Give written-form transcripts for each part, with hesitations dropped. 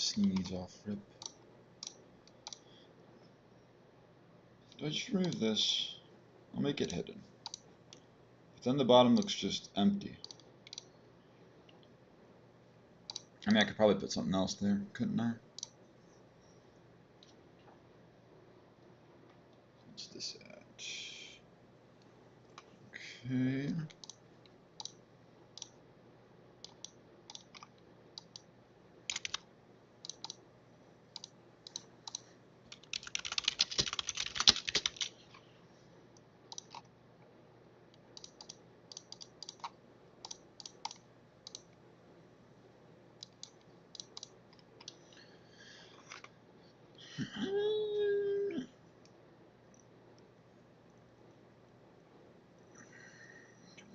sneeze off rip. Do I just remove this? I'll make it hidden. But then the bottom looks just empty. I mean, I could probably put something else there, couldn't I? What's this at? Okay.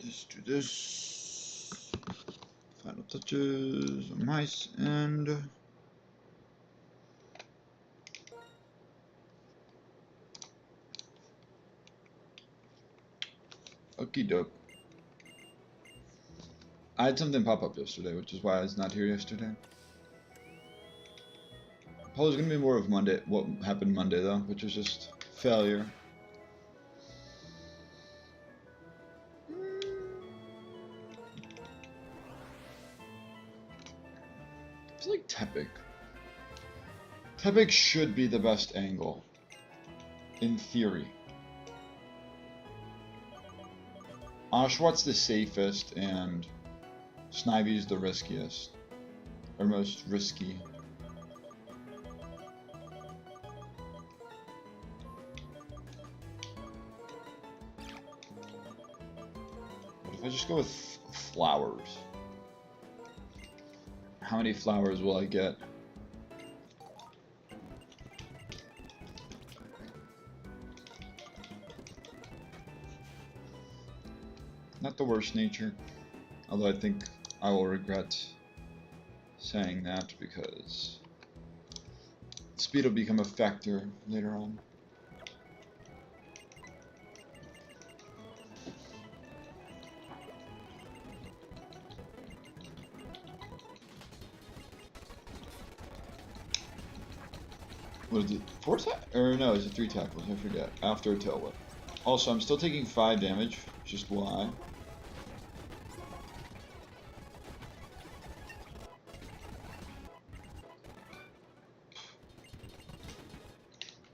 Let's do this. Final touches on my end. Okie doke. I had something pop up yesterday, which is why I was not here yesterday. Probably gonna be more of Monday. What happened Monday though, which was just failure. It's like Tepic. Tepic should be the best angle, in theory. Oshawtt's the safest, and Snivy's the riskiest, or most risky. What if I just go with flowers? How many flowers will I get? Not the worst nature, although I think I will regret saying that because speed will become a factor later on. What is it? 4 tackles? Or no, is it 3 tackles? I forget. After a tail whip. Also, I'm still taking 5 damage. Just why?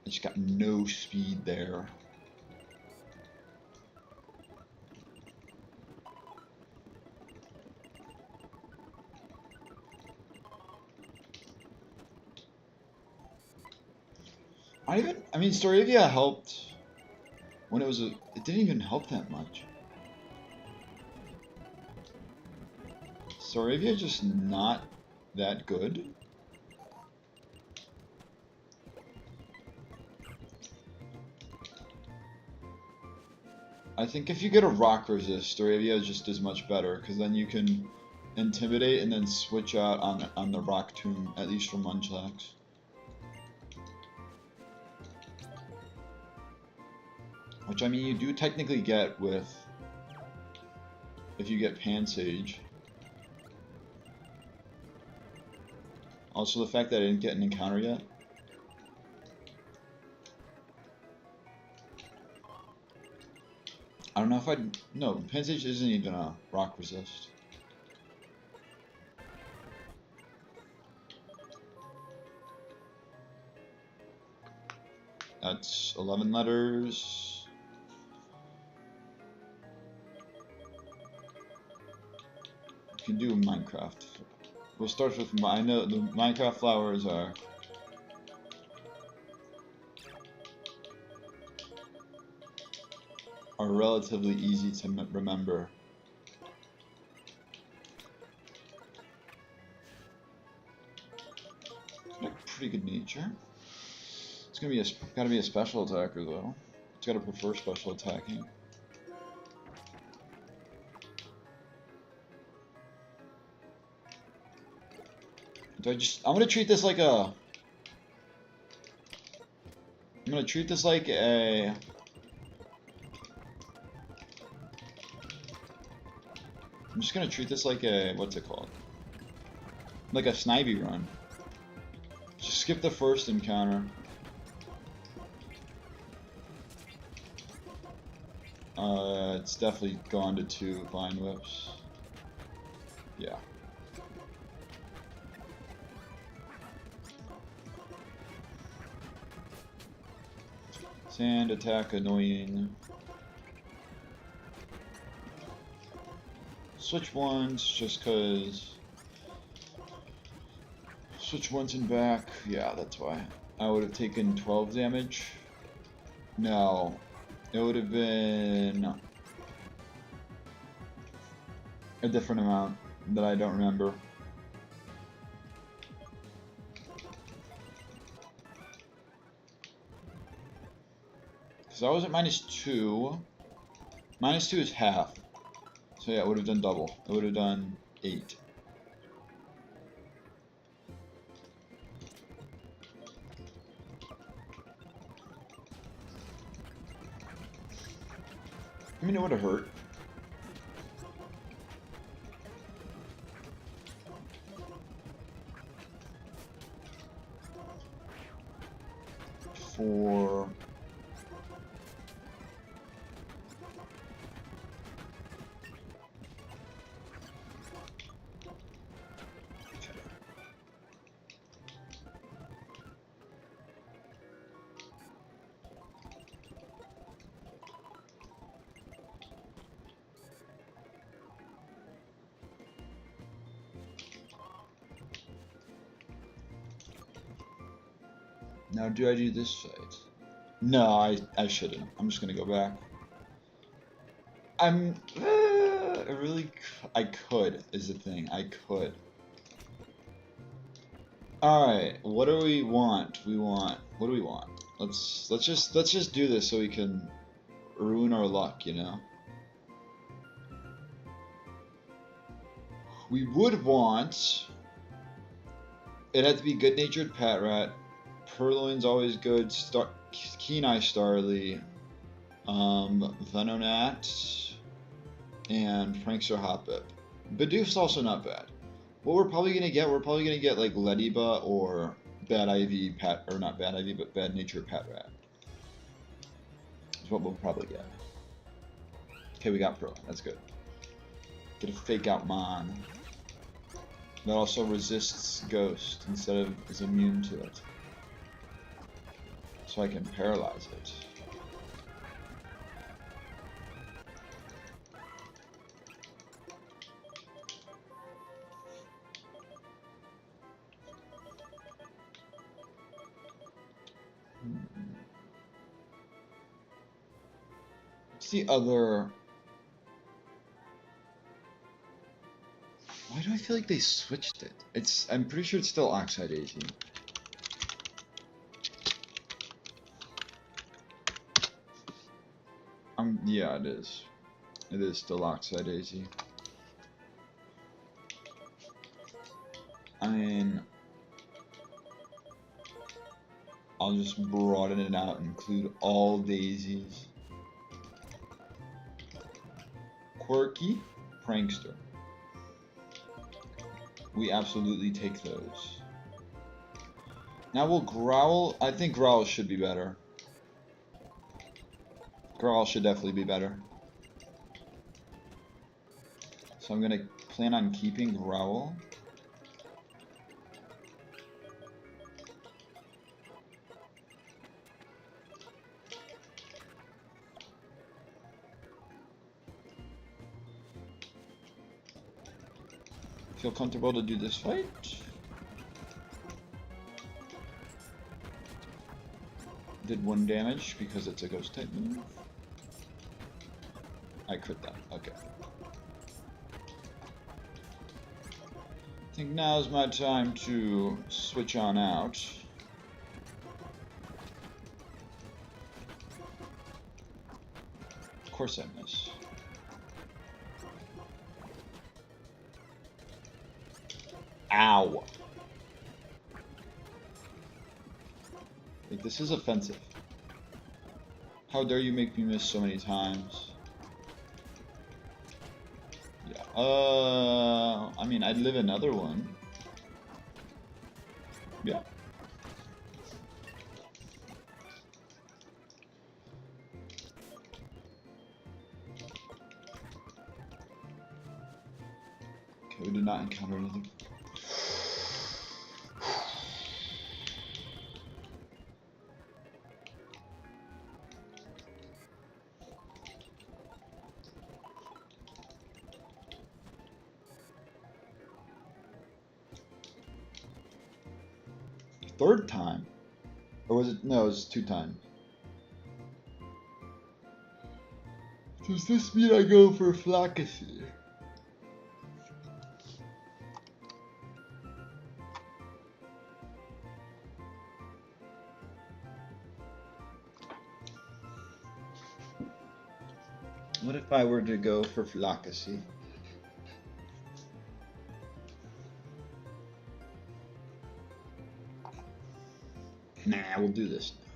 I just got no speed there. I mean, Storavia helped when it was it didn't even help that much. Storavia just not that good. I think if you get a rock resist, Storavia just is much better, because then you can intimidate and then switch out on the rock tomb, at least for Munchlax. Which, I mean, you do technically get with, if you get Pansage. Also, the fact that I didn't get an encounter yet. I don't know if I'd... No, Pansage isn't even a rock resist. That's 11 letters. You can do Minecraft. We'll start with... I know the Minecraft flowers are... relatively easy to remember. Like pretty good nature. It's gonna be gotta be a special attacker though. It's gotta prefer special attacking. Do I'm gonna treat this like a... I'm gonna treat this like a... I'm just gonna treat this like a... What's it called? Like a Snivy run. Just skip the first encounter. It's definitely gone to 2 Vine Whips. Yeah. Sand attack annoying. Switch ones just cause. Switch once and back. Yeah, that's why. I would have taken 12 damage. No. It would have been a different amount that I don't remember. Because I was at -2. -2 is half. So yeah, it would have done double. It would have done 8. I mean, it would have hurt. For now, do I do this fight? No, I shouldn't. I'm just gonna go back. I could is the thing. I could. All right. What do we want? What do we want? Let's just do this so we can ruin our luck, you know. We would want. It had to be good-natured Pat Rat. Purloin's always good. Keen-Eye Starly, Venonat, and Prankster Hoppip. Bidoof's also not bad. What we're probably gonna get, like Lediba or Bad Ivy Pat, or not Bad Ivy, but Bad Natured Pat Rat. Is what we'll probably get. Okay, we got Purloin. That's good. Get a Fake Out Mon. That also resists Ghost instead of is immune to it. So I can paralyze it. What's the other? Why do I feel like they switched it? I'm pretty sure it's still Oxide AZ. Yeah, it is. It is still Oxide AZ. I mean, I'll just broaden it out and include all daisies. Quirky, Prankster. We absolutely take those. Now we'll Growl. I think Growl should be better. Growl should definitely be better. So I'm gonna plan on keeping Growl. Feel comfortable to do this fight? Did 1 damage because it's a ghost type move. I crit that. Okay. I think now's my time to switch on out. Of course I miss. Ow. Like, this is offensive. How dare you make me miss so many times? Yeah. I mean, I'd live another one. Yeah. We did not encounter anything. Third time? Or was it? No, it was 2 times. Does this mean I go for Flaccacy? What if I were to go for Flaccacy? Nah, we'll do this now.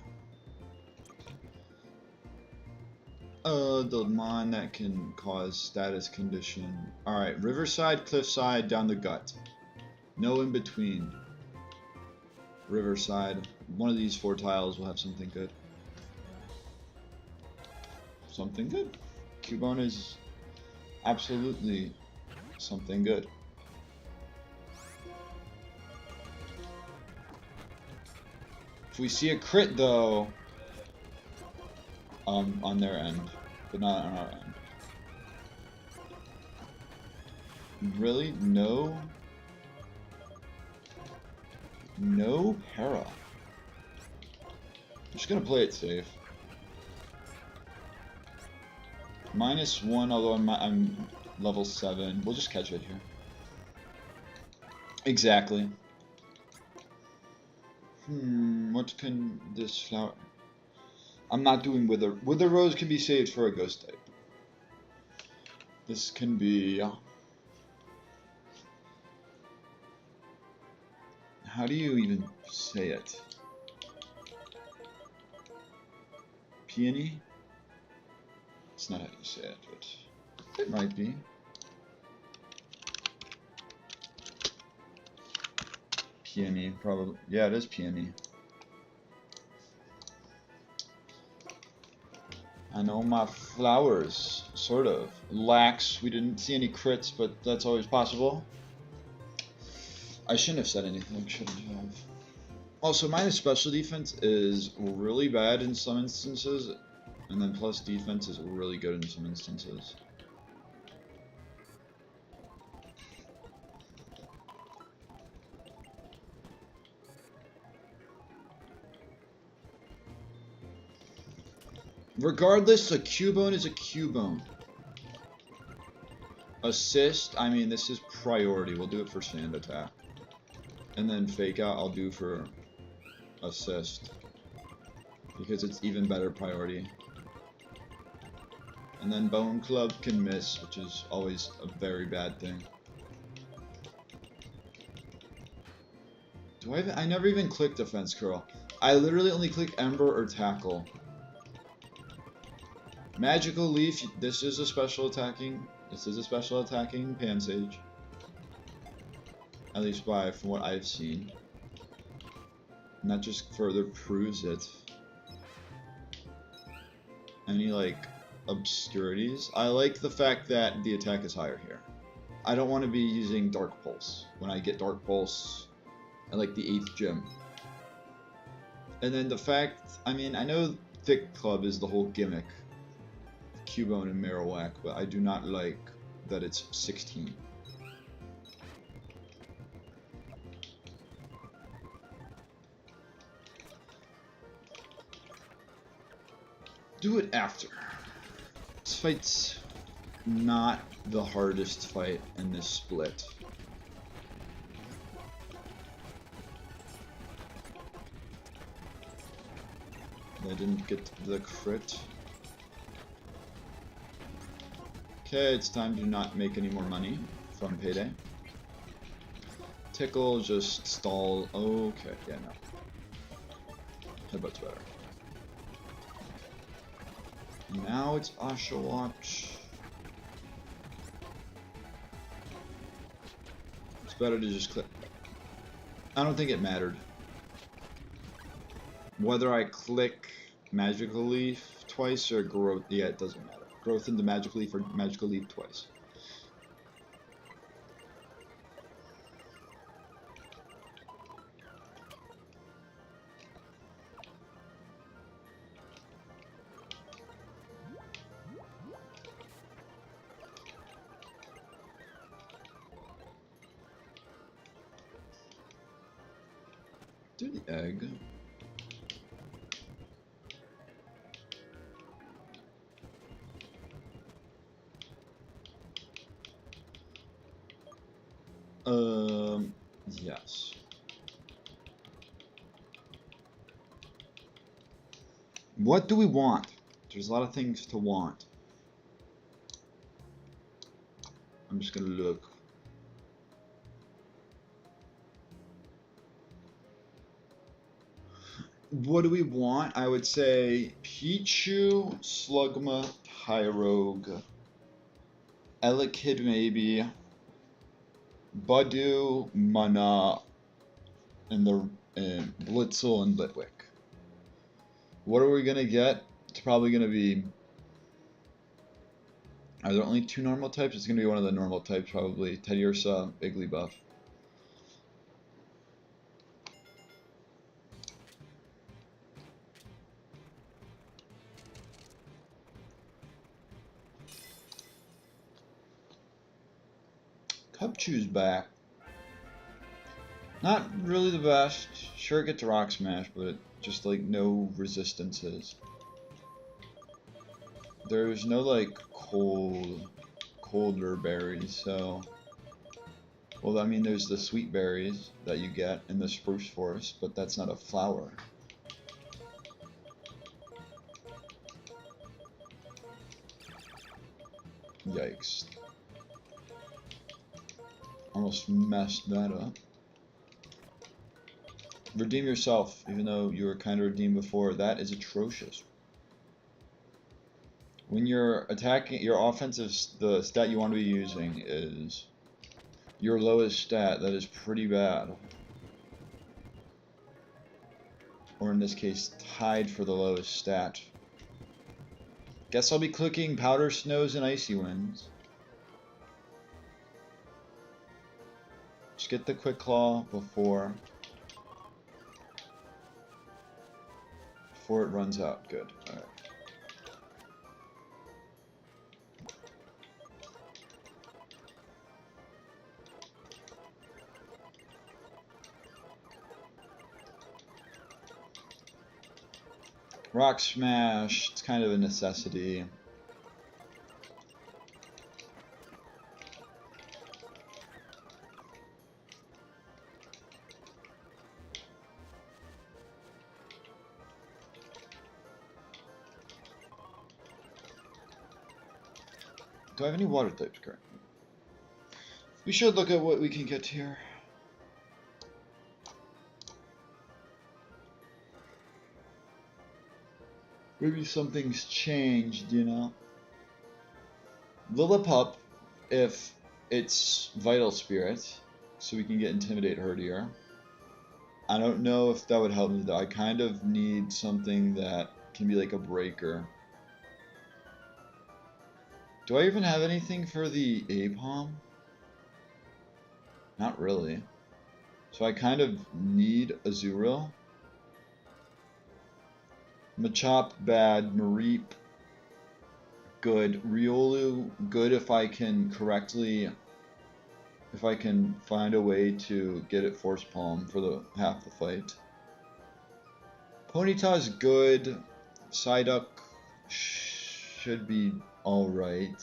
The mine that can cause status condition. Alright, riverside, cliffside, down the gut. No in between. Riverside. One of these 4 tiles will have something good. Something good. Cubone is absolutely something good. If we see a crit though, on their end, but not on our end. Really? No? No para. I'm just gonna play it safe. -1, although I'm level 7. We'll just catch it here. Exactly. What can this flower... I'm not doing Wither. Wither Rose can be saved for a ghost type. This can be... How do you even say it? Peony? It's not how you say it, but it might be. Peony, probably. Yeah, it is peony. I know my flowers, sort of. Lax, we didn't see any crits, but that's always possible. I shouldn't have said anything, shouldn't have. Also, minus special defense is really bad in some instances, and then plus defense is really good in some instances. Regardless, a Cubone is a Cubone. Assist, I mean, this is priority. We'll do it for sand attack. And then fake out, I'll do for assist. Because it's even better priority. And then Bone Club can miss, which is always a very bad thing. I never even click Defense Curl. I literally only click Ember or Tackle. Magical Leaf, this is a special attacking Pansage. At least from what I've seen. And that just further proves it. Any, like, obscurities? I like the fact that the attack is higher here. I don't want to be using Dark Pulse. When I get Dark Pulse, I like the 8th gem. And then the fact, I mean, I know Thick Club is the whole gimmick. Cubone and Marowak, but I do not like that it's 16. Do it after. This fight's not the hardest fight in this split. I didn't get the crit. Okay, it's time to not make any more money from Payday. Tickle, just stall. Okay, yeah, no. Headbutt's better. Now it's Asha Watch. It's better to just click. I don't think it mattered. Whether I click Magical Leaf twice or Growth, yeah, it doesn't matter. Growth into Magical Leaf or Magical Leaf twice. Do the egg. Yes. What do we want? There's a lot of things to want. I'm just gonna look. What do we want? I would say Pichu, Slugma, Pyrogue, Elekid maybe, Budu, Mana, and Blitzel and Litwick. What are we gonna get? It's probably gonna be. Are there only 2 normal types? It's gonna be one of the normal types, probably. Teddiursa, Igglybuff. Cubchew's back. Not really the best. Sure, it gets Rock Smash, but just like no resistances. There's no like colder berries, so. Well, I mean, there's the sweet berries that you get in the spruce forest, but that's not a flower. Yikes. Almost messed that up. Redeem yourself, even though you were kind of redeemed before. That is atrocious. When you're attacking, your offensive, the stat you want to be using is your lowest stat. That is pretty bad. Or in this case, tied for the lowest stat. Guess I'll be clicking Powder Snows and Icy Winds. Just get the Quick Claw before it runs out. Good. Alright. Rock Smash, it's kind of a necessity. Do I have any water types currently? We should look at what we can get here. Maybe something's changed, you know? Lillipup, if it's Vital Spirit, so we can get Intimidate Herdier. I don't know if that would help me though. I kind of need something that can be like a breaker. Do I even have anything for the Apom? Not really. So I kind of need Azurill. Machop, bad. Mareep, good. Riolu, good if I can correctly... If I can find a way to get it Force Palm for the half the fight. Ponyta is good. Psyduck should be alright.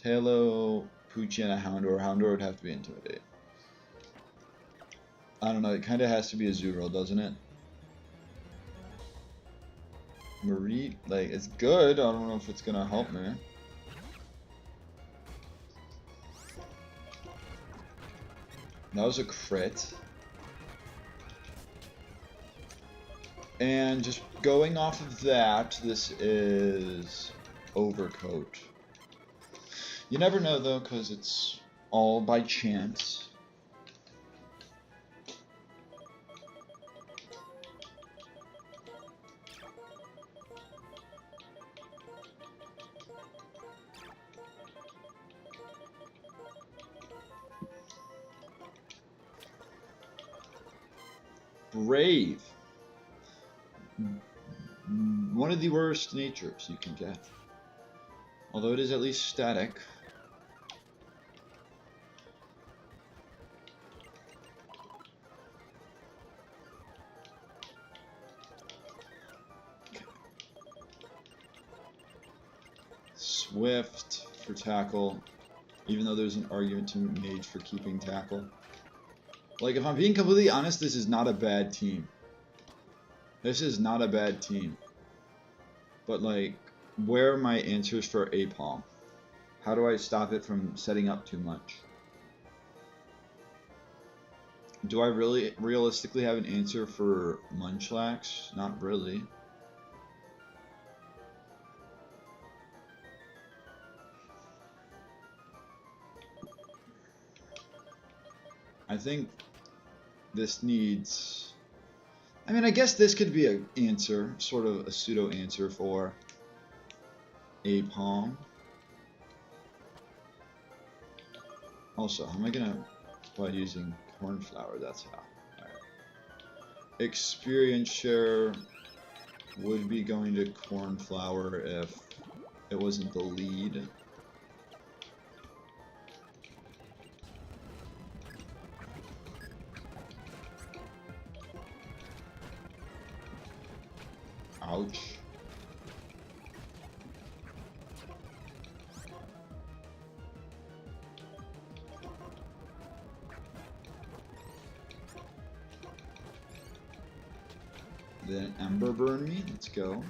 Tailo, Poochie, and a Houndour. Houndour would have to be Intimidate. I don't know, it kind of has to be a Azurill, doesn't it? Marie, like, it's good. I don't know if it's gonna help me. That was a crit. And just going off of that, this is Overcoat. You never know though, because it's all by chance. Brave. One of the worst natures you can get. Although it is at least static. Swift for tackle, even though there's an argument to be made for keeping tackle. Like, if I'm being completely honest, this is not a bad team. This is not a bad team. But, like, where are my answers for APOM? How do I stop it from setting up too much? Do I really realistically have an answer for Munchlax? Not really. I think this needs... I mean, I guess this could be an answer, sort of a pseudo answer for APOM. Also, how am I gonna... by using cornflower, that's how. Alright. Experience share would be going to cornflower if it wasn't the lead. Ouch. Then Ember burn me. Let's go.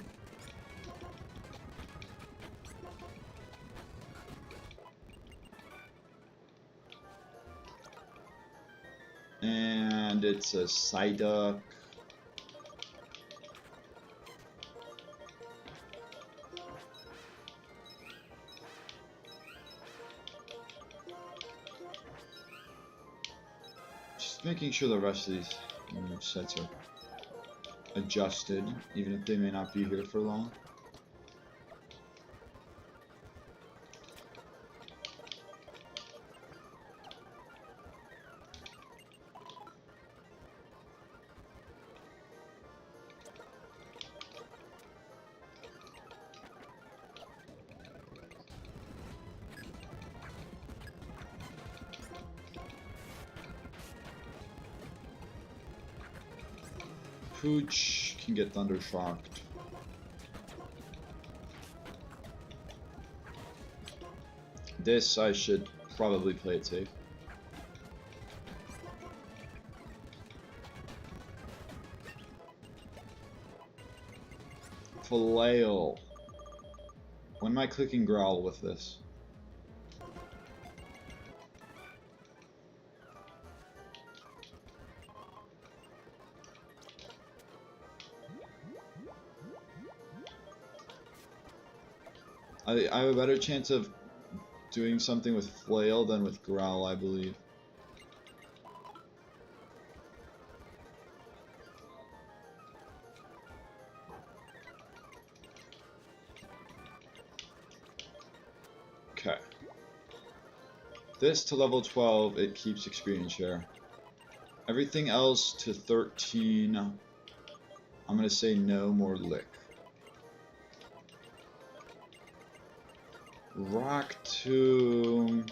And it's a Psyduck. Just making sure the rest of these sets are adjusted, even if they may not be here for long. Pooch can get thunder shocked. This I should probably play it safe. Flail. When am I clicking growl with this? I have a better chance of doing something with Flail than with Growl, I believe. Okay. This to level 12, it keeps experience share. Everything else to 13, I'm going to say no more lick. Rock Tomb.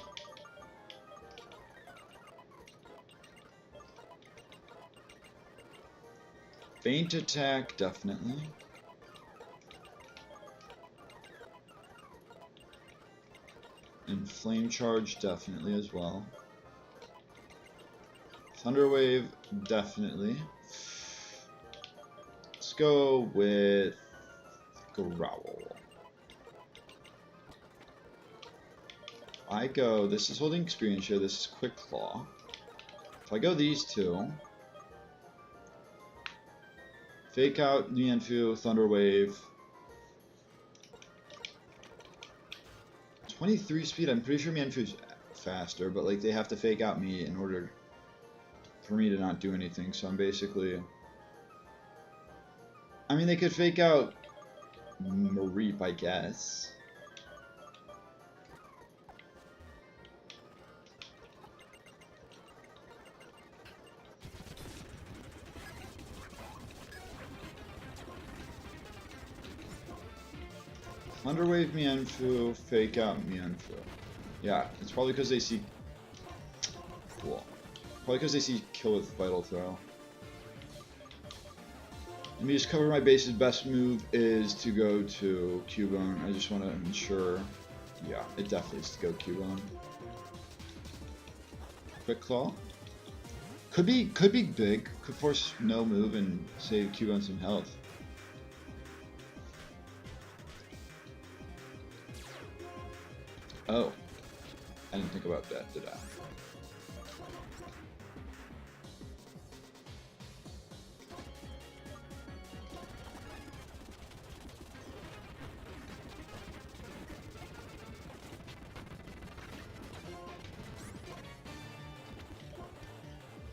Faint attack, definitely. And flame charge, definitely as well. Thunder wave, definitely. Let's go with Growl. I go, this is holding experience share, this is Quick Claw. If I go these two, Fake Out, Mienfoo, Thunder Wave. 23 speed, I'm pretty sure Mienfoo's faster, but like they have to Fake Out me in order for me to not do anything, so I'm basically... I mean, they could Fake Out Mareep, I guess. Thunder Wave Mienfoo, Fake Out Mienfoo. Yeah, it's probably because they see... Cool. Probably because they see Kill with Vital Throw. Let me just cover my bases. Best move is to go to Cubone. I just want to ensure Yeah, it definitely is to go Cubone. Quick Claw. Could be big. Could force no move and save Cubone some health. Oh. I didn't think about that, did I?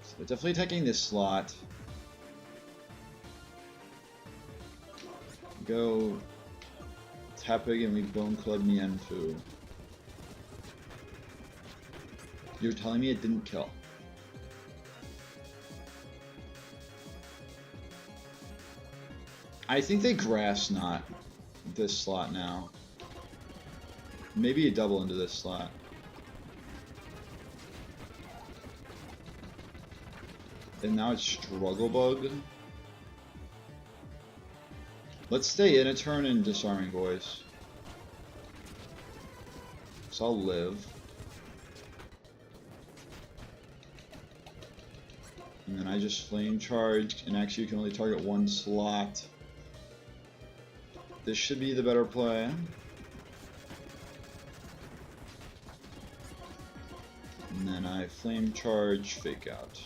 So definitely taking this slot. Go Tepig and we Bone Club Mienfoo. You're telling me it didn't kill? I think they Grass Knot this slot now. Maybe a double into this slot. And now it's Struggle Bug. Let's stay in a turn in Disarming Voice. So I'll live. And then I just Flame Charge, and actually you can only target one slot. This should be the better play. And then I Flame Charge, Fake Out.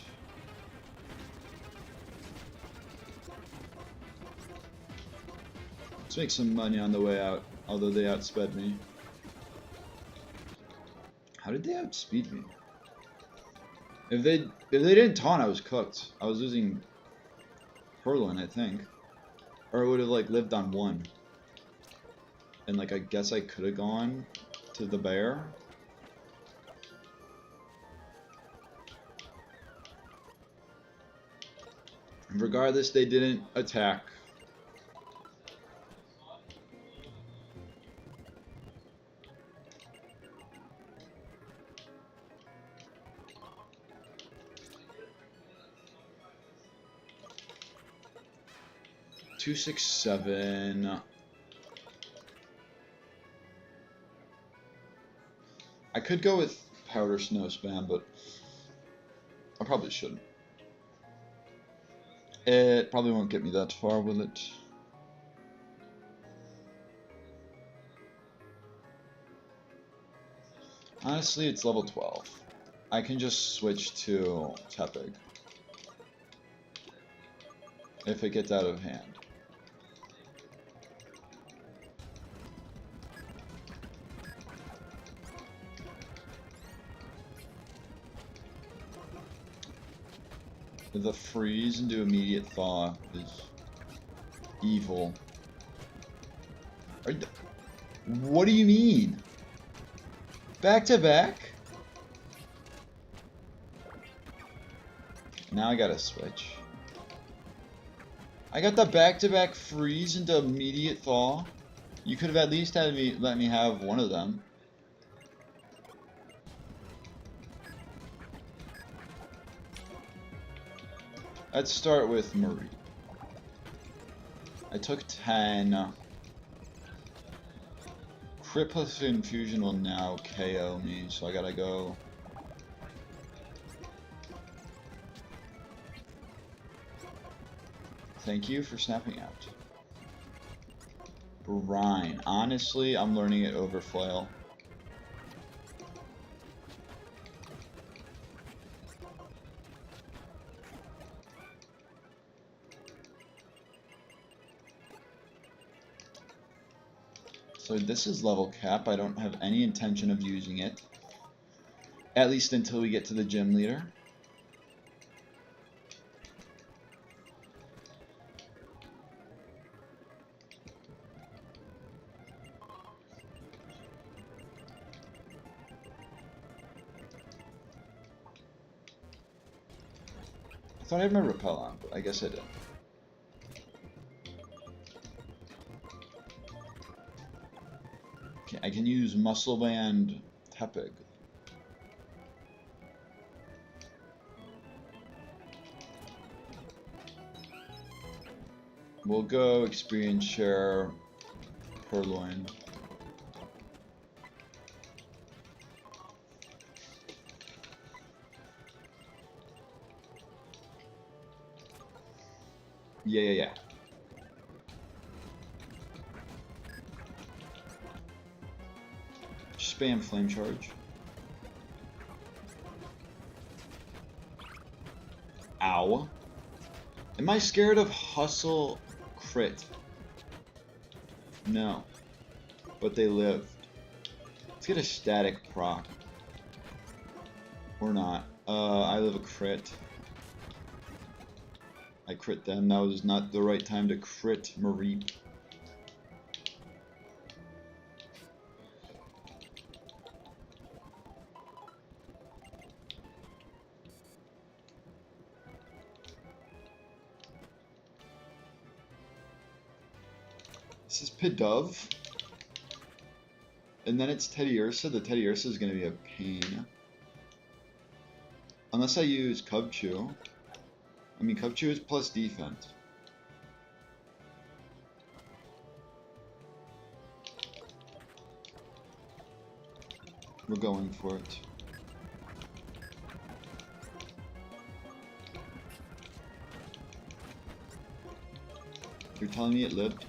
Let's make some money on the way out, although they outsped me. How did they outspeed me? If they didn't taunt, I was cooked. I was losing Perlin, I think. Or it would have like lived on one. And like I guess I could have gone to the bear. Regardless, they didn't attack. Two, 6, 7. I could go with Powder Snow Spam, but I probably shouldn't. It probably won't get me that far with it. Honestly, it's level 12. I can just switch to Tepig if it gets out of hand. The freeze into immediate thaw is evil. What do you mean? Back to back? Now I gotta switch. I got the back-to-back freeze into immediate thaw. You could have at least had me let me have one of them. Let's start with Marie. I took 10. Crit plus Infusion will now KO me, so I gotta go. Thank you for snapping out. Brine. Honestly, I'm learning it over Flail. So this is level cap. I don't have any intention of using it. At least until we get to the gym leader. I thought I had my repel on, but I guess I didn't. Okay, I can use Muscle Band Tepig. We'll go Experience Share Purloin. Yeah. Spam flame charge. Ow. Am I scared of hustle crit? No. But they lived. Let's get a static proc. Or not. I live a crit. I crit them. That was not the right time to crit Mareep. This is Pidove. And then it's Teddiursa. The Teddiursa is going to be a pain. Unless I use Cubchoo. I mean, Cubchoo is plus defense. We're going for it. You're telling me it lived?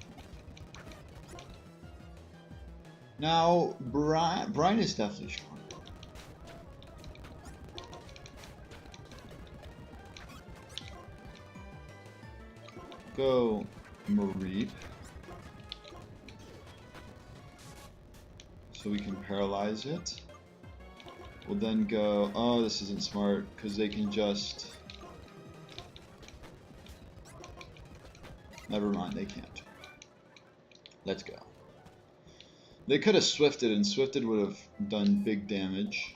Now, Brian is definitely strong. Go Mareep. So we can paralyze it. We'll then go, oh, this isn't smart, because they can just... Never mind, they can't. Let's go. They could have Swifted, and Swifted would have done big damage.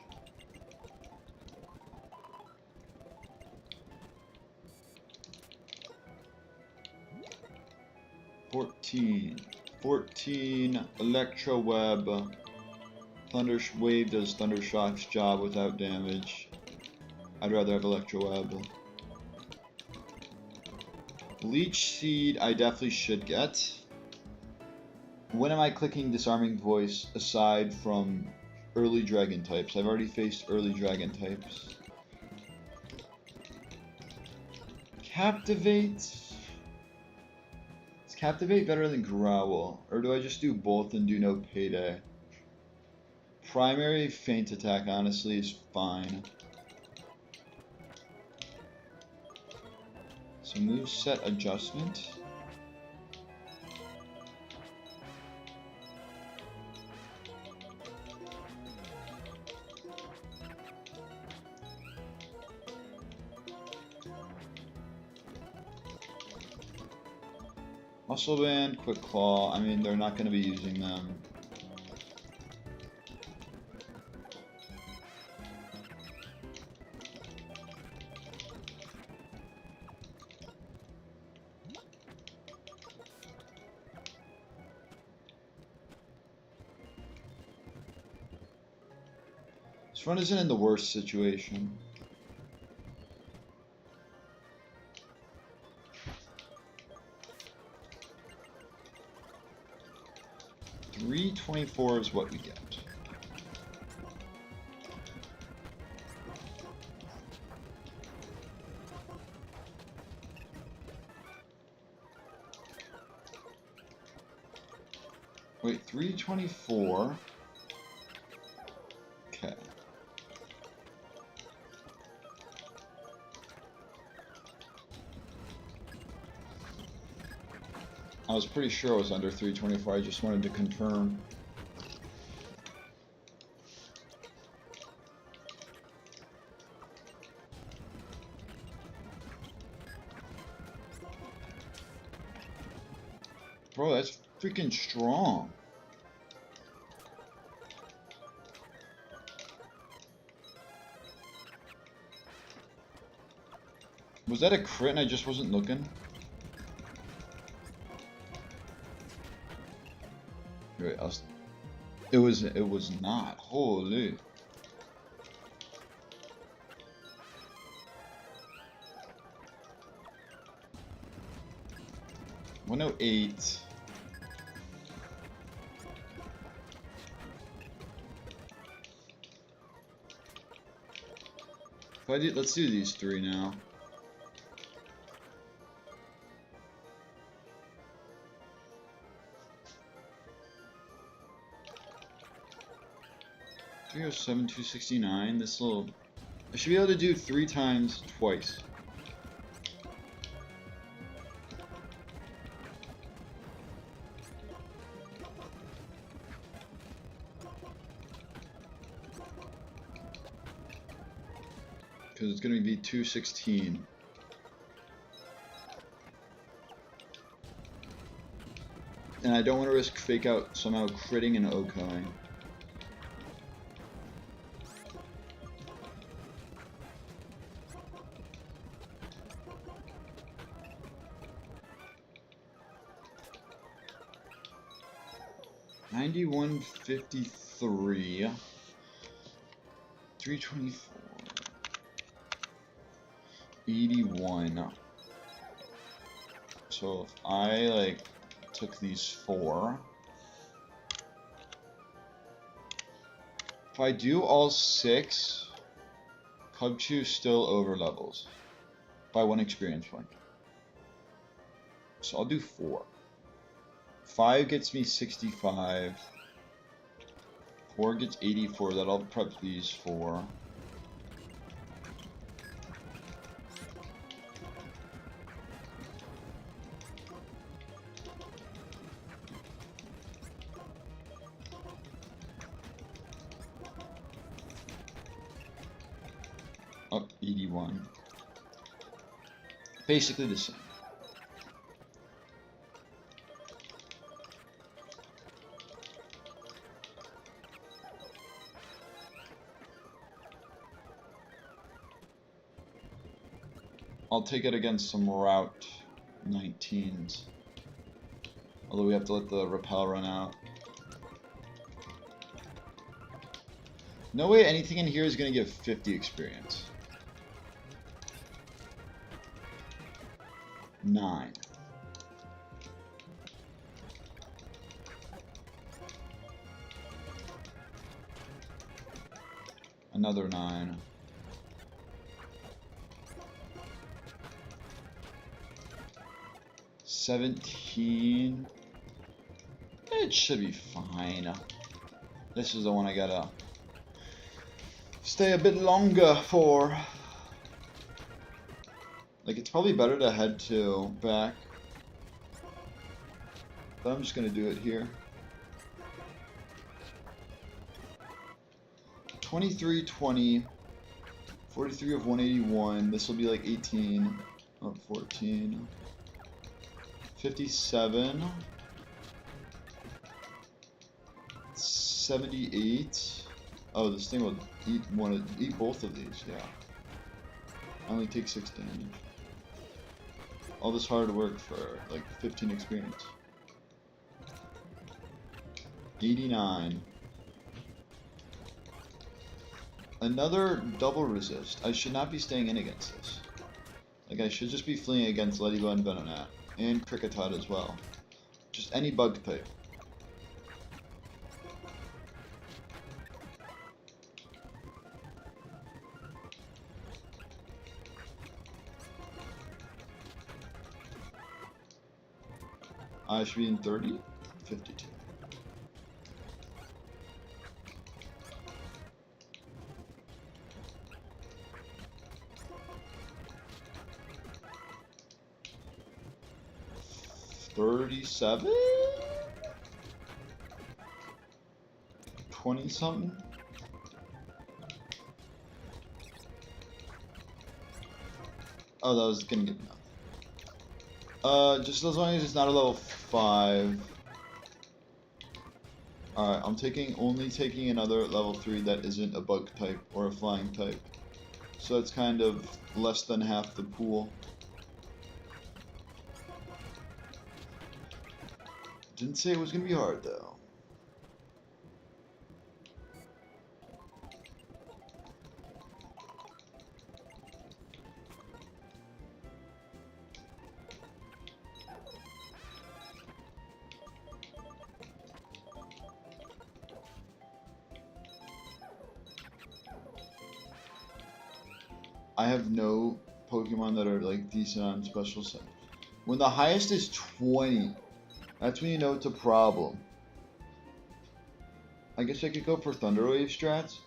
Fourteen Electro Web. Thunder Wave does Thundershock's job without damage. I'd rather have Electro Web. Leech Seed I definitely should get. When am I clicking Disarming Voice aside from early dragon types? I've already faced early dragon types. Captivate? Is Captivate better than Growl? Or do I just do both and do no payday? Primary Feint Attack honestly is fine. So moveset adjustment. Muscle Band, Quick Claw, I mean, they're not going to be using them. This run isn't in the worst situation. $324 is what we get. Wait, 324. Okay. I was pretty sure it was under 324, I just wanted to confirm. Bro, that's freaking strong. Was that a crit and I just wasn't looking? Wait, it was not. Holy. $108. Let's do these three now. 307, 269. This will... I should be able to do 3 times twice. Because it's going to be 216. And I don't want to risk fake out somehow critting and OKOing. $91.53. 324. 81. So if I like took these 4, if I do all 6, Cubchoo still over levels by 1 experience point. So I'll do 4. 5 gets me 65. 4 gets 84. That'll prep these 4. Up 81. Basically the same. I'll take it against some Route 19s. Although we have to let the repel run out. No way anything in here is going to give 50 experience. 9. Another 9. 17. It should be fine. This is the one I gotta stay a bit longer for. Like, it's probably better to head to back, but I'm just gonna do it here. 23, 20, 43 of 181. This will be like 18 of 14. 57. 78. Oh, this thing will eat both of these, yeah. I only take 6 damage. All this hard work for like 15 experience. 89. Another double resist. I should not be staying in against this. Like, I should just be fleeing against Ladybug and Venonat. And Kricketot as well. Just any bug type. I should be in 30? 52. $37? 20 something? Oh, that was gonna get enough. Just as long as it's not a level 5. Alright, I'm only taking another level 3 that isn't a bug type or a flying type. So it's kind of less than half the pool. Didn't say it was gonna be hard though. I have no Pokemon that are like decent on special set. When the highest is 20, that's when you know it's a problem. I guess I could go for Thunder Wave strats.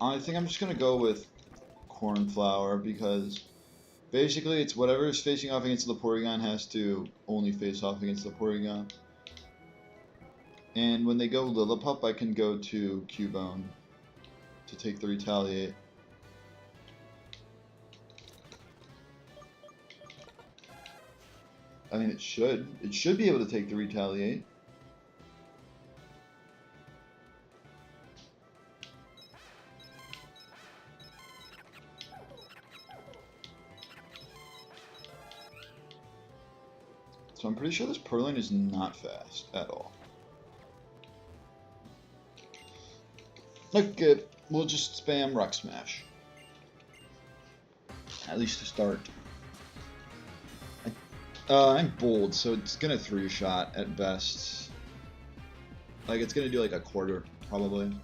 I think I'm just gonna go with Cornflower because basically it's whatever is facing off against the Porygon has to only face off against the Porygon. And when they go Lillipup, I can go to Cubone to take the Retaliate. I mean, it should be able to take the Retaliate. So I'm pretty sure this Purloin is not fast at all. Okay, we'll just spam Rock Smash. At least to start. I'm bold, so it's gonna 3-shot at best. Like, it's gonna do like a quarter, probably.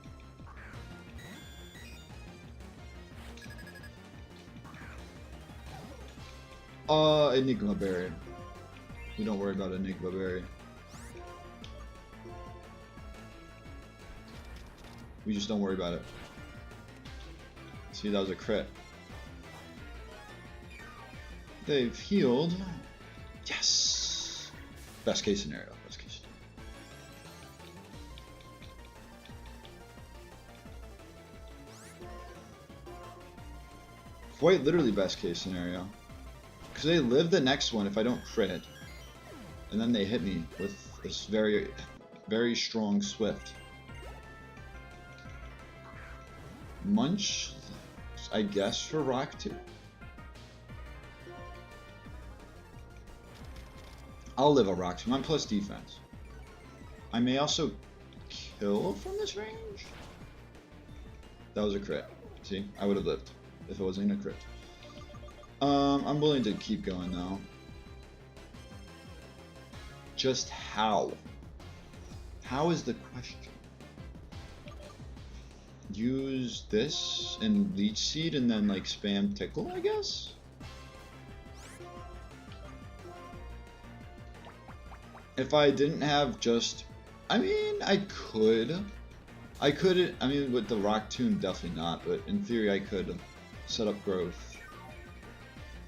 Enigma Berry. We don't worry about Enigma Berry. We just don't worry about it. See, that was a crit. They've healed. Yes! Best case scenario. Best case scenario. Quite literally best case scenario. Because they live the next one if I don't crit. And then they hit me with this very, very strong Swift. Munch, I guess, for Rock 2. I'll live a Rock 2. I'm plus defense. I may also kill from this range? That was a crit. See? I would have lived if it wasn't a crit. I'm willing to keep going though. Just how? How is the question? Use this and Leech Seed and then like spam Tickle, I guess? If I didn't have just... I mean, I could, I mean, with the Rock Tomb, definitely not, but in theory I could set up Growth.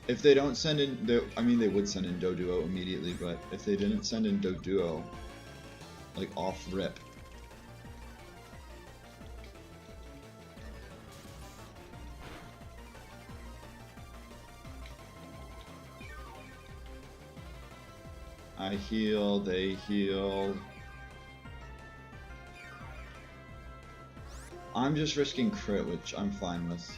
If they don't send in, I mean, they would send in Doduo immediately, but if they didn't send in Doduo, like off rip. I heal, they heal. I'm just risking crit, which I'm fine with.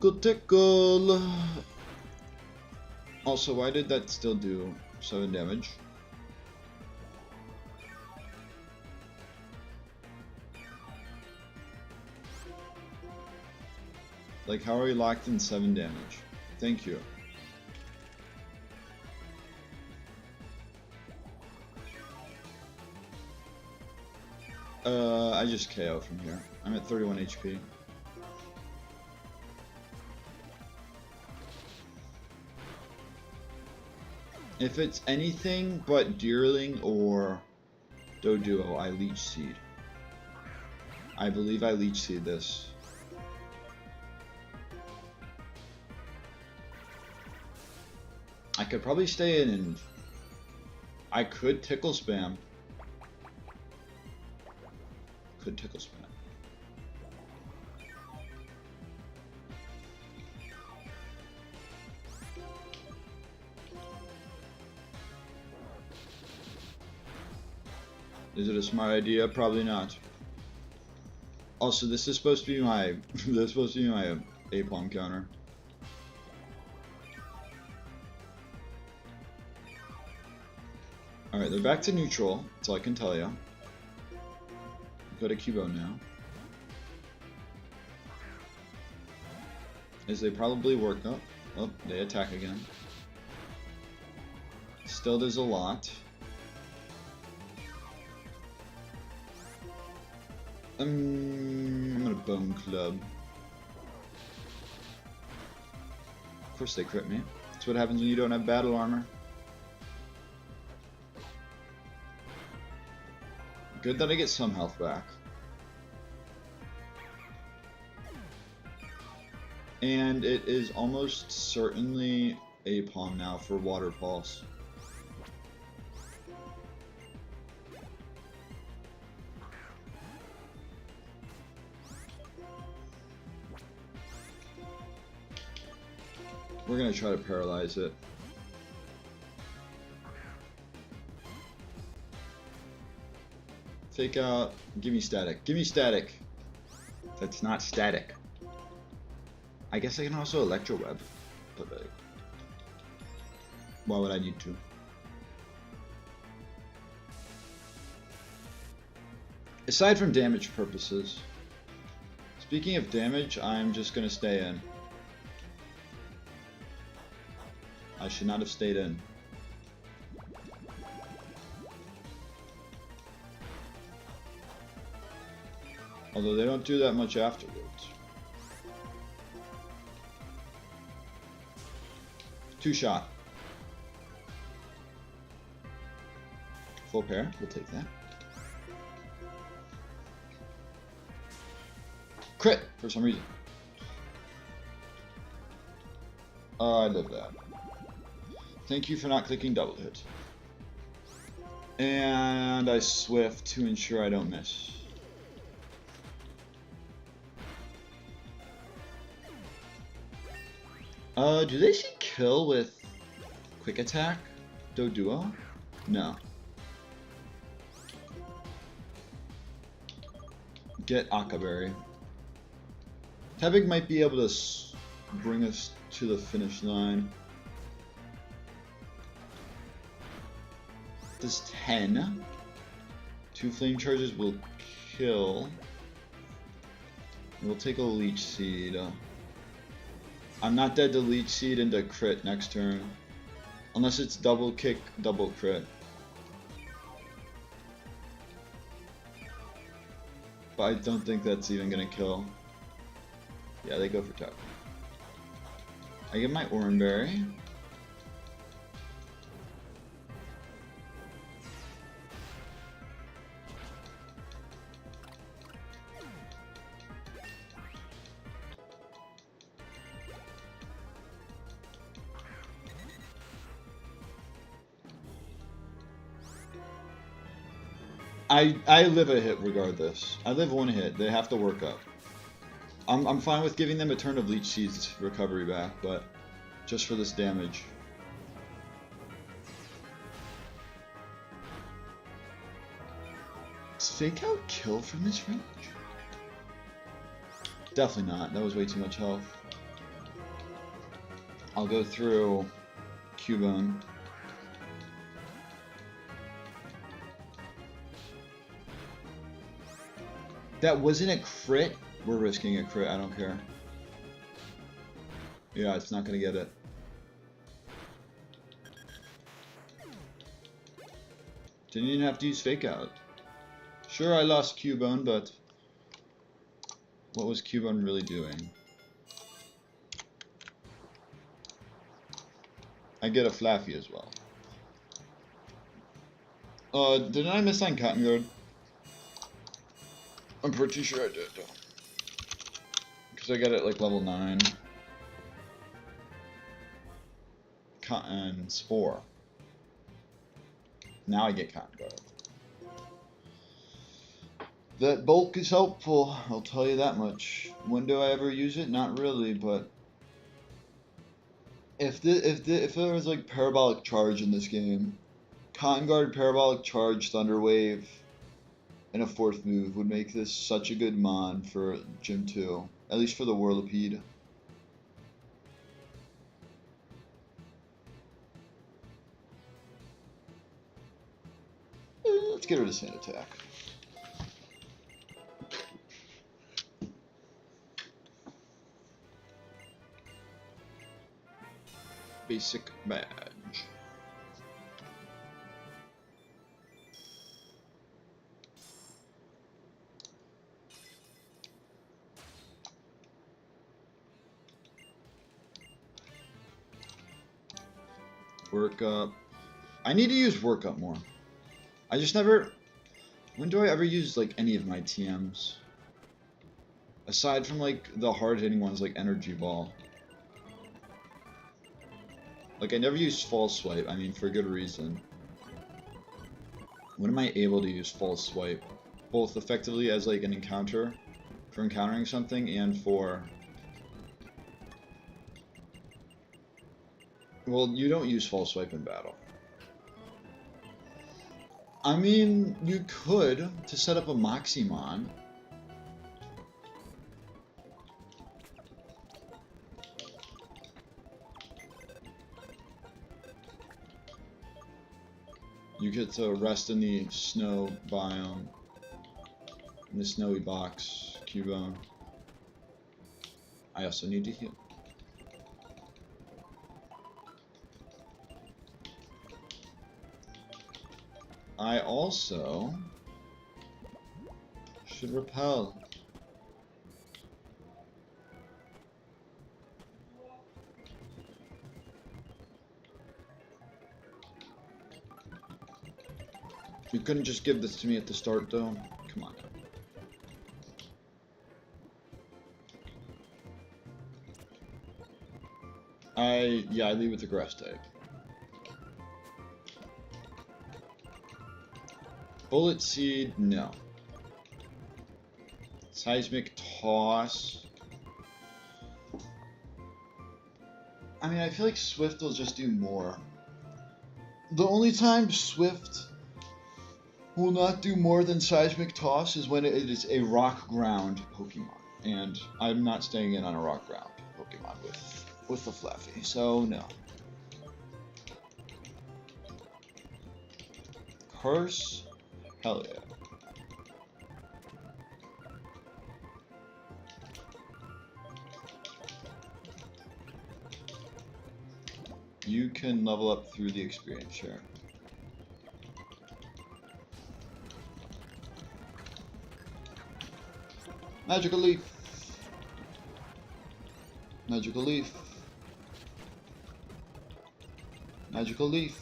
Tickle, tickle. Also, why did that still do 7 damage? Like, how are we locked in 7 damage? Thank you. I just KO from here. I'm at 31 HP. If it's anything but Deerling or Doduo, I Leech Seed. I believe I Leech Seed this. I could probably stay in and I could Tickle Spam. Could Tickle Spam. Is it a smart idea? Probably not. Also, this is supposed to be my Apom counter. Alright, they're back to neutral, that's all I can tell you. Go to Cubone now. As they probably work up. Oh, they attack again. Still there's a lot. I'm gonna Bone Club. Of course they crit me. That's what happens when you don't have battle armor. Good that I get some health back. And it is almost certainly Apom now for Water Pulse. We're gonna try to paralyze it. Fake out. Give me static. Give me static. That's not static. I guess I can also Electro Web, but why would I need to? Aside from damage purposes. Speaking of damage, I'm just gonna stay in. I should not have stayed in. Although they don't do that much afterwards. Two shot. Full pair, we'll take that. Crit, for some reason. Oh, I love that. Thank you for not clicking double hit. And I swift to ensure I don't miss. Do they see kill with quick attack? Doduo? No. Get Akaberry. Tebig might be able to bring us to the finish line. Does 10? 2 flame charges will kill. We'll take a Leech Seed. I'm not dead to Leech Seed into crit next turn. Unless it's double kick, double crit. But I don't think that's even gonna kill. Yeah, they go for Tuck. I get my Oranberry. I live a hit regardless. I live one hit. They have to work up. I'm fine with giving them a turn of Leech Seeds recovery back, but just for this damage. Does Fake Out kill from this range? Definitely not. That was way too much health. I'll go through Cubone. That wasn't a crit. We're risking a crit. I don't care. Yeah, it's not gonna get it. Didn't even have to use Fake Out. Sure, I lost Cubone, but what was Cubone really doing? I get a Flaffy as well. Didn't I miss on Cotton Guard? I'm pretty sure I did, because I got it like level 9. Cotton Spore. Now I get Cotton Guard. That bulk is helpful, I'll tell you that much. When do I ever use it? Not really, but if there was like Parabolic Charge in this game, Cotton Guard, Parabolic Charge, Thunder Wave, and a fourth move would make this such a good mon for Gym 2. At least for the Whirlipede. Let's get rid of Sand Attack. Basic badge. Work up. I need to use work up more. I just never... When do I ever use, like, any of my TMs? Aside from, like, the hard-hitting ones like Energy Ball. Like, I never use False Swipe, I mean, for good reason. When am I able to use False Swipe? Both effectively as, like, an encounter, for encountering something, and for... Well, you don't use False Swipe in battle. I mean, you could, to set up a Moximon. You get to rest in the snow biome, in the snowy box, Cubone. I also need to heal. I also should repel. You couldn't just give this to me at the start, though? Come on. Yeah, I leave with the grass type. Bullet Seed, no. Seismic Toss. I mean, I feel like Swift will just do more. The only time Swift will not do more than Seismic Toss is when it is a rock ground Pokemon. And I'm not staying in on a rock ground Pokemon with the Fluffy, so no. Curse? Hell yeah. You can level up through the experience share. Magical Leaf. Magical Leaf. Magical Leaf.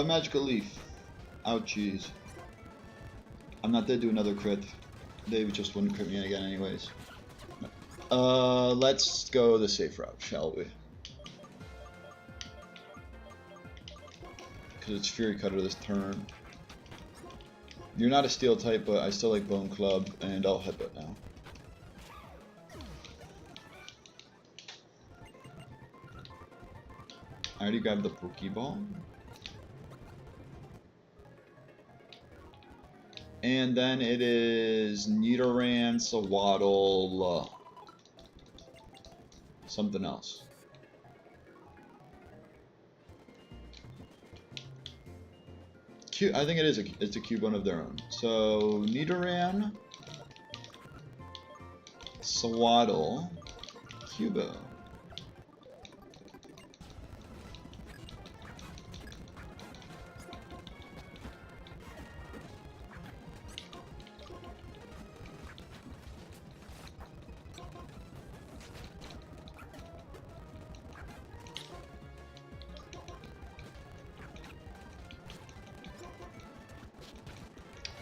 Magical Leaf. Ouchies. I'm not there to do another crit. They just wouldn't crit me again anyways. Let's go the safe route, shall we? Because it's Fury Cutter this turn. You're not a steel type, but I still like Bone Club, and I'll headbutt now. I already grabbed the Pokeball. And then it is Nidoran, Sawaddle, something else. I think it is it's a Cubone of their own. So Nidoran, Sawaddle, Cubone.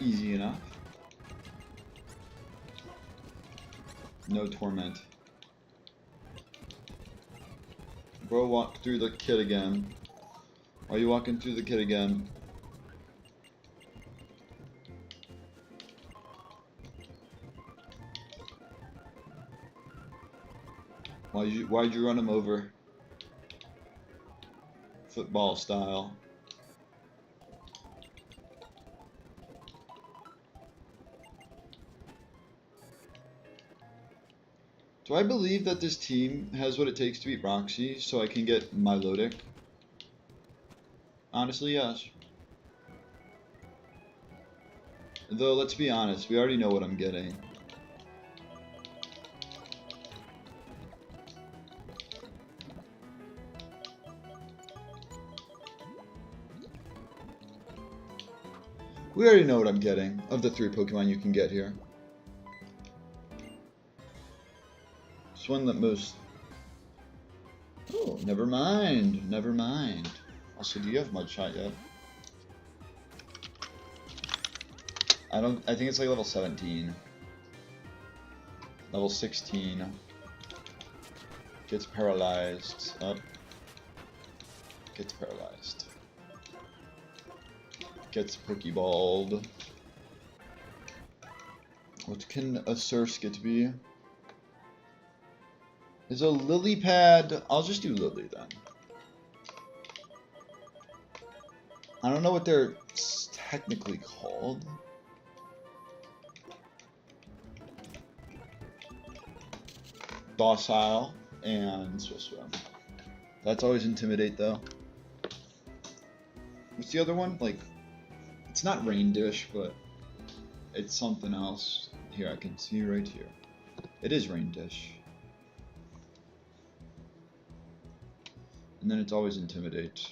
Easy enough. No torment. Bro, walk through the kit again. Why are you walking through the kit again? Why'd you run him over? Football style. Do I believe that this team has what it takes to beat Roxy so I can get Milotic? Honestly, yes. Though, let's be honest, we already know what I'm getting. We already know what I'm getting of the 3 Pokemon you can get here. This one that most... Oh, never mind. Never mind. Also, do you have Mudshot yet? I think it's like level 17. Level 16. Gets paralyzed. Up. Gets paralyzed. Gets Pokeballed. What can a Surskit be? Is a Lily Pad... I'll just do Lily then. I don't know what they're technically called. Docile and Swim. That's always Intimidate though. What's the other one? Like, it's not Rain Dish, but it's something else. Here, I can see right here. It is Rain Dish. And then it's always Intimidate.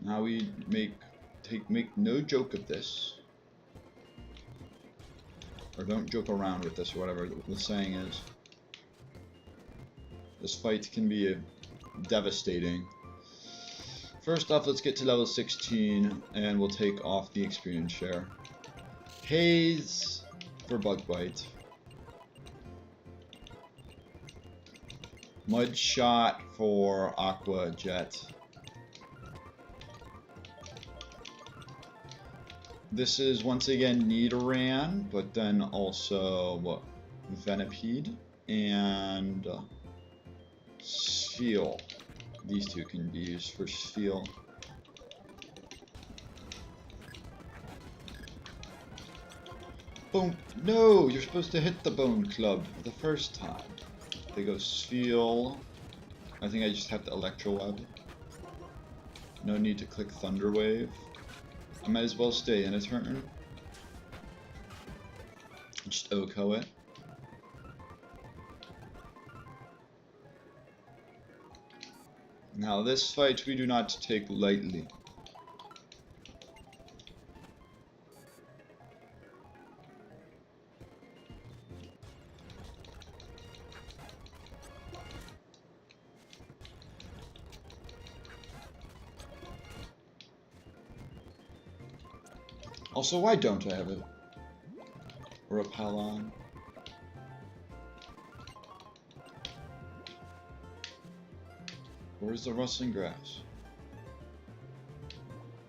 Now we make no joke of this, or don't joke around with this, or whatever the saying is. This fight can be devastating. First off, let's get to level 16, and we'll take off the experience share. Haze for Bug Bite. Mud Shot for Aqua Jet. This is once again Nidoran, but then also what? Venipede and Spheal. These two can be used for Spheal. Boom! No, you're supposed to hit the Bone Club the first time. They go Spheal. I think I just have the Electro Web. No need to click Thunder Wave. I might as well stay in a turn. Just OHKO it. Now this fight we do not take lightly. Also, why don't I have it? Or a Palon? Where's the rustling grass?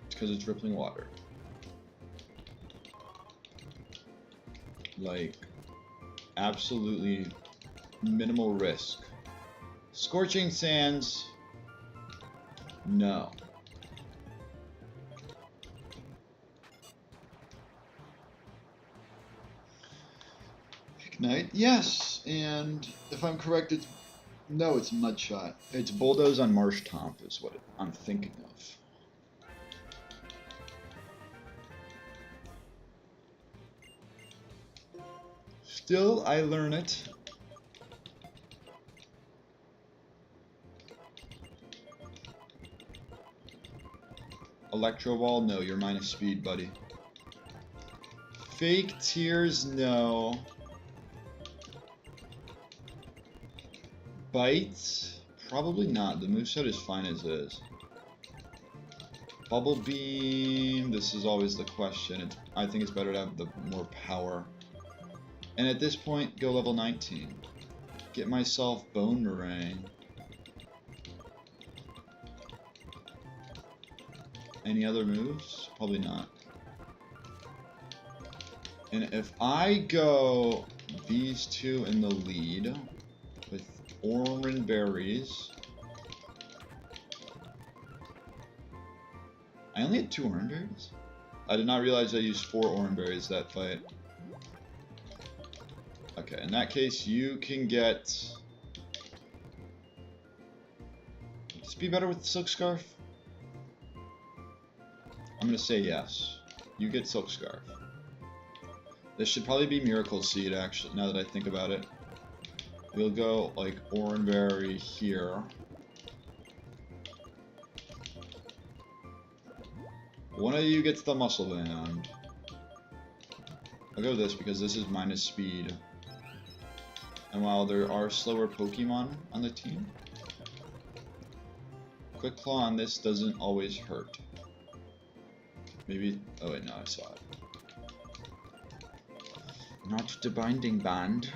It's because it's rippling water. Like, absolutely minimal risk. Scorching Sands? No. Ignite? Yes, and if I'm correct, it's... No, it's Mudshot. It's Bulldoze on Marsh Tomp is what I'm thinking of. Still, I learn it. Electro Ball? No, you're minus speed, buddy. Fake Tears? No. Bite? Probably not. The moveset is fine as is. Bubble Beam? This is always the question. I think it's better to have the more power. And at this point, go level 19. get myself Bone Meringue. Any other moves? Probably not. And if I go these two in the lead with Oran Berries. I only had 2 Oran Berries? I did not realize I used 4 Oran Berries that fight. Okay, in that case, you can get... Would this be better with the Silk Scarf? I'm gonna say yes. You get Silk Scarf. This should probably be Miracle Seed, actually, now that I think about it. We'll go, like, Oran Berry here. One of you gets the Muscle Band. I'll go this because this is minus speed. And while there are slower Pokemon on the team, Quick Claw on this doesn't always hurt. Maybe... oh wait, no, I saw it. Not the Binding Band.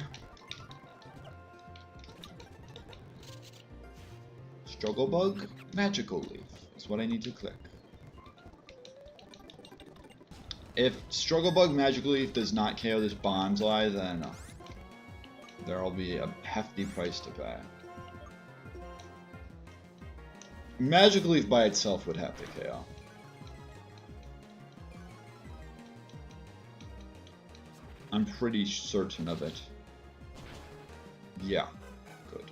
Struggle Bug, Magical Leaf is what I need to click. If Struggle Bug Magical Leaf does not KO this Bonsai, then there'll be a hefty price to pay. Magical Leaf by itself would have to KO. I'm pretty certain of it. Yeah, good.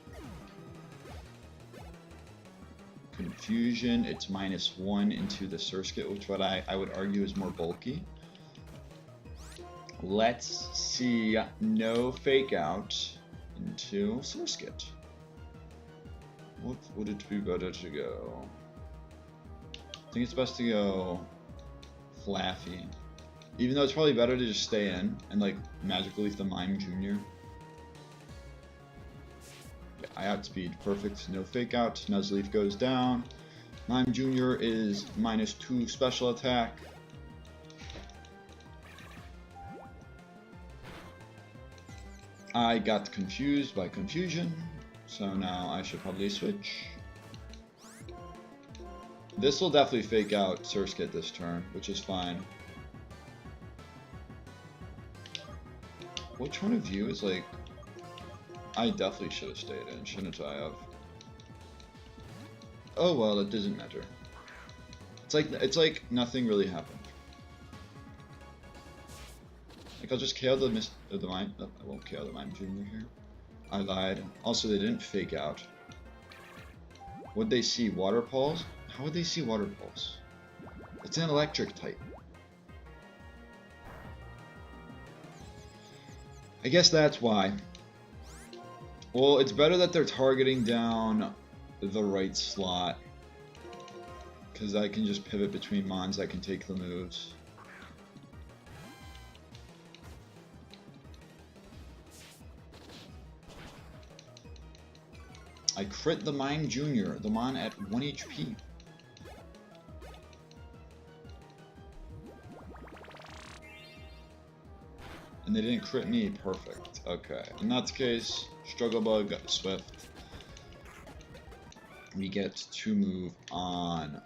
Confusion, it's -1 into the Surskit, which what I would argue is more bulky. Let's see, no Fake Out into Surskit. What would it be better to go? I think it's best to go Flaffy. Even though it's probably better to just stay in and like Magical Leaf the Mime Jr. Yeah, I outspeed. Perfect. No Fake Out. Nuzleaf goes down. Mime Jr. is -2 special attack. I got confused by Confusion, so now I should probably switch. This will definitely Fake Out Surskit this turn, which is fine. Which one of you is like... I definitely should have stayed in, shouldn't I have? Oh well, it doesn't matter. It's like nothing really happened. Like I'll just KO the Mime. Oh, I won't KO the Mime Jr. here. I lied. Also, they didn't Fake Out. Would they see Water Pulse? How would they see Water Pulse? It's an electric type. I guess that's why. Well, it's better that they're targeting down the right slot, because I can just pivot between mons that can take the moves. I crit the Mime Jr., the Mon at 1 HP. And they didn't crit me, perfect. Okay, in that case, Struggle Bug, Swift. We get to move on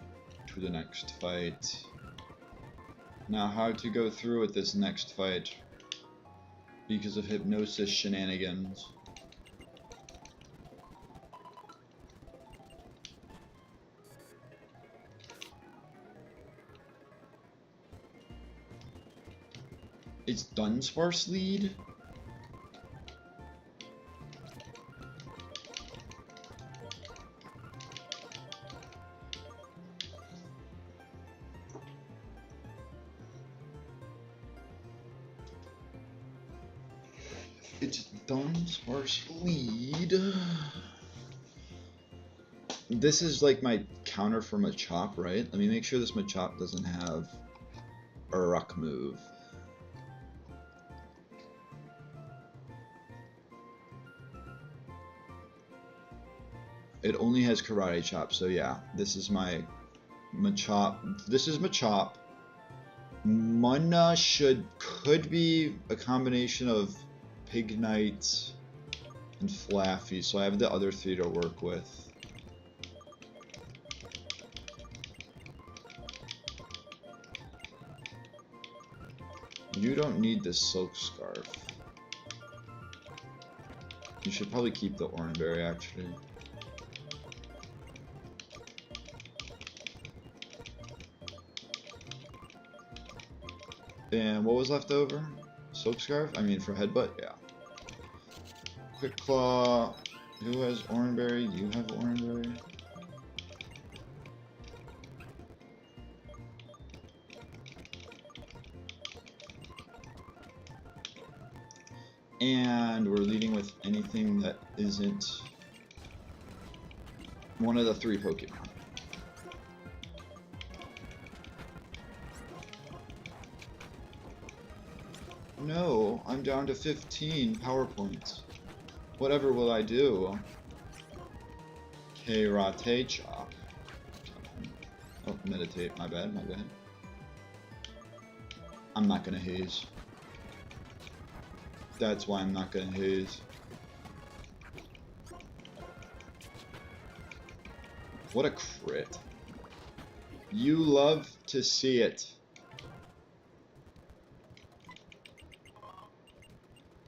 to the next fight. Now, how to go through with this next fight because of Hypnosis shenanigans. It's Dunsparce lead? It's Dunsparce lead. This is like my counter for Machop, right? Let me make sure this Machop doesn't have a Rock move. It only has Karate Chop, so yeah, this is my Machop. This is Machop. Munna could be a combination of Pignite and Flaffy, so I have the other 3 to work with. You don't need this silk scarf. You should probably keep the orangeberry, actually. And what was left over? Silk scarf? I mean, for headbutt? Yeah. Quick claw. Who has orangeberry? You have orangeberry. And we're leading with anything that isn't one of the 3 Pokemon. No, I'm down to 15 power points. Whatever will I do? Karate chop. Oh, meditate. My bad, my bad. I'm not gonna haze. That's why I'm not gonna haze. What a crit. You love to see it.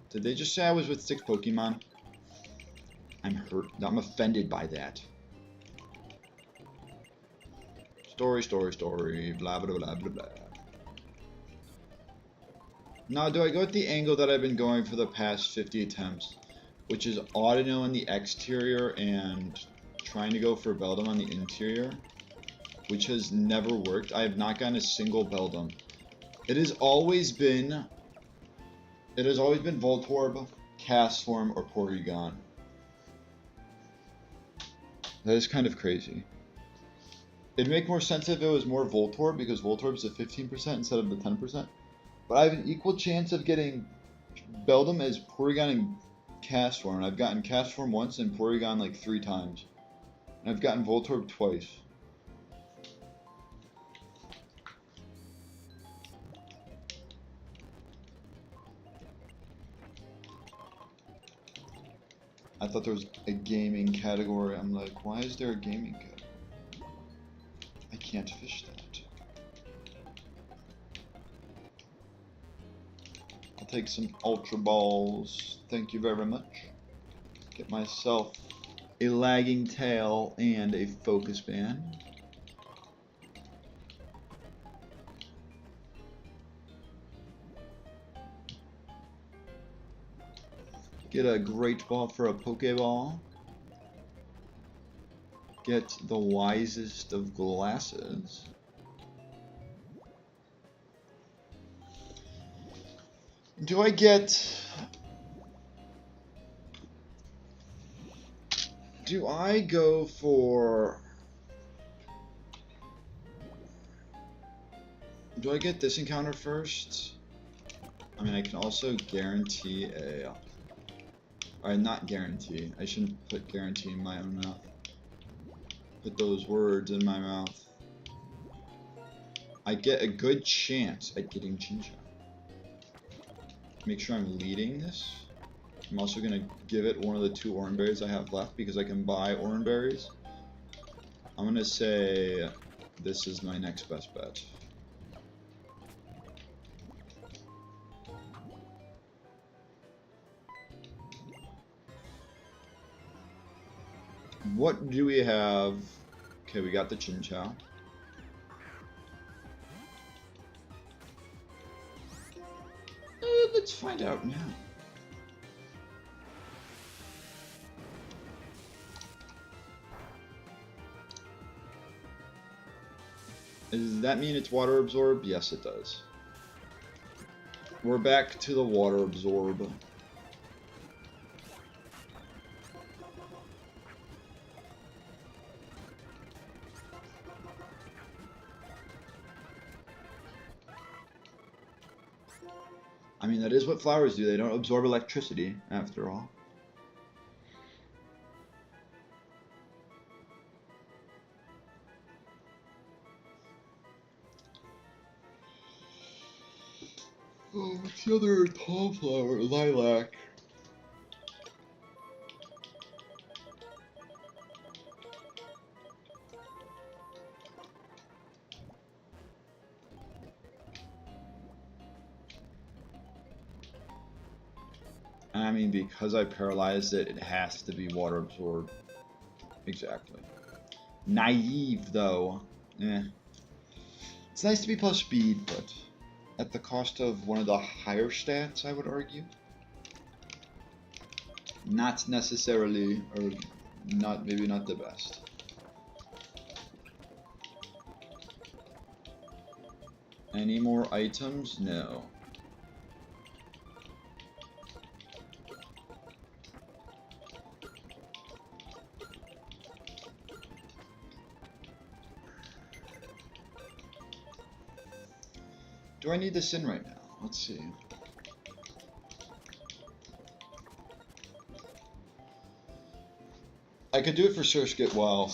Did they just say I was with 6 Pokemon? I'm hurt. I'm offended by that. Story, story, story. Blah, blah, blah, blah, blah. Now, do I go with the angle that I've been going for the past 50 attempts? Which is Audino on the exterior and trying to go for Beldum on the interior? Which has never worked. I have not gotten a single Beldum. It has always been Voltorb, Castform, or Porygon. That is kind of crazy. It'd make more sense if it was more Voltorb, because Voltorb's at 15% instead of the 10%. But I have an equal chance of getting Beldum as Porygon and Castform. And I've gotten Castform once and Porygon like 3 times. And I've gotten Voltorb twice. I thought there was a gaming category. I'm like, why is there a gaming category? I can't fish that. I'll take some Ultra Balls. Thank you very much. Get myself a lagging tail and a focus band. Get a Great Ball for a Pokeball. Get the wisest of glasses. Do I get... Do I go for... Do I get this encounter first? I mean, I can also guarantee a... Or not guarantee. I shouldn't put guarantee in my own mouth. Put those words in my mouth. I get a good chance at getting Chinchou. Make sure I'm leading this. I'm also going to give it one of the 2 orange berries I have left because I can buy orange berries. I'm going to say this is my next best bet. What do we have? Okay, we got the Chinchou. Let's find out now. Does that mean it's water absorb? Yes, it does. We're back to the water absorb. I mean, that is what flowers do. They don't absorb electricity, after all. Oh, what's the other tall flower? Lilac. I mean, because I paralyzed it, it has to be water absorbed. Exactly. Naive, though. Eh. It's nice to be plus speed, but at the cost of one of the higher stats, I would argue. Not necessarily, or not, maybe not the best. Any more items? No. Do I need this in right now? Let's see. I could do it for Surskit while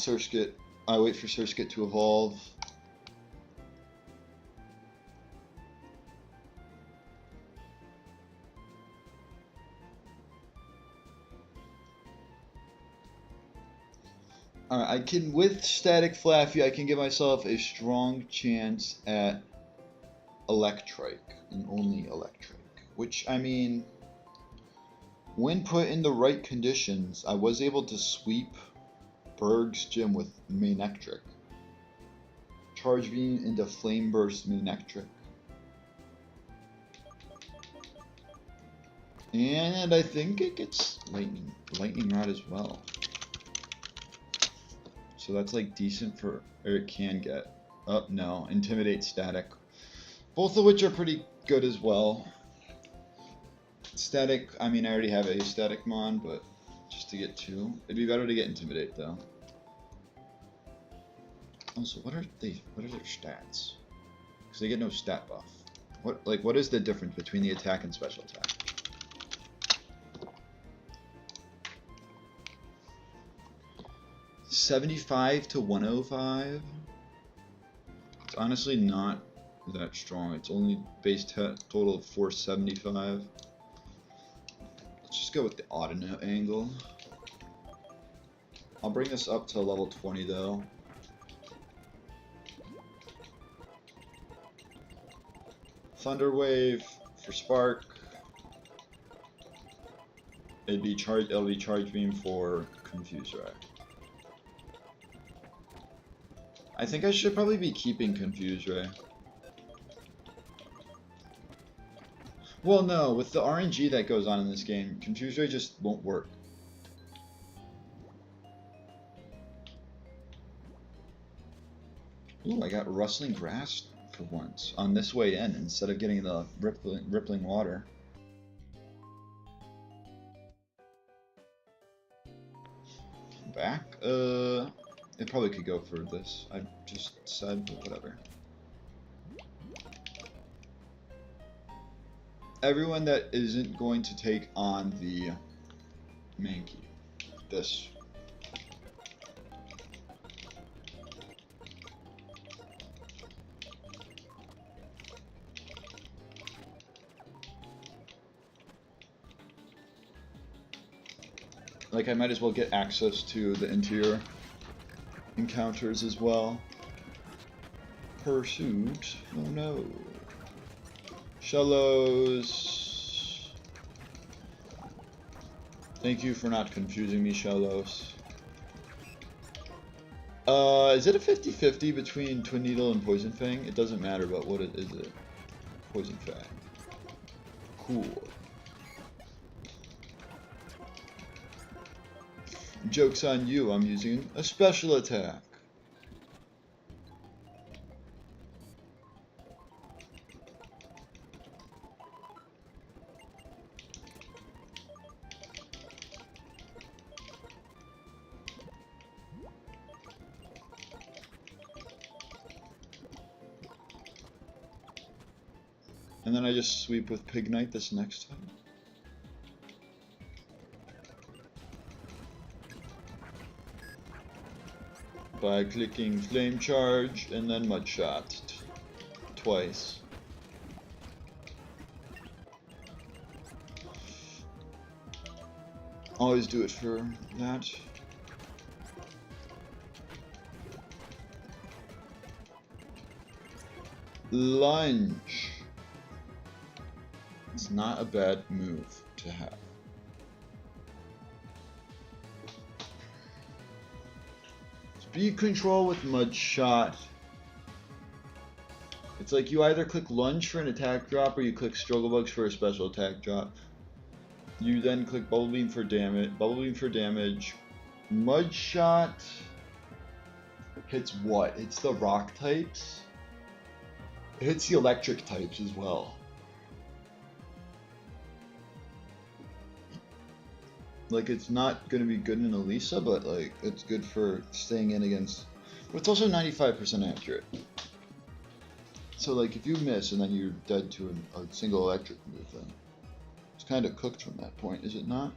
I wait for Surskit to evolve. Alright, I can, with Static Flaffy, I can give myself a strong chance at Electrike, and only Electrike. Which, I mean, when put in the right conditions, I was able to sweep Berg's gym with Manectric. Charge Beam into Flame Burst Manectric. And I think it gets Lightning Rod as well. So that's like decent for, or it can get. Oh, no, Intimidate Static. Both of which are pretty good as well. Static, I mean, I already have a Static Mon, but just to get two. It'd be better to get Intimidate, though. Also, what are their stats? Because they get no stat buff. What is the difference between the attack and special attack? $75 to 105? It's honestly not that strong. It's only base total of 475. Let's just go with the Audino angle. I'll bring this up to level 20 though. Thunder Wave for Spark. It'll be Charge Beam for Confuse Ray. I think I should probably be keeping Confuse Ray. Well, no, with the RNG that goes on in this game, Confuse Ray just won't work. Ooh, I got Rustling Grass for once on this way in instead of getting the rippling water. Back? It probably could go for this. I just said, but whatever. Everyone that isn't going to take on the Mankey. This. Like, I might as well get access to the interior encounters as well. Pursuit. Oh no. Shellos. Thank you for not confusing me, Shellos. Is it a 50-50 between Twin Needle and Poison Fang? It doesn't matter, but what is it? Poison Fang. Cool. Joke's on you, I'm using a special attack. And then I just sweep with Pignite this next time. By clicking Flame Charge and then Mud Shot twice. Always do it for that. Lunge. It's not a bad move to have. speed control with Mud Shot. It's like you either click Lunge for an attack drop or you click Struggle Bugs for a special attack drop. You then click Bubble Beam for damage. Mud Shot hits what? It's the rock types. It hits the electric types as well. Like, it's not going to be good in Elisa, but like it's good for staying in against. But it's also 95% accurate. So like if you miss and then you're dead to a single electric move, then it's kind of cooked from that point, is it not?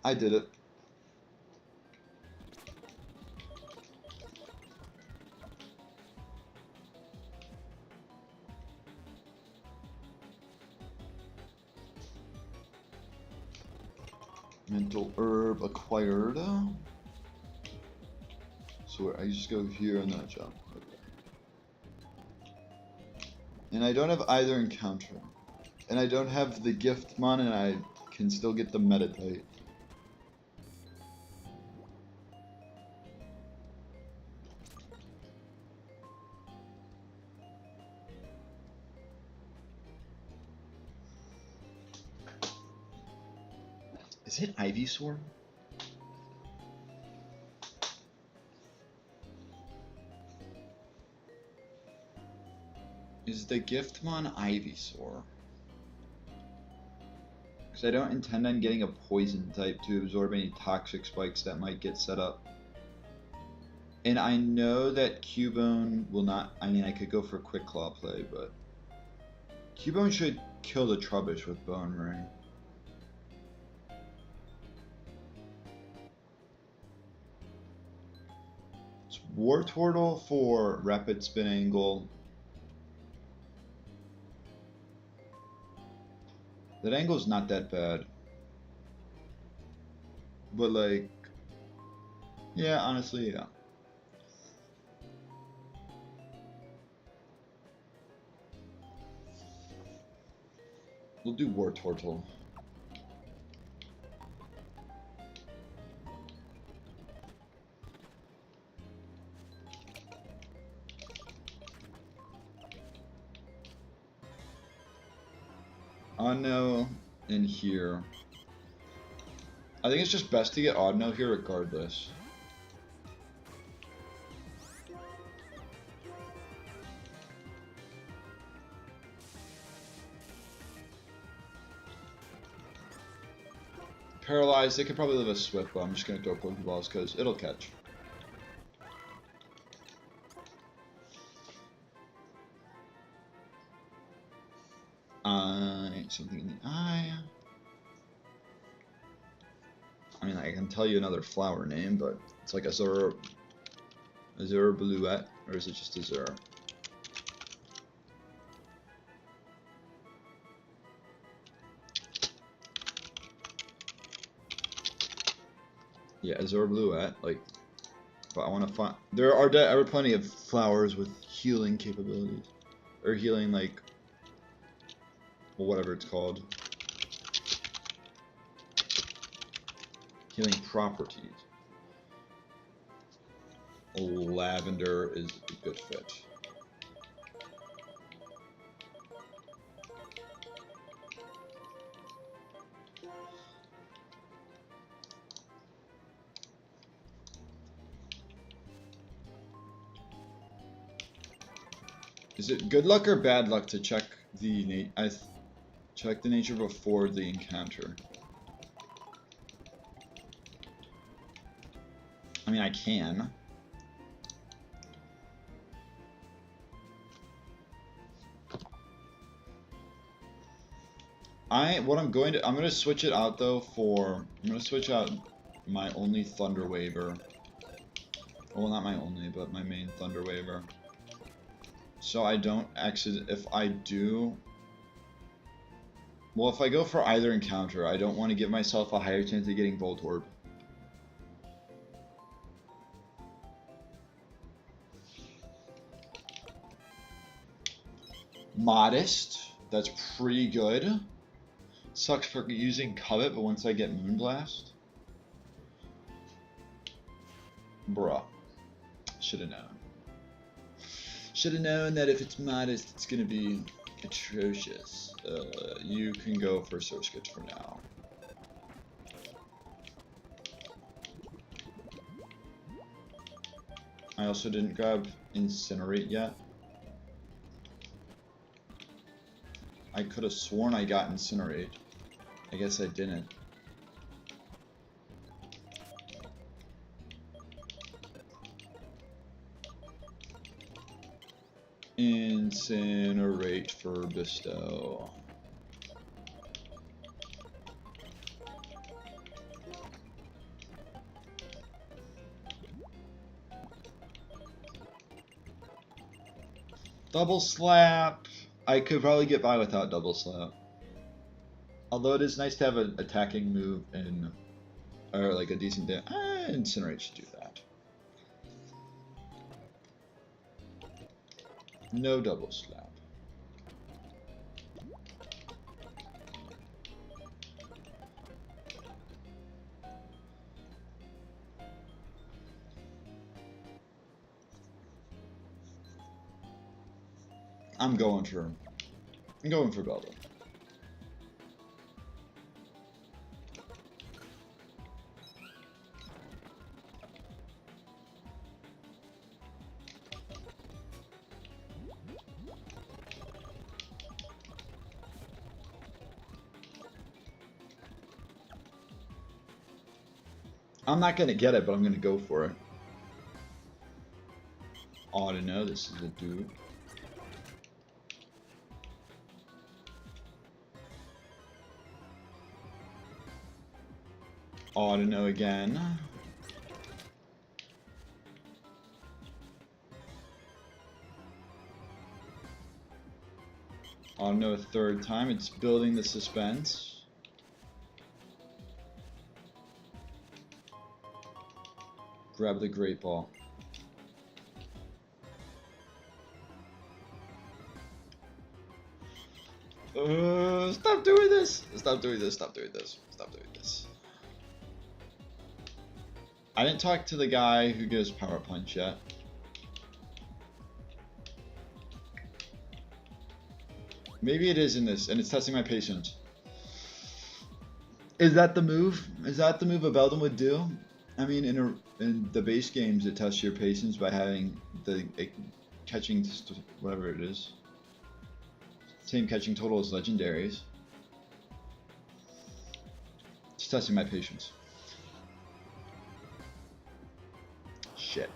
I did it. Mental herb acquired. So I just go here and then I jump. And I don't have either encounter. And I don't have the Giftmon, and I can still get the Meditate. Is it Ivysaur? Is the Giftmon Ivysaur? Because I don't intend on getting a poison type to absorb any toxic spikes that might get set up. And I know that Cubone will not. I mean, I could go for Quick Claw play, but Cubone should kill the Trubbish with Bone Ring. It's Wartortle for Rapid Spin Angle. That angle's not that bad. But like, yeah, honestly, yeah. We'll do Wartortle. Oddno in here. I think it's just best to get Oddno here regardless. Paralyzed, they could probably live a Swift, but I'm just going to throw Pokeballs because it'll catch. Something in the eye. I mean, I can tell you another flower name, but it's like Azure Bluette, or is it just Azure? Yeah, Azure Bluette, like, but I want to find, there are plenty of flowers with healing capabilities, or healing, like, well, whatever it's called. Healing properties. Lavender is a good fit. Is it good luck or bad luck to check the check the nature before the encounter? I mean, I can. I'm gonna switch it out though I'm gonna switch out my only Thunder Waver. Well, not my only, but my main Thunder Waver. So I don't if I do, well, if I go for either encounter, I don't want to give myself a higher chance of getting Voltorb. Modest, that's pretty good. Sucks for using Covet, but once I get Moonblast... Bruh. Should've known. Should've known that if it's modest, it's gonna be atrocious. You can go for Surskit for now. I also didn't grab Incinerate yet. I could have sworn I got Incinerate. I guess I didn't. Incinerate for Bestow. Double Slap. I could probably get by without Double Slap. Although it is nice to have an attacking move and, or like a decent damage. Incinerate should do that. No Double Slap. I'm going for Belda. I'm not gonna get it, but I'm gonna go for it. Ought to know this is a dude. Ought to know again. Ought to know a third time. It's building the suspense. Grab the Great Ball. Stop doing this! Stop doing this, stop doing this, stop doing this. I didn't talk to the guy who gives Power Punch yet. Maybe it is in this, and it's testing my patience. Is that the move? Is that the move a Beldum would do? I mean, in the base games, it tests your patience by having the catching, whatever it is. Same catching total as legendaries. It's testing my patience. Shit.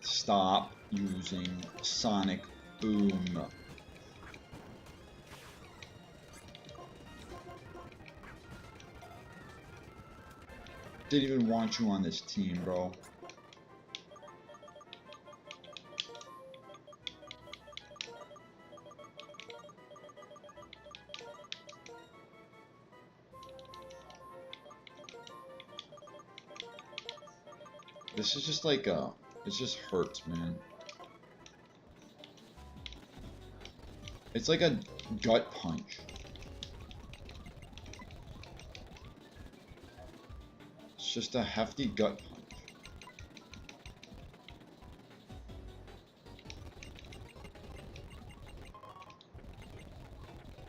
Stop using Sonic Boom. Didn't even want you on this team, bro. This is just like a... It just hurts, man. It's like a gut punch. It's just a hefty gut punch.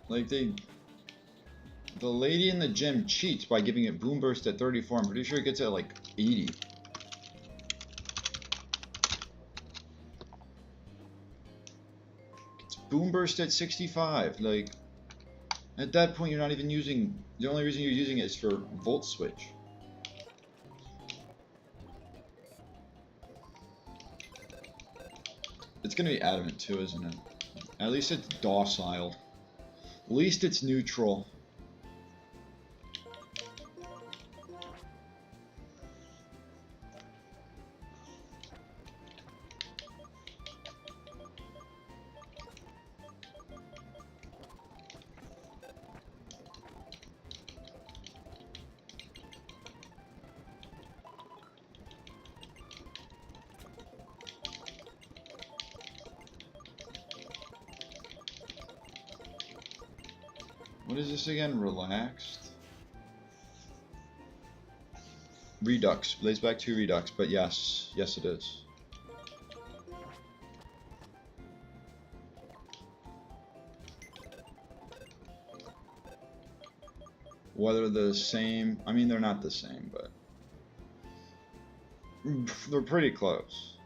Like the lady in the gym cheats by giving it Boom Burst at 34. I'm pretty sure it gets it at like 80. Boom Burst at 65, like, at that point you're not even using, the only reason you're using it is for Volt Switch. It's gonna be adamant too, isn't it? At least it's docile. At least it's neutral. What is this again? Relaxed? Redux. Lays back to Redux, but yes. Yes it is. Whether they're the same, I mean they're not the same, but they're pretty close.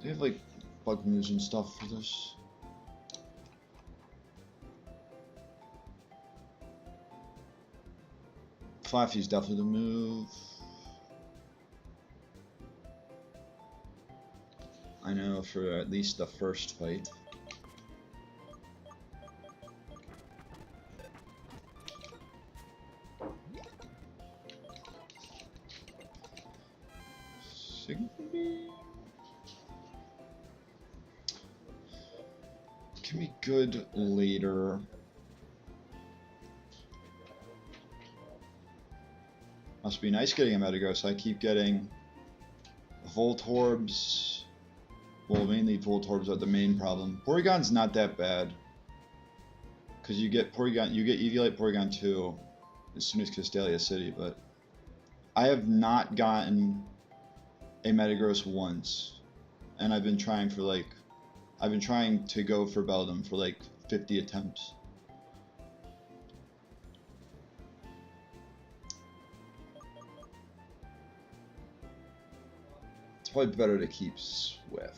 They have like bug news and stuff for this. Flaffy's definitely the move. I know for at least the first fight. Can be good later. Must be nice getting a Metagross. I keep getting Voltorbs. Well, mainly Voltorbs are the main problem. Porygon's not that bad. Because you get Porygon, you get Eviolite Porygon 2 as soon as Castelia City, but I have not gotten a Metagross once. And I've been trying for like, I've been trying to go for Beldum for like 50 attempts. It's probably better to keep Swift.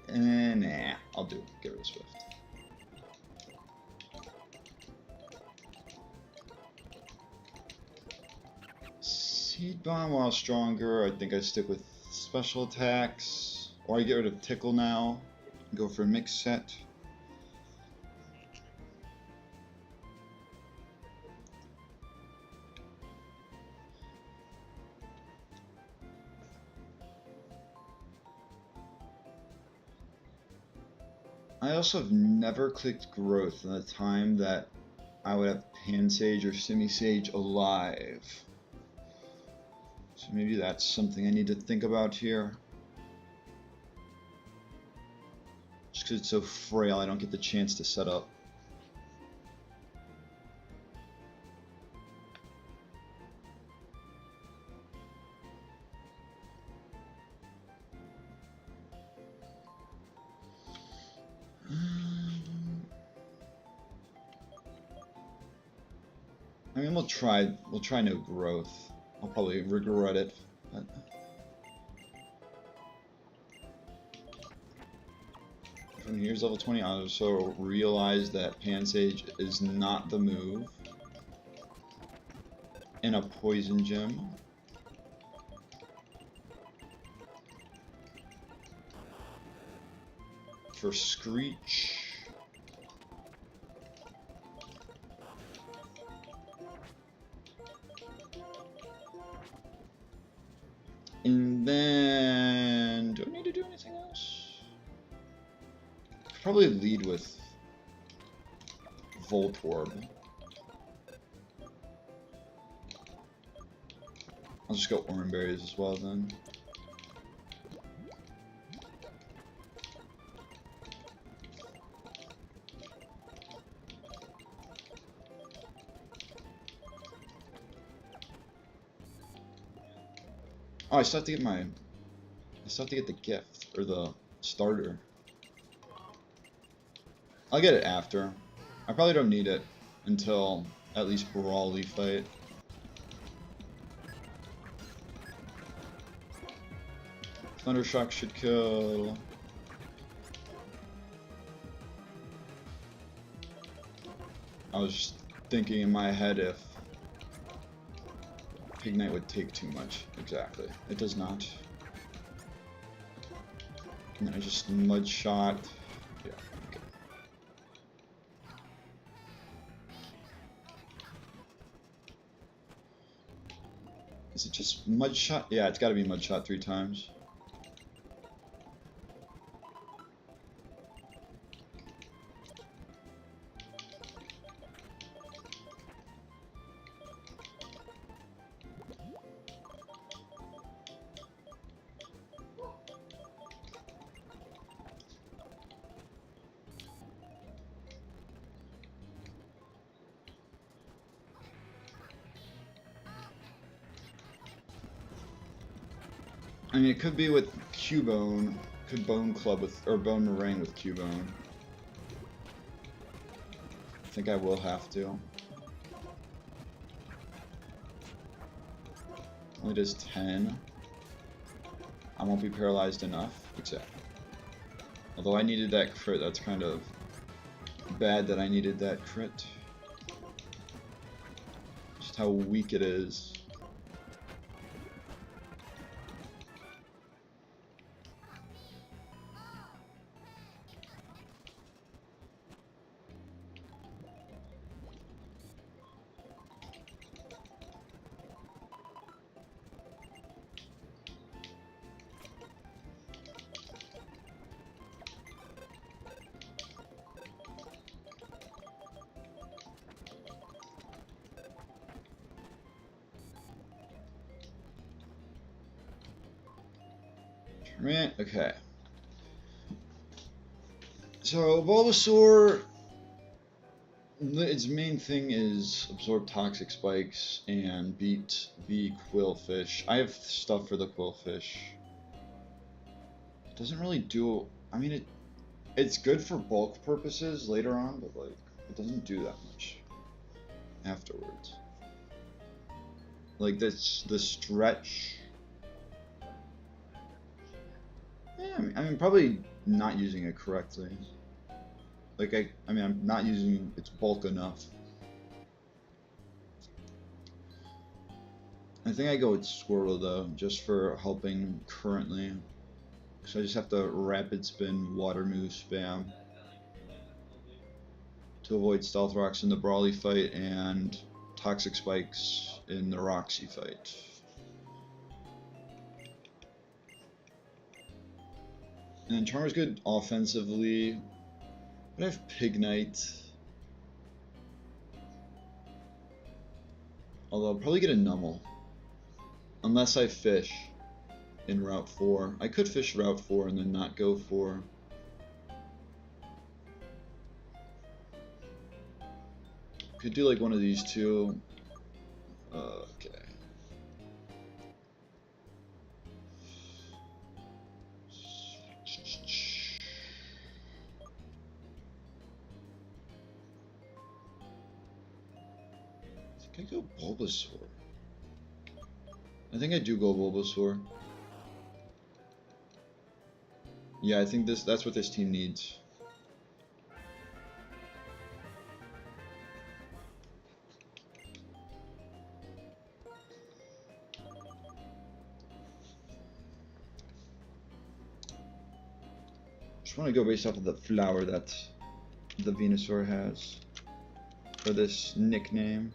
Nah, I'll get rid of Swift. Seed Bomb, while stronger, I think I stick with special attacks. Or I get rid of Tickle now, go for a mix set. I also have never clicked Growth in the time that I would have Pansage or Simisage alive. So maybe that's something I need to think about here. Just because it's so frail, I don't get the chance to set up. I mean, we'll try no Growth. I'll probably regret it, but from here's level 20. I also realized that Pansage is not the move in a Poison Gym. For Screech. And then, do I need to do anything else? Probably lead with Voltorb. I'll just go Oran Berries as well then. Oh, I still have to get the gift, or the starter. I'll get it after. I probably don't need it until at least Brawly fight. Thundershock should kill. I was just thinking in my head if Ignite would take too much. Exactly. It does not. And then I just Mud Shot. Yeah, okay. Is it just Mud Shot? Yeah, it's gotta be Mud Shot 3 times. I mean, it could be with Cubone. Could Bone Club with, or Bone Meringue with Cubone. I think I will have to. Only does 10. I won't be paralyzed enough. Exactly. Although I needed that crit, that's kind of bad that I needed that crit. Just how weak it is. Okay. So Bulbasaur, its main thing is absorb toxic spikes and beat the Quillfish. I have stuff for the Quillfish. It doesn't really do. I mean, it's good for bulk purposes later on, but like it doesn't do that much afterwards. Like this, the stretch. Yeah, I mean, probably not using it correctly. Like I mean, I'm not using its bulk enough. I think I go with Squirtle though, just for helping currently. So I just have to rapid spin, water move spam to avoid Stealth Rocks in the Brawly fight and Toxic Spikes in the Roxy fight. And Charmer's good offensively, but I have Pignite. Although I'll probably get a Numel. Unless I fish in Route 4. I could fish Route 4 and then not go for. Could do like one of these two. Okay. I think I go Bulbasaur. I think I do go Bulbasaur. Yeah, I think that's what this team needs. Just want to go based off of the flower that the Venusaur has for this nickname.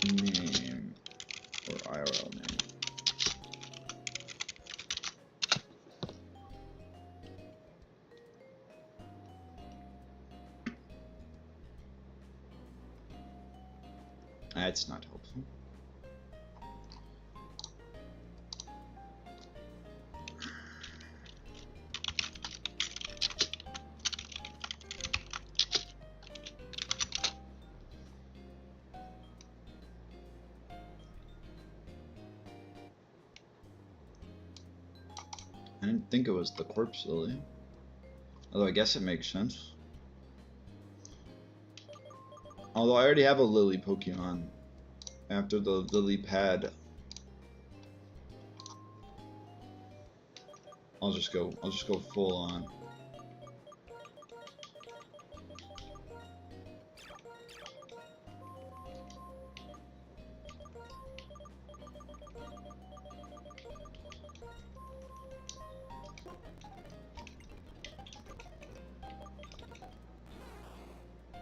Name or IRL name. That's not helpful. I didn't think it was the Corpse Lily. Although I guess it makes sense. Although I already have a Lily Pokemon after the Lily Pad. I'll just go full on.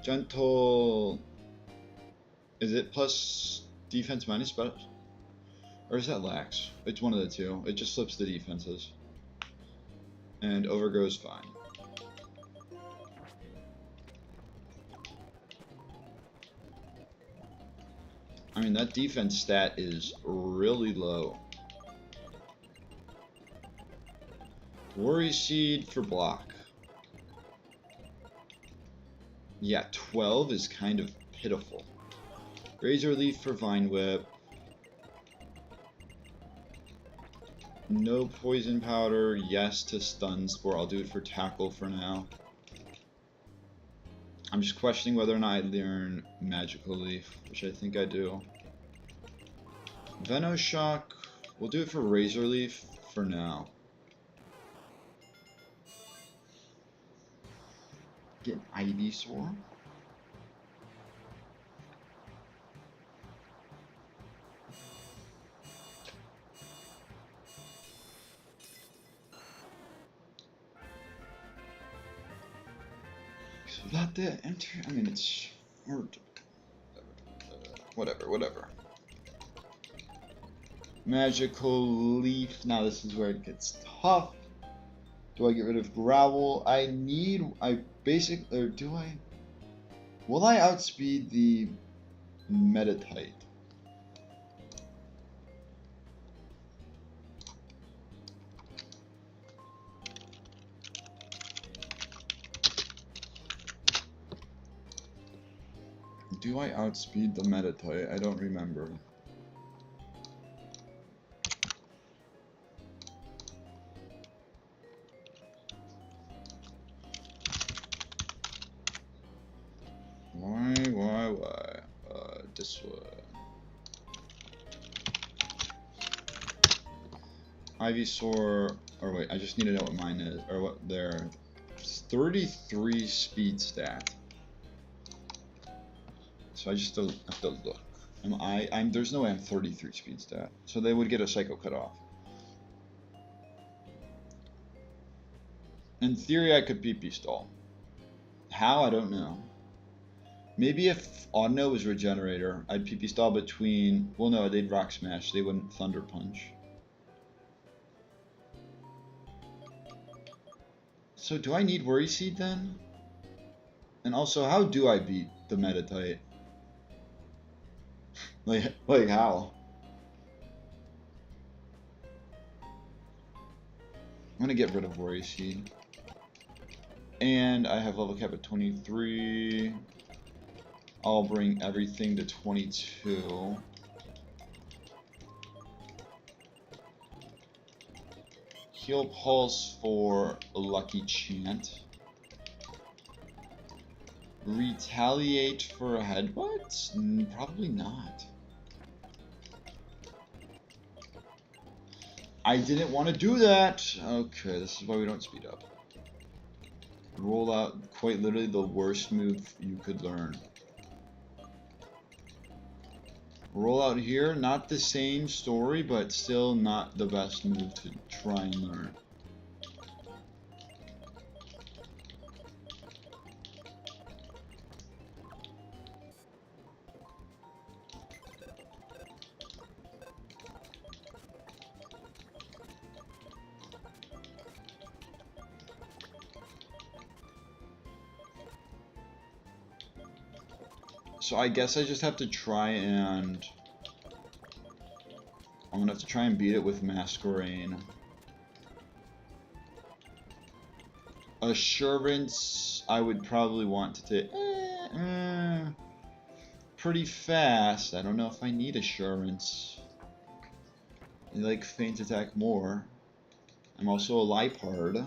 Gentle. Is it plus defense minus spell? Or is that lax? It's one of the two. It just flips the defenses. And Overgrow's fine. I mean, that defense stat is really low. Worry Seed for block. Yeah, 12 is kind of pitiful. Razor Leaf for Vine Whip. No Poison Powder. Yes to Stun Spore. I'll do it for Tackle for now. I'm just questioning whether or not I learn Magical Leaf, which I think I do. Venoshock. We'll do it for Razor Leaf for now. Get Ivysaur. So without the enter, I mean it's whatever. Magical Leaf. Now this is where it gets tough. Do I get rid of Growl? Will I outspeed the Metatite? Do I outspeed the Metatite? I don't remember. Why? This way. Ivysaur, or wait, I just need to know what mine is, or what their 33 speed stat. So I just have to look. There's no way I'm 33 speed stat. So they would get a Psycho cut off. In theory, I could PP stall. How? I don't know. Maybe if Audino was Regenerator, I'd PP stall between... Well, no, they'd Rock Smash. They wouldn't Thunder Punch. So do I need Worry Seed then? And also, how do I beat the Metatite? like how? I'm gonna get rid of Worry Seed. And I have level cap at 23. I'll bring everything to 22. Heal Pulse for Lucky Chant. Retaliate for a Headbutt? Probably not. I didn't want to do that. Okay, this is why we don't speed up. Roll out quite literally the worst move you could learn. Roll out here, not the same story, but still not the best move to try and learn. So I guess I just have to try and... I'm gonna have to try and beat it with Masquerain. Assurance, I would probably want to take... pretty fast. I don't know if I need Assurance. I like Feint Attack more. I'm also a Lipard.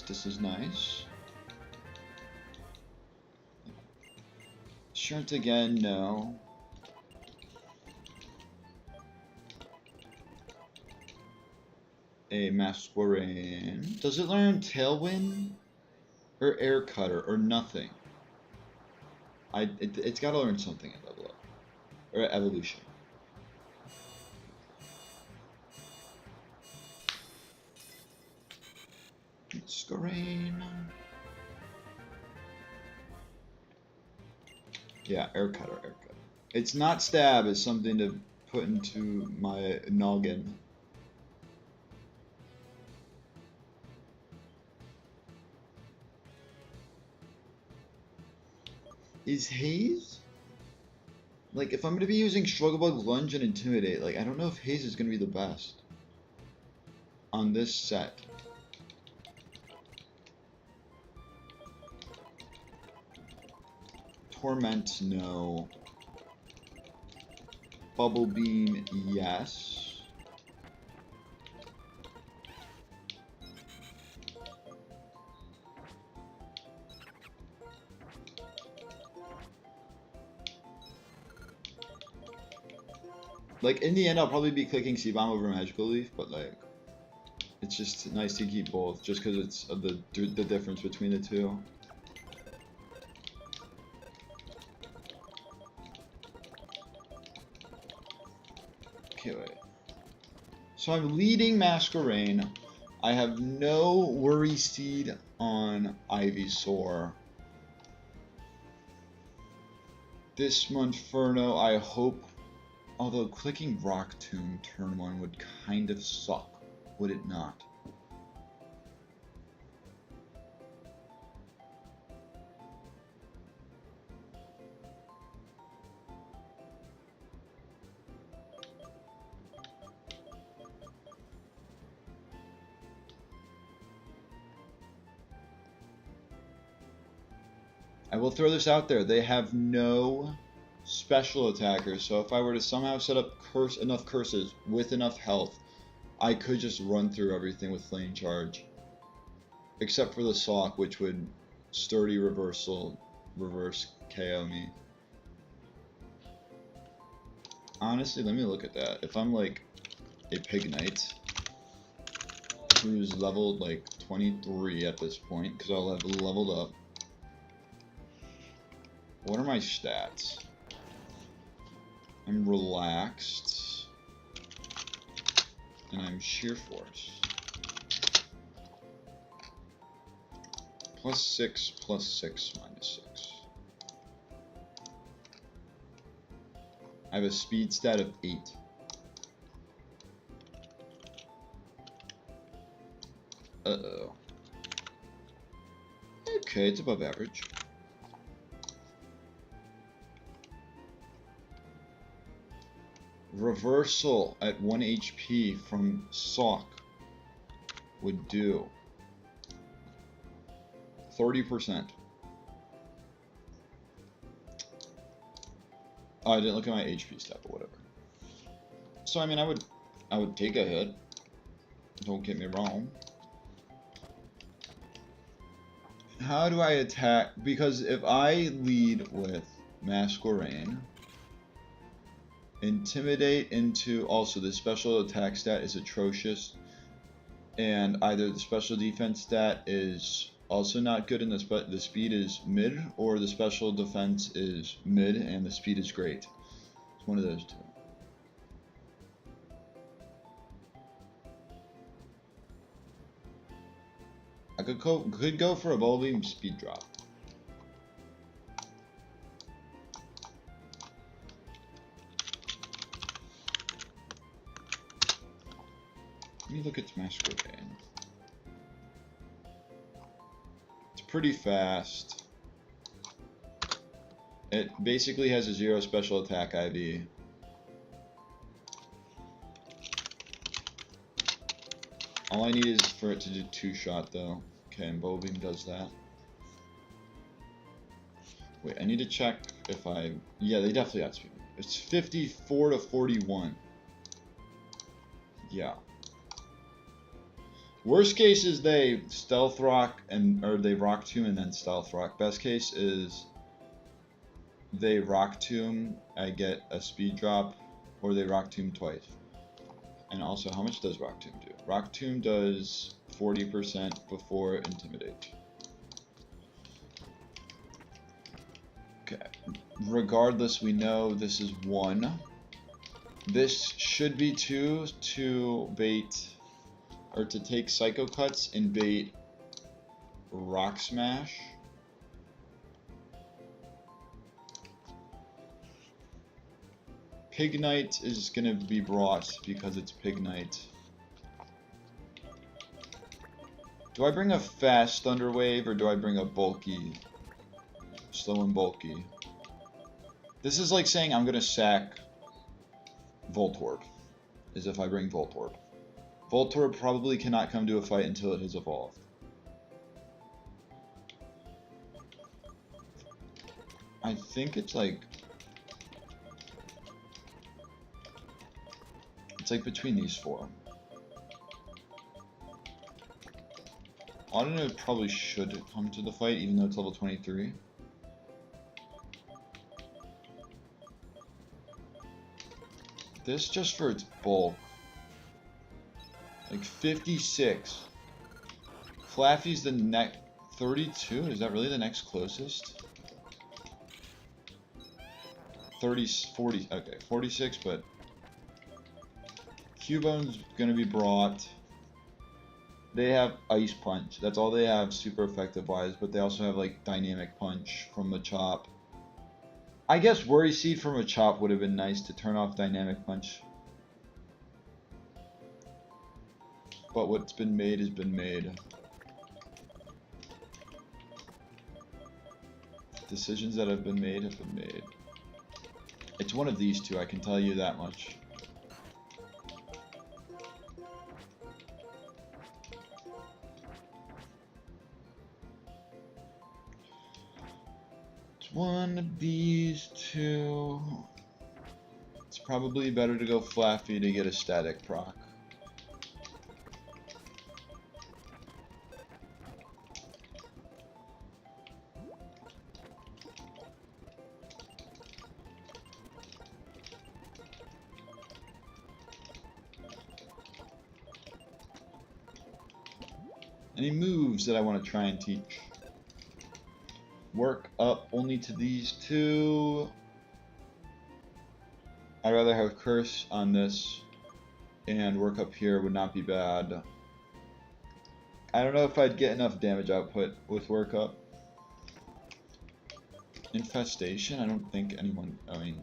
This is nice. Assurance again, no. A Masquerain. Does it learn Tailwind? Or Air Cutter? Or nothing? It's gotta learn something at level up. Or Evolution. Let's Masquerain. Yeah, air cutter. It's not stab, it's something to put into my noggin. Is Haze? Like, if I'm gonna be using Struggle Bug, Lunge, and Intimidate, like, I don't know if Haze is gonna be the best on this set. Torment, no. Bubble Beam, yes. Like, in the end, I'll probably be clicking C-Bomb over Magical Leaf, but, like, it's just nice to keep both, just because it's the difference between the two. Okay, wait. So I'm leading Masquerain. I have no Worry Seed on Ivysaur. This Monferno, I hope. Although clicking Rock Tomb turn 1 would kind of suck, would it not? I will throw this out there. They have no special attackers, so if I were to somehow set up enough curses with enough health, I could just run through everything with Flame Charge. Except for the Sock, which would Sturdy reverse KO me. Honestly, let me look at that. If I'm like a Pig Knight who's leveled like 23 at this point, because I'll have leveled up. What are my stats? I'm relaxed. And I'm sheer force. +6, +6, -6. I have a speed stat of 8. Uh-oh. Okay, it's above average. Reversal at 1 HP from Sock would do 30%. Oh, I didn't look at my HP stat, but whatever. So I mean, I would take a hit. Don't get me wrong. How do I attack? Because if I lead with Masquerain, Intimidate into, also the special attack stat is atrocious, and either the special defense stat is also not good and the speed is mid, or the special defense is mid and the speed is great. It's one of those two. I could go for a Bubble Beam speed drop. Let me look at Masquerain. It's pretty fast. It basically has a 0 special attack IV. All I need is for it to do 2-shot though. Okay, and Bubble Beam does that. Wait, I need to check if I... Yeah, they definitely outspeed me. It's 54 to 41. Yeah. Worst case is they Stealth Rock or they Rock Tomb and then Stealth Rock. Best case is they Rock Tomb, I get a speed drop, or they Rock Tomb twice. And also, how much does Rock Tomb do? Rock Tomb does 40% before Intimidate. Okay. Regardless, we know this is 1. This should be 2 to bait, or to take Psycho Cuts and bait Rock Smash. Pignite is going to be brought because it's Pignite. Do I bring a fast Thunder Wave or do I bring a bulky, slow and bulky? This is like saying I'm going to sack Voltorb, as if I bring Voltorb. Voltorb probably cannot come to a fight until it has evolved. I think it's like between these four. Audino probably should come to the fight, even though it's level 23. This just for its bulk. Like 56. Flaffy's the next 32? Is that really the next closest? 30, 40, okay, 46, but Cubone's gonna be brought. They have Ice Punch. That's all they have super effective wise, but they also have like Dynamic Punch from Machop. I guess Worry Seed from Machop would have been nice to turn off Dynamic Punch. But what's been made has been made. Decisions that have been made have been made. It's one of these two, I can tell you that much. It's one of these two. It's probably better to go Flaffy to get a static proc. Any moves that I want to try and teach? Work up only to these two. I'd rather have Curse on this, and work up here would not be bad. I don't know if I'd get enough damage output with work up. Infestation? I don't think anyone, I mean,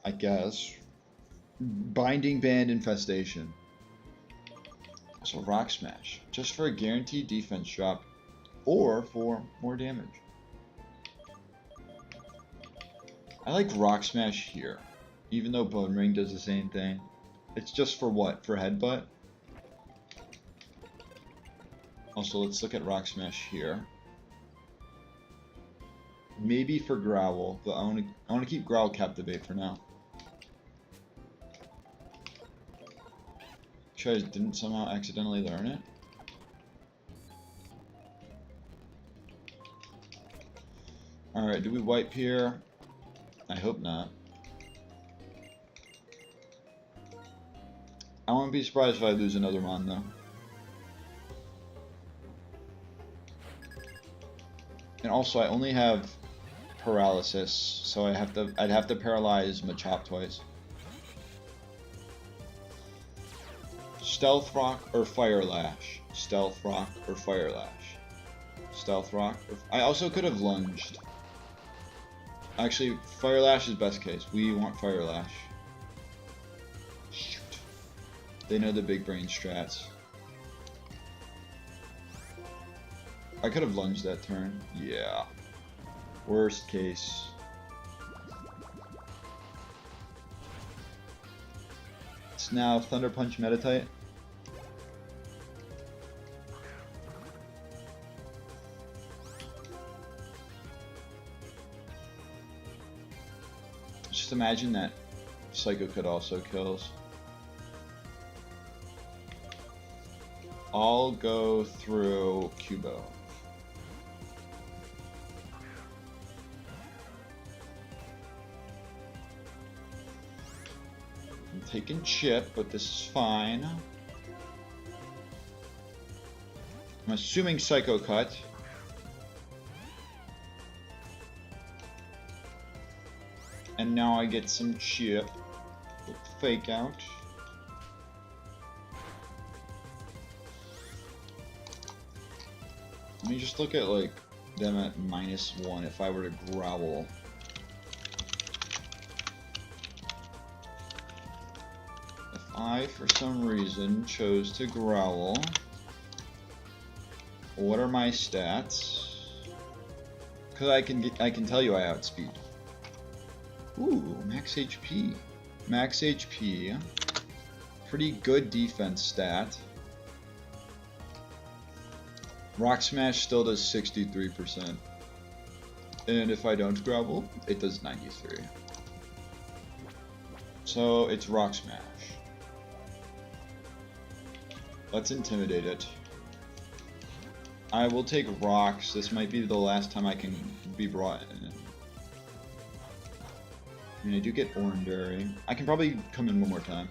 I guess. Binding Band Infestation. So Rock Smash, just for a guaranteed defense drop, or for more damage. I like Rock Smash here, even though Bone Ring does the same thing. It's just for what? For Headbutt? Also, let's look at Rock Smash here. Maybe for Growl, but I want to keep Growl Captivate for now. I didn't somehow accidentally learn it. Alright, do we wipe here? I hope not. I won't be surprised if I lose another Mon though. And also I only have paralysis, so I'd have to paralyze Machop twice. Stealth Rock or Fire Lash? Stealth Rock or Fire Lash? Stealth Rock or... I also could have lunged. Actually, Fire Lash is best case. We want Fire Lash. Shoot. They know the big brain strats. I could have lunged that turn. Yeah. Worst case. It's now Thunder Punch Meditite. Just imagine that Psycho could also kills. I'll go through Cubo. I'm taking Chip, but this is fine. I'm assuming Psycho Cut. And now I get some Chip with Fake Out. Let me just look at like them at -1 if I were to growl. If I, for some reason, chose to growl, what are my stats? Because I can tell you I outspeed. Ooh, max HP. Max HP. Pretty good defense stat. Rock Smash still does 63%. And if I don't growl, it does 93. So it's Rock Smash. Let's intimidate it. I will take rocks. This might be the last time I can be brought in. I mean, I do get Oranberry. I can probably come in one more time.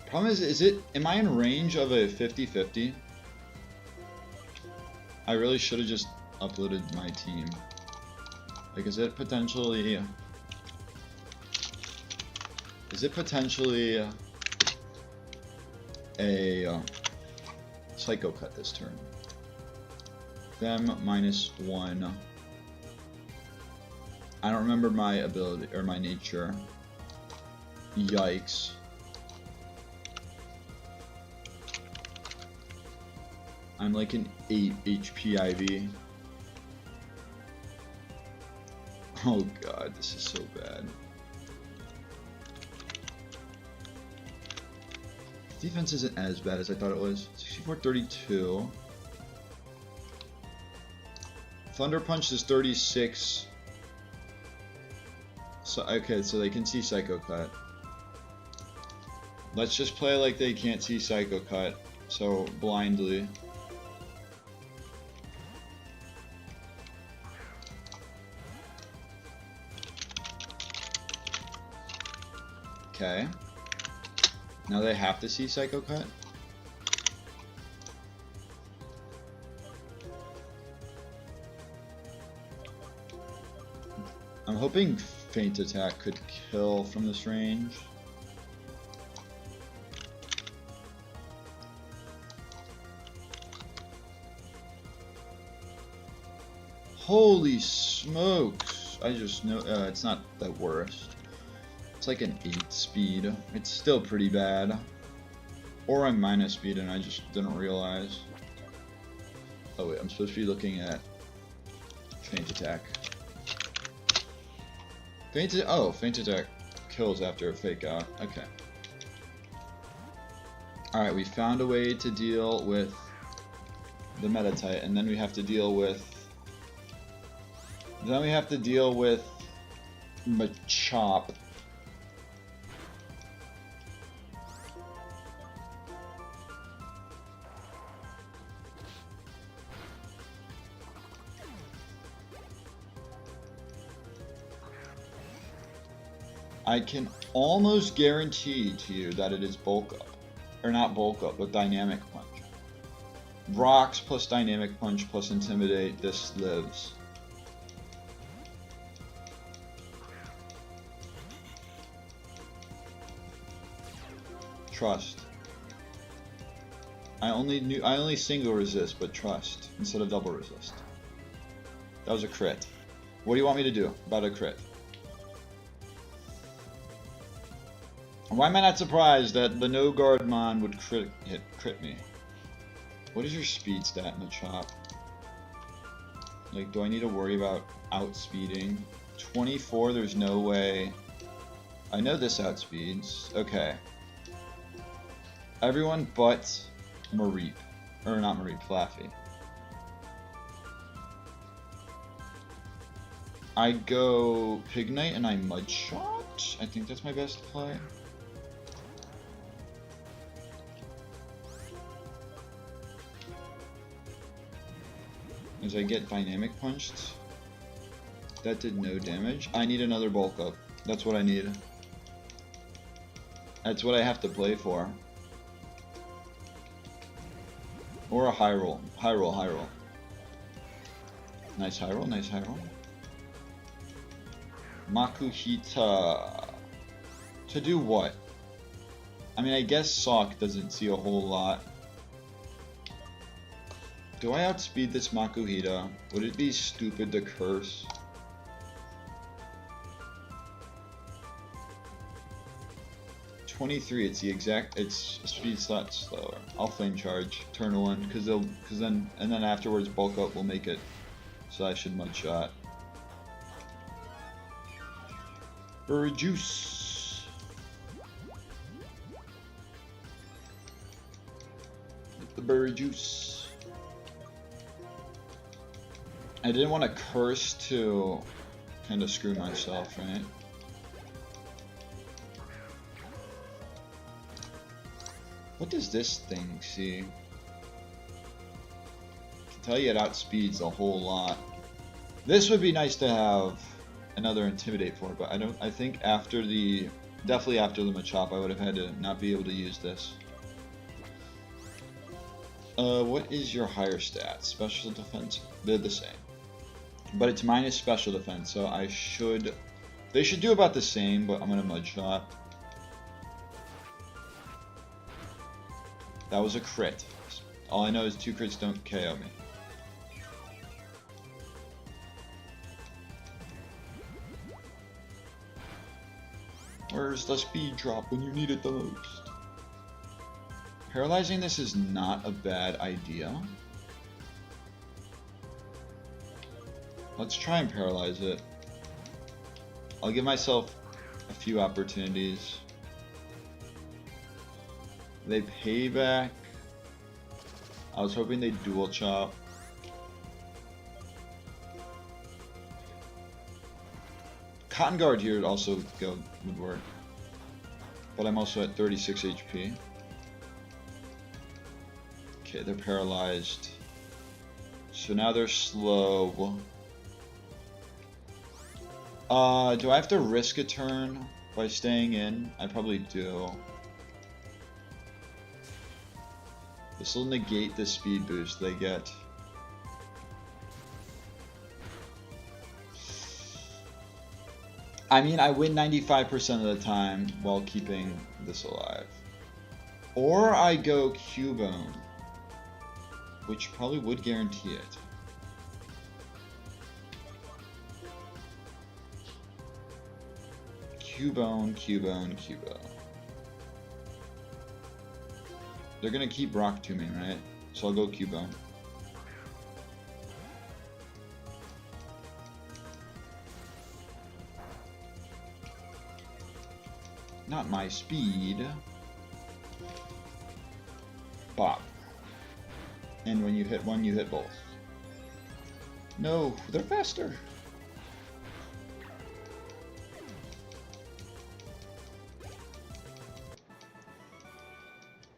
Problem is am I in range of a 50-50? I really should have just uploaded my team. Like, is it potentially a Psycho Cut this turn? Them -1. I don't remember my ability or my nature. Yikes. I'm like an 8 HP IV. Oh god, this is so bad. Defense isn't as bad as I thought it was. 64-32. Thunder Punch is 36. So okay, so they can see Psycho Cut. Let's just play like they can't see Psycho Cut. So blindly. Okay. Now they have to see Psycho Cut. I'm hoping Feint Attack could kill from this range. Holy smokes! I just know it's not the worst. It's like an 8 speed. It's still pretty bad. Or I'm minus speed and I just didn't realize. Oh wait, I'm supposed to be looking at Feint Attack. Feint Attack kills after a fake out. Okay. Alright, we found a way to deal with the Metatite, and then we have to deal with Machop. I can almost guarantee to you that it is bulk up. Or not bulk up, but dynamic punch. Rocks plus dynamic punch plus intimidate, this lives. Trust. I only single resist, but trust instead of double resist. That was a crit. What do you want me to do about a crit? Why am I not surprised that the no guard mon would crit me? What is your speed stat in the chop? Like, do I need to worry about outspeeding? 24, there's no way. I know this outspeeds. Okay. Everyone but Mareep. Or not Mareep, Flaffy. I go Pignite and I Mud Shot. I think that's my best play. As I get Dynamic Punched. That did no damage. I need another bulk up. That's what I need. That's what I have to play for. Or a high roll. High roll, high roll. Nice high roll, nice high roll. Makuhita. To do what? I mean, I guess Sock doesn't see a whole lot. Do I outspeed this Makuhita? Would it be stupid to curse? It's the exact, it's speed slot slower. I'll flame charge, turn 1, because then afterwards bulk up will make it, so I should mud shot. Berry juice. Get the berry juice. I didn't want to curse to kind of screw myself, right? What does this thing see? I can tell you it outspeeds a whole lot. This would be nice to have another Intimidate for, but I think after the, definitely after the Machop, I would have had to not be able to use this. What is your higher stats? Special defense? They're the same. But it's minus special defense, so they should do about the same, but I'm gonna mud shot. That was a crit. All I know is 2 crits don't KO me. Where's the speed drop when you need it the most? Paralyzing this is not a bad idea. Let's try and paralyze it. I'll give myself a few opportunities. They pay back. I was hoping they'd dual chop. Cotton Guard here would also would work. But I'm also at 36 HP. Okay, they're paralyzed. So now they're slow. Do I have to risk a turn by staying in? I probably do. This will negate the speed boost they get. I mean, I win 95% of the time while keeping this alive. Or I go Cubone, which probably would guarantee it. Cubone, Cubone, Cubone. They're gonna keep Rock Tombing, right? So I'll go Cubone. Not my speed. Bop. And when you hit one, you hit both. No, they're faster.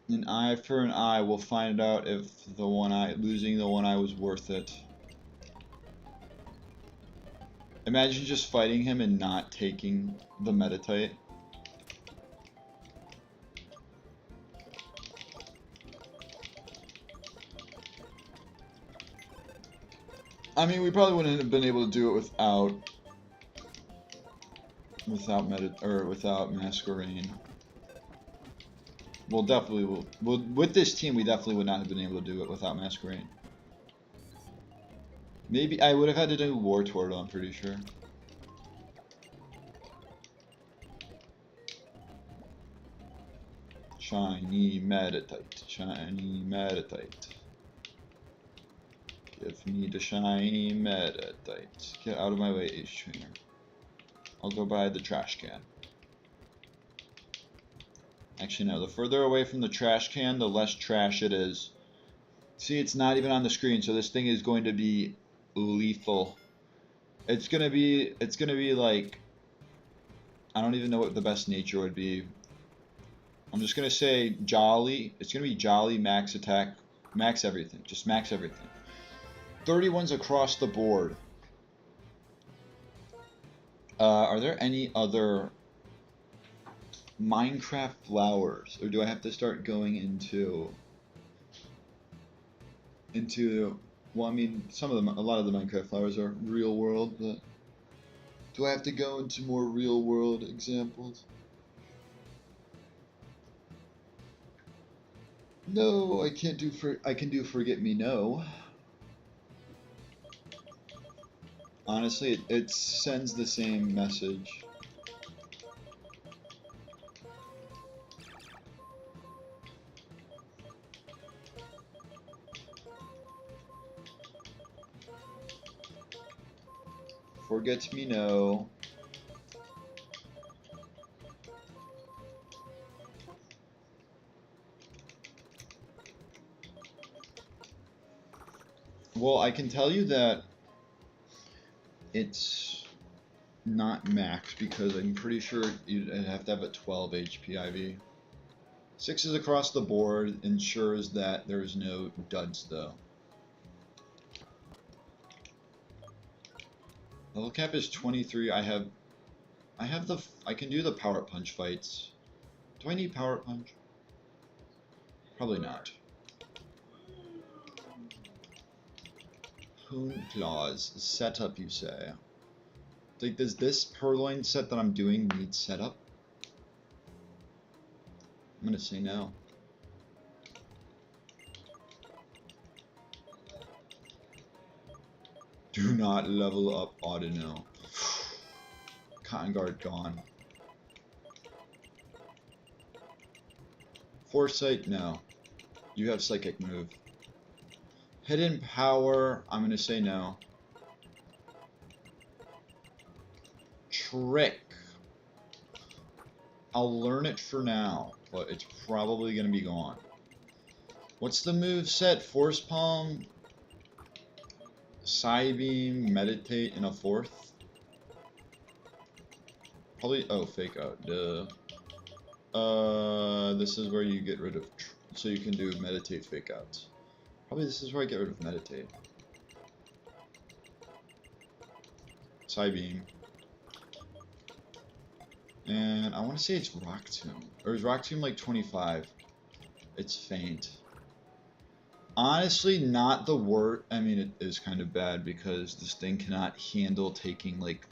An eye for an eye. We'll find out if the one eye, losing the one eye was worth it. Imagine just fighting him and not taking the Meditite. I mean, we probably wouldn't have been able to do it without Masquerain. Well, definitely with this team, we definitely would not have been able to do it without Masquerain. Maybe I would have had to do War Turtle, I'm pretty sure. Shiny Meditite, shiny Meditite. Give me the shiny Meditite. Get out of my way, Ace Trainer. I'll go buy the trash can. Actually, no. The further away from the trash can, the less trash it is. See, it's not even on the screen, so this thing is going to be lethal. It's gonna be like, I don't even know what the best nature would be. I'm just gonna say Jolly. It's gonna be Jolly, max attack, max everything. Just max everything. 31s across the board. Are there any other Minecraft flowers, or do I have to start going into? Well, I mean, a lot of the Minecraft flowers are real world, but Do I have to go into more real world examples? No, I can't do I can do Forget Me No. Honestly, it sends the same message. Forget Me No. Well, I can tell you that it's not max because I'm pretty sure you'd have to have a 12 HP IV. 6s across the board ensures that there's no duds though. Level cap is 23. I can do the power punch fights. Do I need power punch? Probably not. Hoon Claws setup, you say? Like, does this purloin set that I'm doing need setup? I'm gonna say no. Do not level up Audino. Cotton Guard gone. Foresight, no. You have Psychic move. Hidden Power, I'm gonna say no. Trick. I'll learn it for now, but it's probably gonna be gone. What's the move set? Force Palm, Psybeam, Meditate, and a 4th? Probably, oh, Fake Out, duh. This is where you get rid of, so you can do Meditate, Fake Outs. Probably this is where I get rid of Meditate. Psybeam. And I want to say it's Rock Tomb. Or is Rock Tomb like 25? It's faint. Honestly, not the worst. I mean, it is kind of bad because this thing cannot handle taking like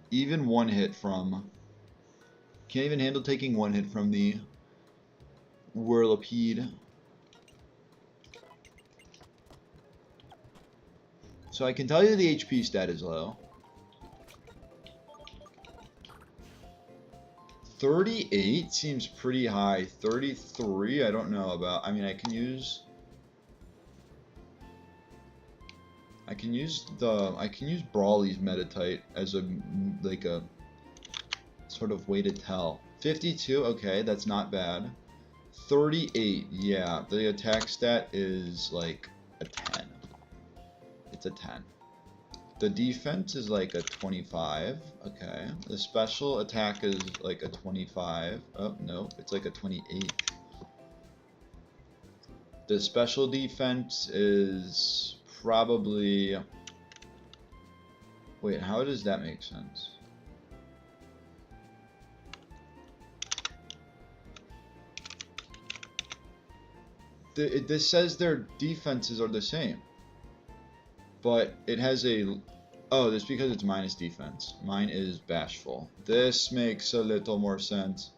even one hit from. Can't even handle taking one hit from the Whirlipede. So I can tell you the HP stat is low. 38 seems pretty high. 33, I don't know about. I mean, I can use Brawly's Meditite as a sort of way to tell. 52, okay, that's not bad. 38, yeah, the attack stat is like a 10. It's a 10. The defense is like a 25. Okay. The special attack is like a 25. Oh, no. It's like a 28. The special defense is probably... Wait, how does that make sense? This says their defenses are the same. But it has a... Oh, that's because it's minus defense. Mine is bashful. This makes a little more sense.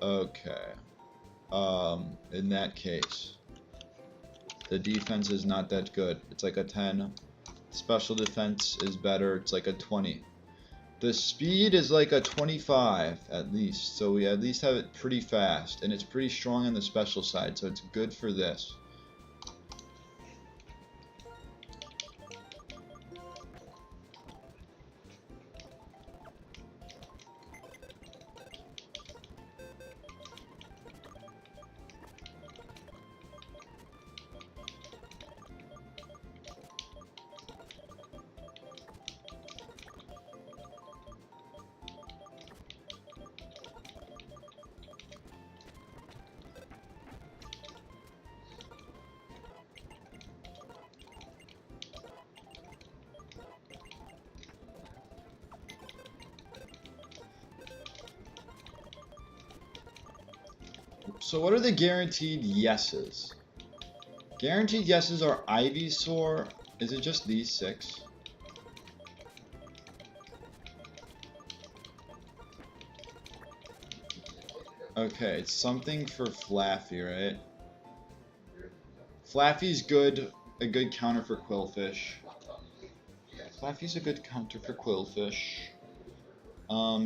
Okay. In that case, the defense is not that good. It's like a 10. Special defense is better. It's like a 20. The speed is like a 25 at least. So we at least have it pretty fast. And it's pretty strong on the special side. So it's good for this. So what are the guaranteed yeses? Guaranteed yeses are Ivysaur. Is it just these 6? Okay, it's something for Flaffy, right? Flaffy's good, a good counter for Quillfish. Flaffy's a good counter for Quillfish.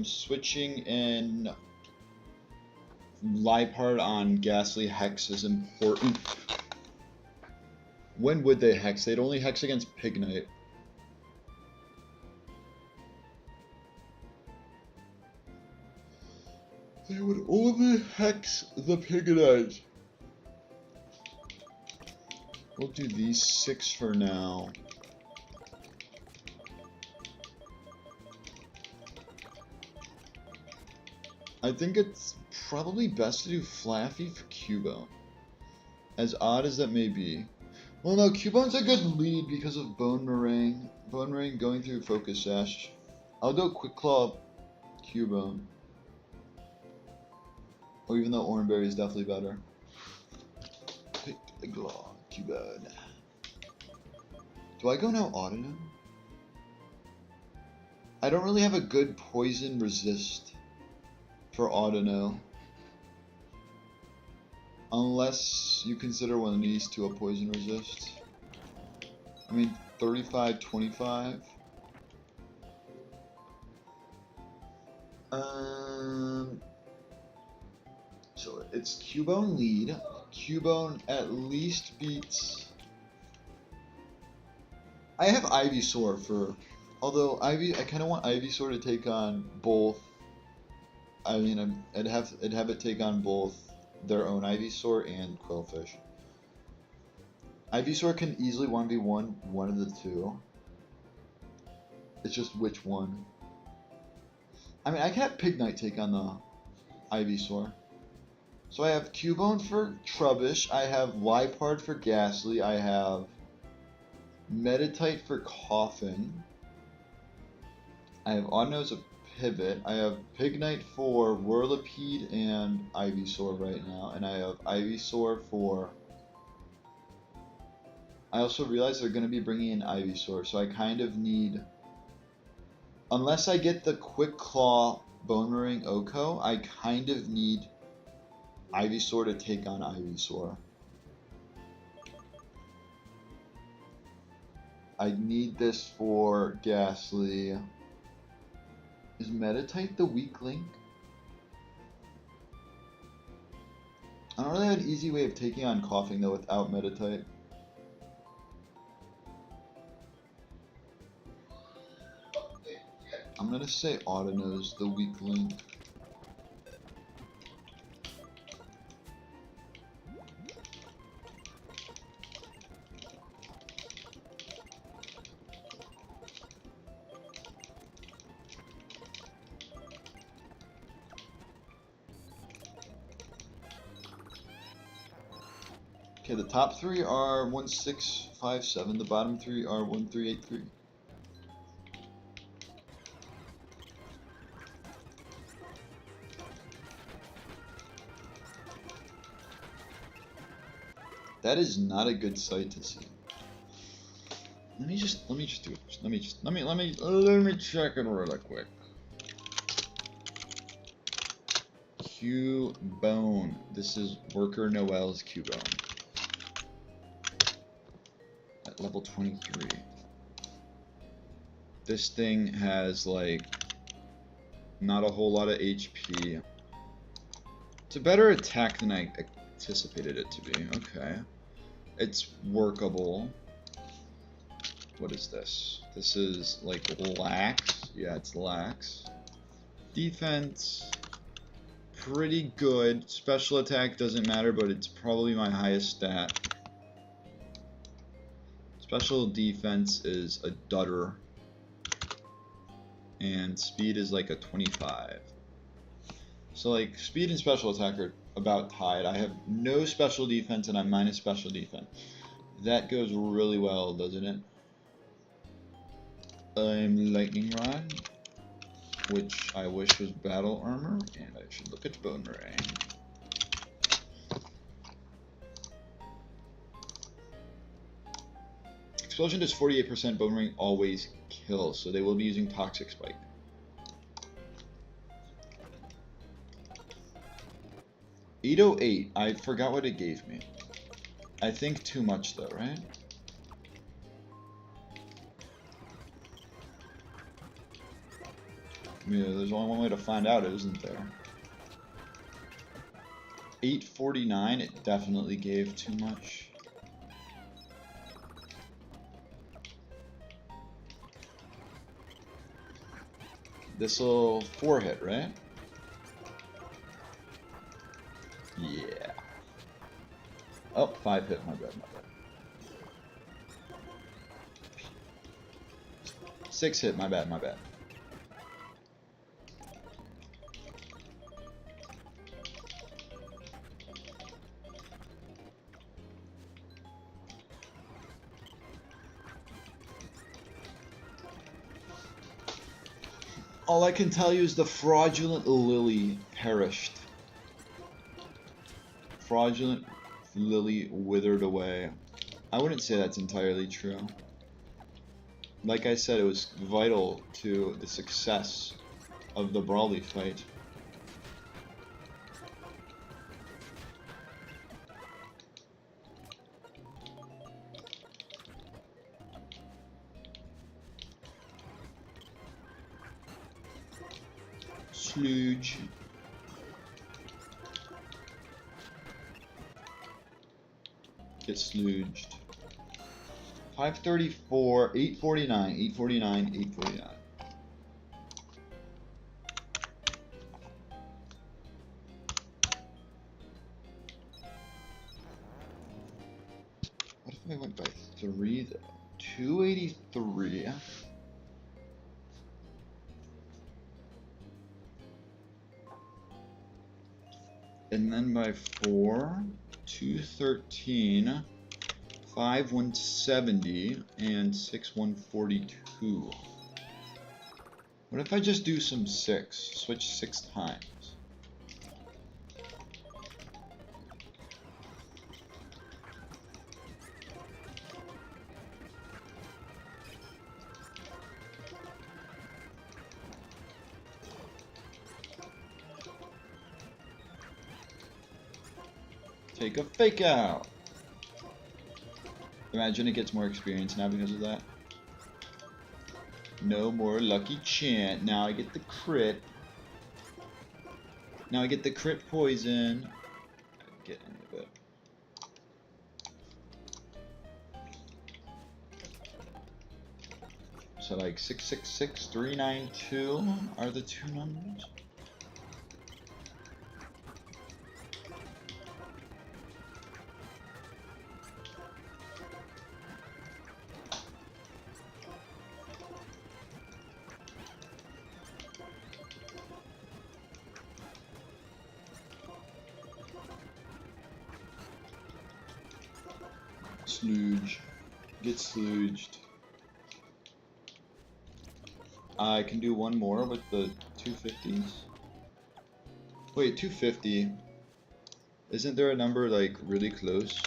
Switching in Liepard on Ghastly Hex is important. When would they hex? They'd only hex against Pignite. They would only hex the Pignite. We'll do these 6 for now. I think it's probably best to do Flaffy for Cubone. As odd as that may be. Well, no, Cubone's a good lead because of Bone Meringue. Bone Meringue going through Focus Sash. I'll go Quick Claw Cubone. Or even though Oranberry is definitely better. Quick Claw Cubone. Do I go now Audino? I don't really have a good poison resist for Audino. Unless you consider one of these two a poison resist. I mean, 35, 25. So it's Cubone lead. Cubone at least beats... I have Ivysaur for... Although I kind of want Ivysaur to take on both... I mean, I'd have it take on both their own Ivysaur and Quillfish. Ivysaur can easily 1v1 one of the two. It's just which one. I mean, I can have Pignite take on the Ivysaur. So I have Cubone for Trubbish, I have Liepard for Ghastly, I have Meditite for Coughing, I have Audino as a pivot, I have Pignite for Whirlipede and Ivysaur right now, and I have Ivysaur for... I also realize they're going to be bringing in Ivysaur, so I kind of need... Unless I get the Quick Claw Bone Meringue Oko, I kind of need Ivysaur to take on Ivysaur. I need this for Ghastly. Is Meditite the weak link? I don't really have an easy way of taking on Coughing though without Meditite. I'm gonna say Audino's the weak link. Okay, the top 3 are 1657, the bottom 3 are 1383. That is not a good sight to see. Let me just do it. Let me check it really quick. Cubone. This is Worker Noel's Cubone. At level 23. This thing has like not a whole lot of HP. It's a better attack than I anticipated it to be. Okay. It's workable. What is this? This is like lax. Yeah, it's lax. Defense, pretty good. Special attack doesn't matter, but it's probably my highest stat. Special defense is a dutter. And speed is like a 25. So like speed and special attack are about tied. I have no special defense and I'm minus special defense. That goes really well, doesn't it? I'm Lightning Rod, which I wish was battle armor, and I should look at Bone Meringue. Explosion does 48%, Bone Meringue always kills, so they will be using Toxic Spike. 808. I forgot what it gave me. I think too much though, right? Yeah, there's only one way to find out, isn't there? 849, it definitely gave too much. This'll 4-hit, right? Yeah. Oh, 5-hit, my bad, my bad. 6-hit, my bad, my bad. All I can tell you is the fraudulent lily perished. Fraudulent lily withered away. I wouldn't say that's entirely true. Like I said, it was vital to the success of the Brawly fight. Sludge. Get sludged. 534, 849, 849, 849. What if I went by 3 though? 283. And then by 4, 213, 5, 170, and 6, 142. What if I just do some 6? Switch 6 times. Take a fake out. Imagine it gets more experience now because of that. No more lucky chant. Now I get the crit. Now I get the crit poison. I didn't get any of it. So like 666, 392 are the two numbers. Sludge. Get sludged. I can do one more with the 250s. Wait, 250. Isn't there a number like really close?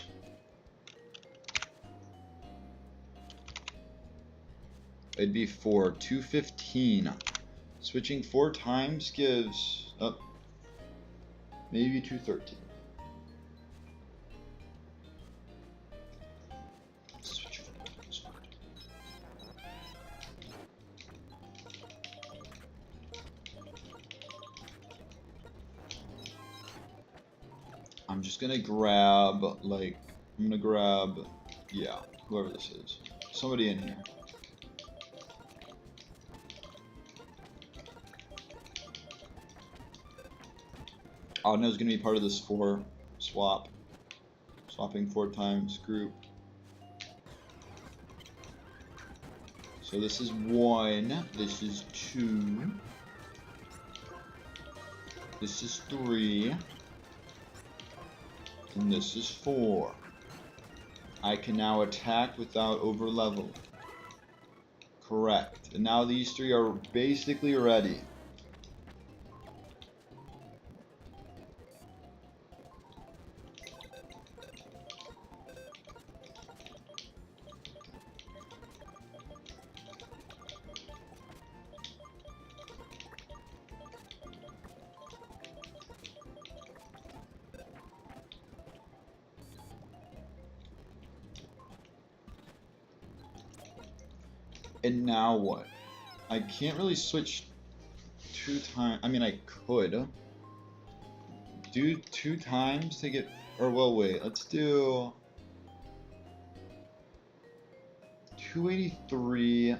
It'd be 4. 215. Switching 4 times gives up maybe 213. I'm just gonna grab, like, I'm gonna grab, yeah, whoever this is. Somebody in here. Oh no, it's gonna be part of this 4 swap. Swapping 4 times group. So this is 1, this is 2, this is 3, and this is 4. I can now attack without over level. Correct. And now these 3 are basically ready. And now what? I can't really switch 2 times. I mean, I could do 2 times to get, or well, wait, let's do 283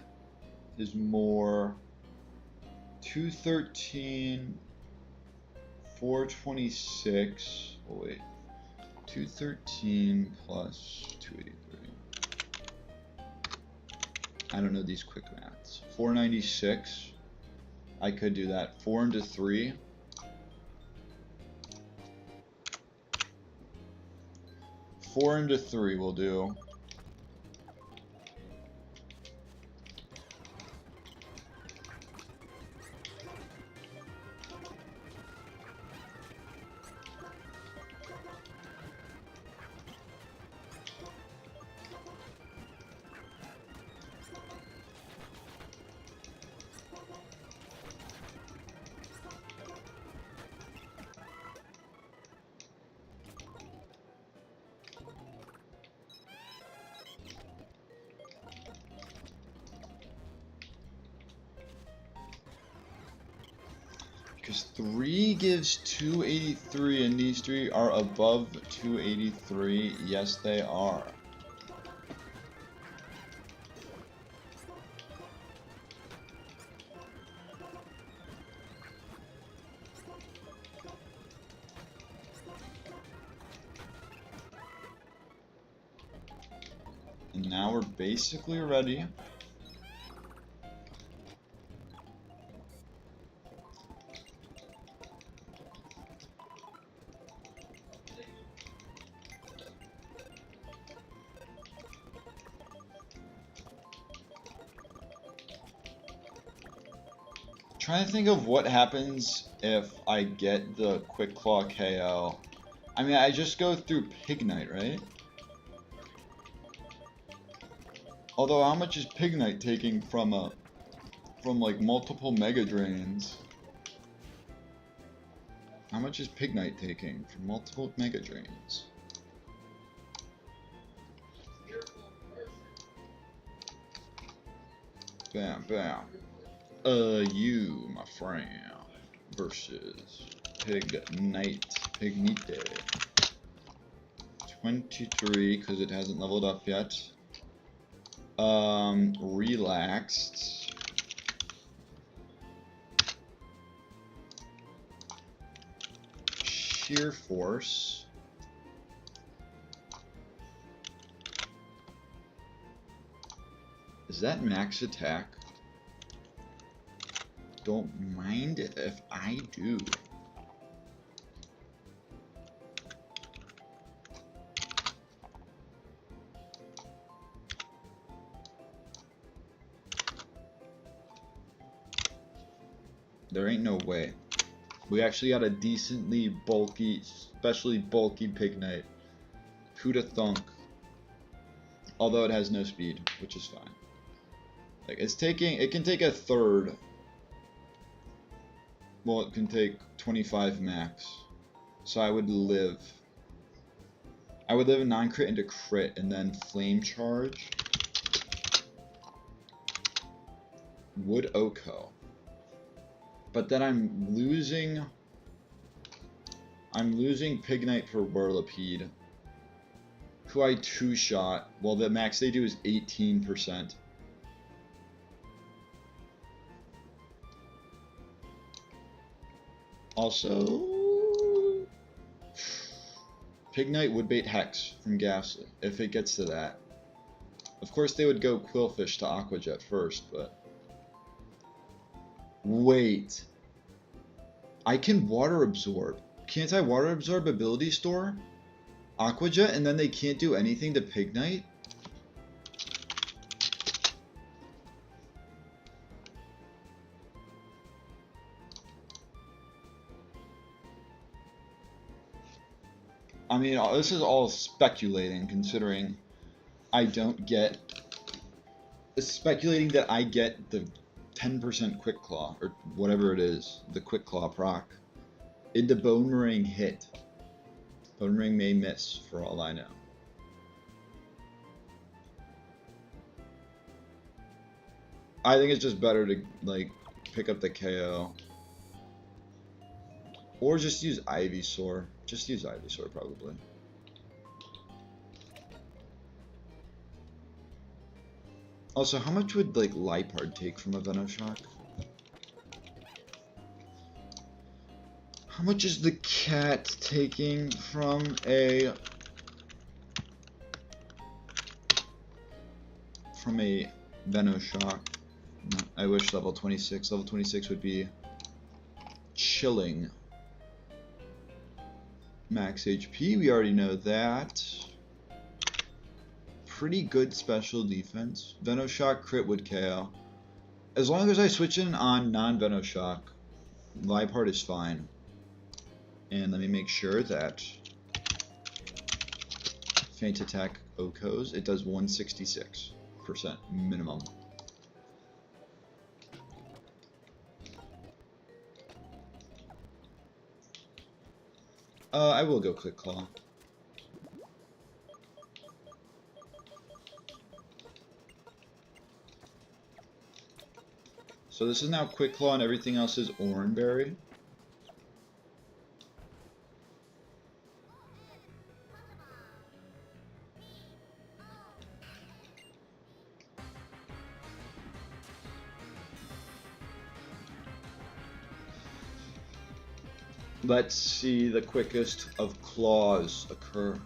is more, 213, 426, oh wait, 213 plus 283. I don't know these quick maths. 496. I could do that. 4 into 3. 4 into 3 will do. Because 3 gives 283, and these 3 are above 283. Yes, they are. And now we're basically ready. Trying to think of what happens if I get the Quick Claw KO. I mean, I just go through Pignite, right? Although, how much is Pignite taking from like multiple Mega Drains? How much is Pignite taking from multiple Mega Drains? Bam, bam. You, my friend, versus Pignite. 23, because it hasn't leveled up yet. Relaxed. Sheer Force. Is that max attack? Don't mind if I do. There ain't no way. We actually got a decently bulky, especially bulky Pignite. Who'da thunk? Although it has no speed, which is fine. Like it can take a third. Well, it can take 25 max. So I would live a non-crit into crit and then flame charge. Would Oko. But then I'm losing Pignite for Whirlipede, who I two-shot. Well, the max they do is 18%. Also, Pignite would bait Hex from Ghastly, if it gets to that. Of course they would go Quillfish to Aqua Jet first, but... Wait. I can Water Absorb. Can't I Water Absorb Ability Store? Aqua Jet, and then they can't do anything to Pignite? I mean, this is all speculating, considering I don't get... Speculating that I get the 10% Quick Claw, or whatever it is, the Quick Claw proc, into Bone Ring hit. Bone Ring may miss, for all I know. I think it's just better to like pick up the KO. Or just use Ivysaur. Just use Ivysaur probably. Also, how much would like Liepard take from a Venoshock? How much is the cat taking from a Venoshock? No, I wish level 26. Level 26 would be chilling. Max HP, we already know that. Pretty good special defense. Venoshock crit would KO. As long as I switch in on non-Venoshock, Liepard is fine. And let me make sure that Feint Attack OHKOs, it does 166% minimum. I will go Quick Claw. So this is now Quick Claw and everything else is Oranberry. Let's see the quickest of claws occur.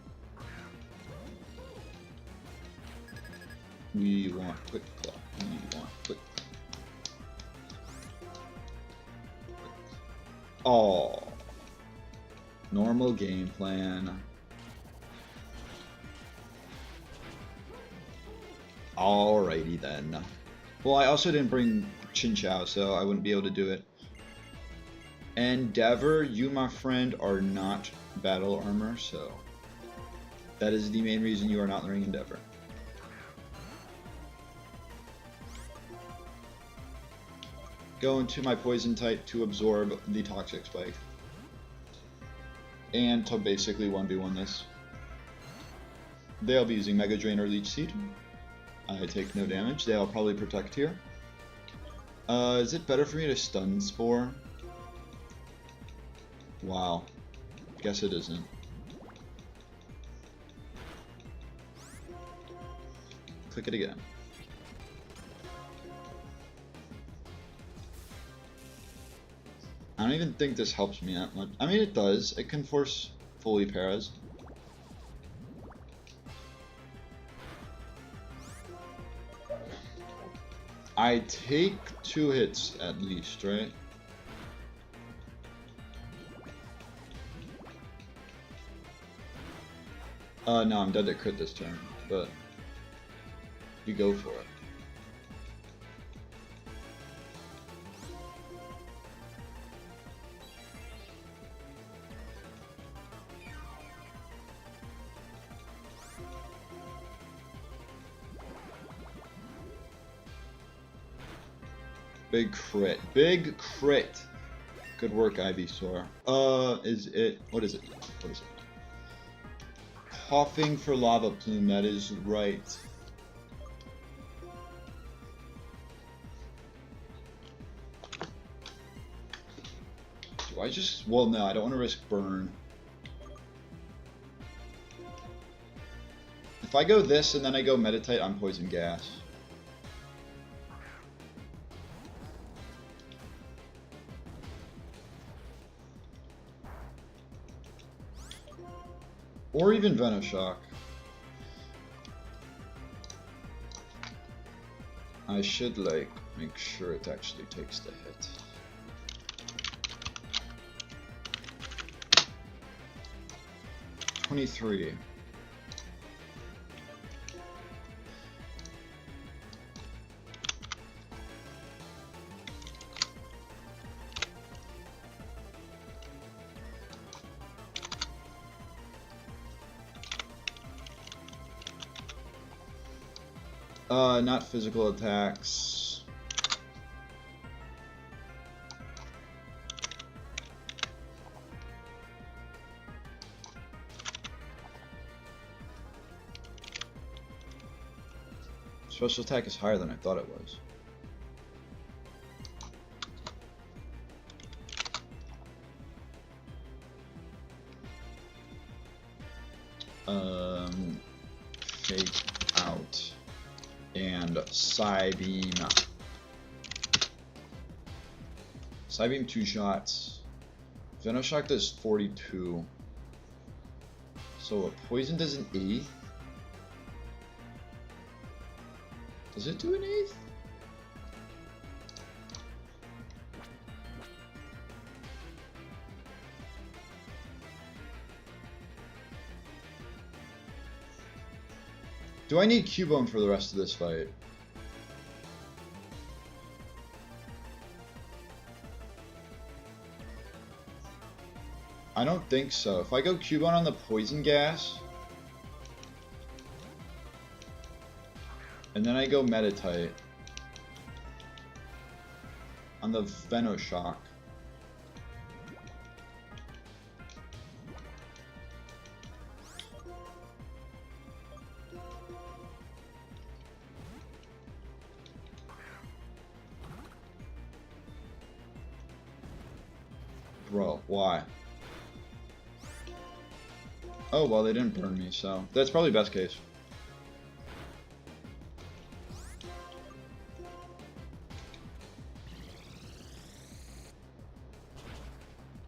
We want Quick Claw. We want Quick Claw. Oh. Normal game plan. Alrighty then. Well, I also didn't bring Chinchou, so I wouldn't be able to do it. Endeavor, you, my friend, are not battle armor, so that is the main reason you are not learning Endeavor. Go into my poison type to absorb the toxic spike. And to basically 1v1 this. They'll be using Mega Drain or Leech Seed. I take no damage. They'll probably protect here. Is it better for me to Stun Spore? Wow. Guess it isn't. Click it again. I don't even think this helps me that much. I mean, it does. It can force fully paras. I take 2 hits at least, right? No, I'm dead to crit this turn, but you go for it. Big crit. Big crit. Good work, Ivysaur. Is it... What is it? What is it? Coughing for Lava Plume, that is right. Do I just... Well, no, I don't want to risk burn. If I go this and then I go Meditite, I'm Poison Gas. Or even Venoshock. I should, like, make sure it actually takes the hit. $23. Not physical attacks. Special attack is higher than I thought it was. Fake out. And Psybeam. Psybeam 2 shots. Venoshock does 42. So a poison does an 8th. Does it do an 8th? Do I need Cubone for the rest of this fight? I don't think so. If I go Cubone on the Poison Gas, and then I go Meditite on the Venoshock. Bro, why? Oh, well, they didn't burn me, so that's probably best case.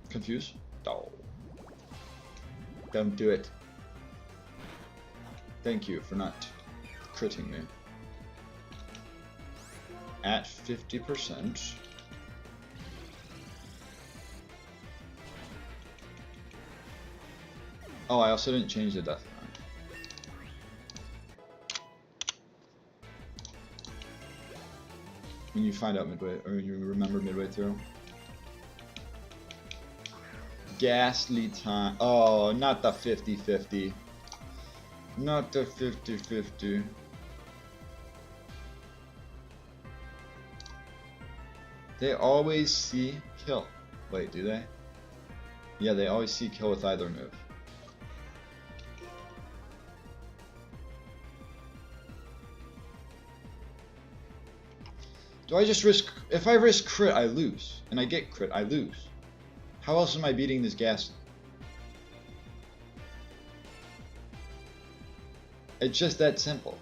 Confused? Oh. Don't do it. Thank you for not critting me. At 50%. Oh, I also didn't change the death count. When you find out midway, or you remember midway through. Ghastly time. Oh, not the 50-50. Not the 50-50. They always see kill. Wait, do they? Yeah, they always see kill with either move. Do I just risk... If I risk crit, I lose. And I get crit, I lose. How else am I beating this gas? It's just that simple.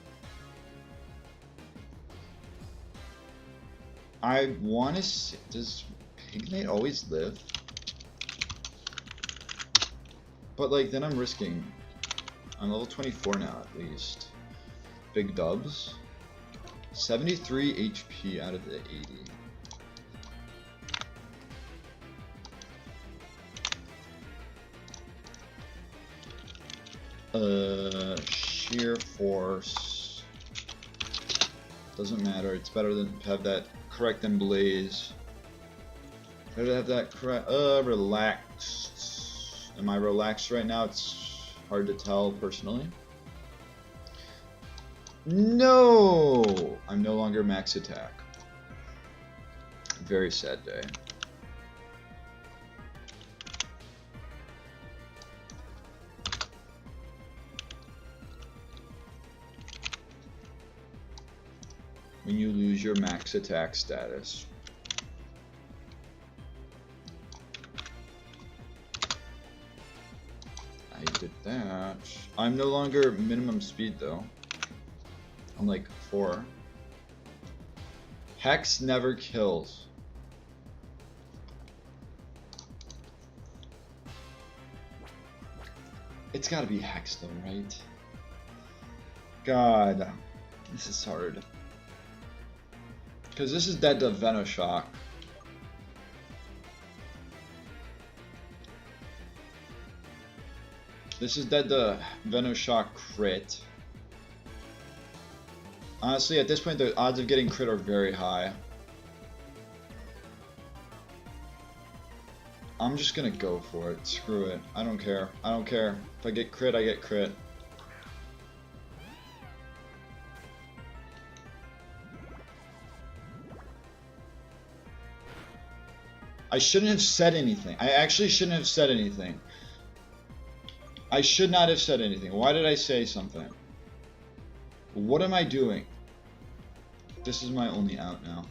I want to see... Does Pignate always live? But like, then I'm risking... I'm level 24 now, at least. Big dubs. 73 HP out of the 80. Sheer force. Doesn't matter, it's better than to have that correct and blaze. Better to have that correct, relaxed. Am I relaxed right now? It's hard to tell personally. No! I'm no longer max attack. Very sad day. When you lose your max attack status. I did that. I'm no longer minimum speed though. I'm like 4. Hex never kills. It's gotta be Hex though, right? God, this is hard. Because this is dead to Venoshock. This is dead to Venoshock crit. Honestly, at this point, the odds of getting crit are very high. I'm just gonna go for it. Screw it. I don't care. I don't care. If I get crit, I get crit. I shouldn't have said anything. I actually shouldn't have said anything. I should not have said anything. Why did I say something? What am I doing? This is my only out now.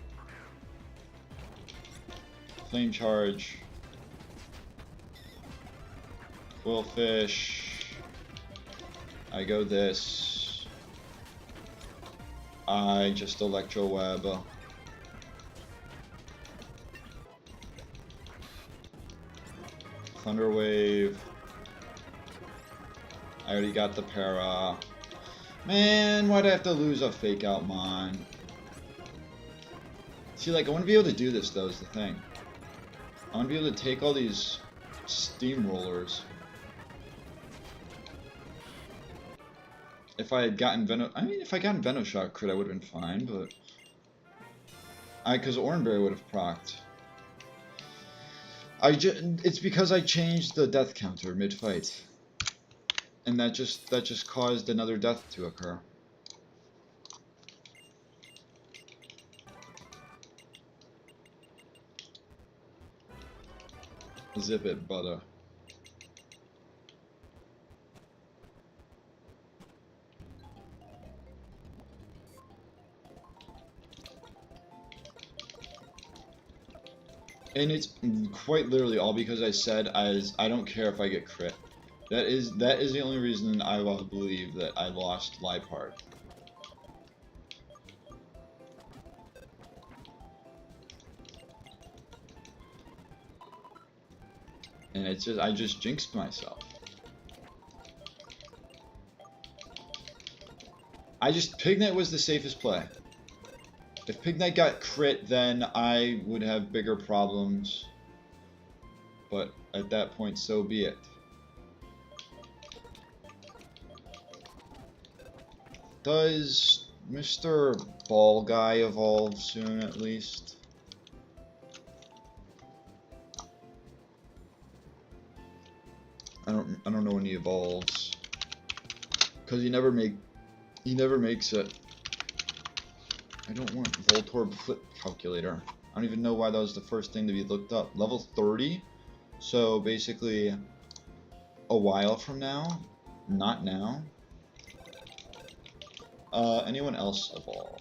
Flame charge. Quillfish. I go this. I just Electro Web. Thunder Wave. I already got the para. Man, why'd I have to lose a Fake Out Mon? See, like, I want to be able to do this, though, is the thing. I want to be able to take all these steamrollers. If I had gotten if I gotten Venoshock crit, I would have been fine, but... Because Oranberry would have procced. It's because I changed the death counter mid-fight. And that just caused another death to occur. Zip it, butter. And it's quite literally all because I said I don't care if I get crit. That is the only reason I believe that I lost Lipard. And it's just I just jinxed myself. Pignite was the safest play. If Pignite got crit, then I would have bigger problems. But at that point, so be it. Does Mr. Ball Guy evolve soon, at least? I don't know when he evolves, cause he never makes it. I don't want Voltorb Flip Calculator. I don't even know why that was the first thing to be looked up. Level 30, so basically a while from now, not now. Anyone else evolve?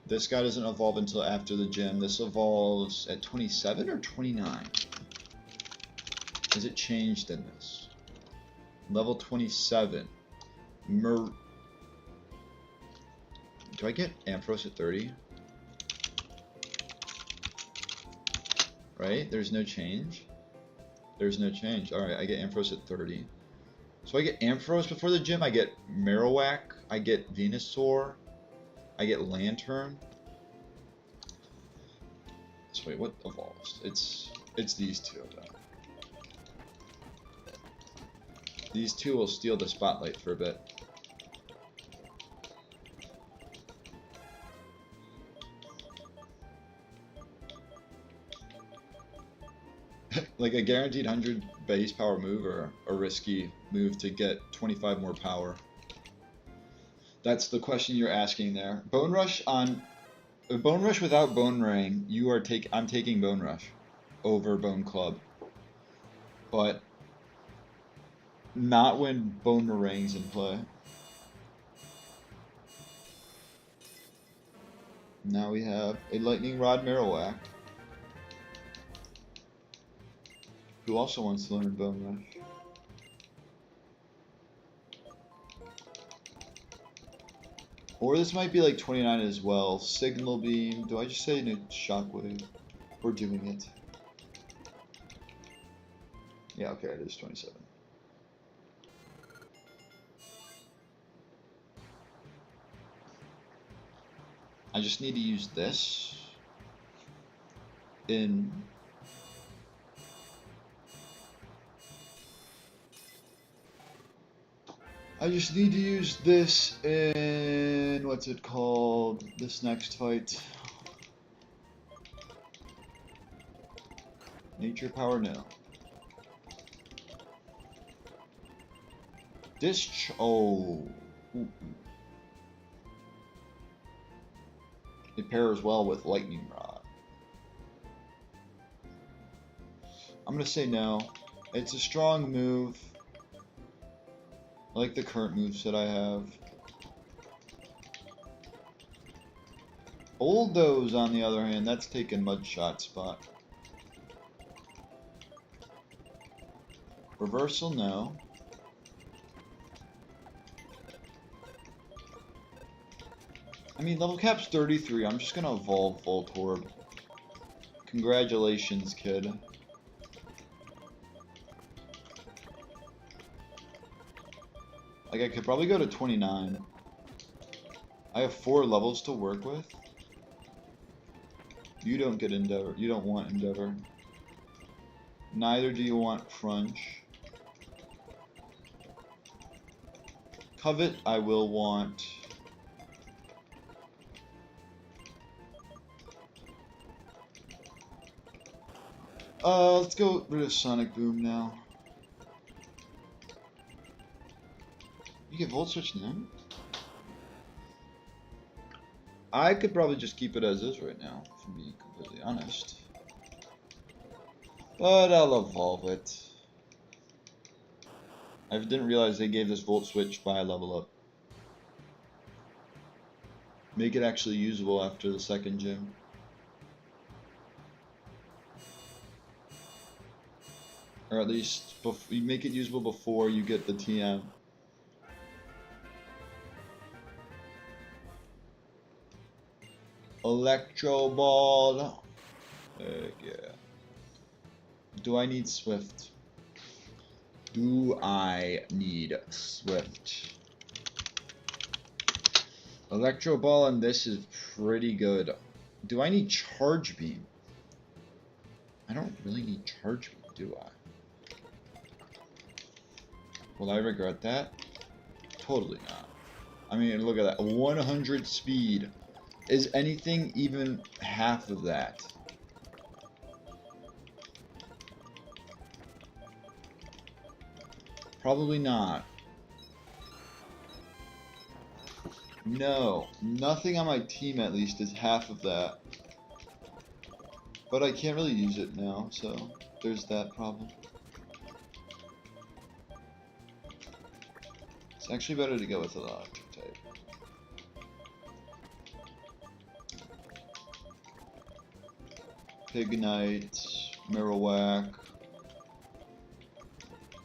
This guy doesn't evolve until after the gym. This evolves at 27 or 29? Is it changed in this? Level 27. Do I get Ampharos at 30? Right? There's no change? There's no change. Alright, I get Ampharos at 30. So I get Ampharos before the gym, I get Marowak, I get Venusaur, I get Lantern. So wait, what evolves? It's these two though. These two will steal the spotlight for a bit. Like a guaranteed 100 base power move or a risky move to get 25 more power? That's the question you're asking there. Bone Rush without Bone Ring, I'm taking Bone Rush over Bone Club. But not when Bone Meringue's in play. Now we have a Lightning Rod Marowak, who also wants to learn Bone Rush. Or this might be like 29 as well. Signal Beam. Do I just say Shockwave? We're doing it. Yeah, okay, it is 27. I just need to use this in what's it called? This next fight. Nature Power, no. Oh. Ooh. It pairs well with Lightning Rod. I'm gonna say no. It's a strong move. I like the current moves that I have. Bulldoze, on the other hand, that's taking Mudshot spot. Reversal, no. I mean, level cap's 33. I'm just gonna evolve Voltorb. Congratulations, kid. Like, I could probably go to 29. I have 4 levels to work with. You don't get Endeavor. You don't want Endeavor. Neither do you want Crunch. Covet, I will want. Let's go rid of Sonic Boom now. You get Volt Switch now? I could probably just keep it as is right now, to be completely honest. But I'll evolve it. I didn't realize they gave this Volt Switch by level up. Make it actually usable after the second gym. Or at least you make it usable before you get the TM. Electro Ball. Heck yeah. Do I need Swift? Do I need Swift? Electro Ball and this is pretty good. Do I need Charge Beam? I don't really need Charge Beam, do I? Will I regret that? Totally not. I mean, look at that. 100 speed. Is anything even half of that? Probably not. No. Nothing on my team, at least, is half of that. But I can't really use it now, so there's that problem. It's actually better to go with an electric type. Pignite, Marowak,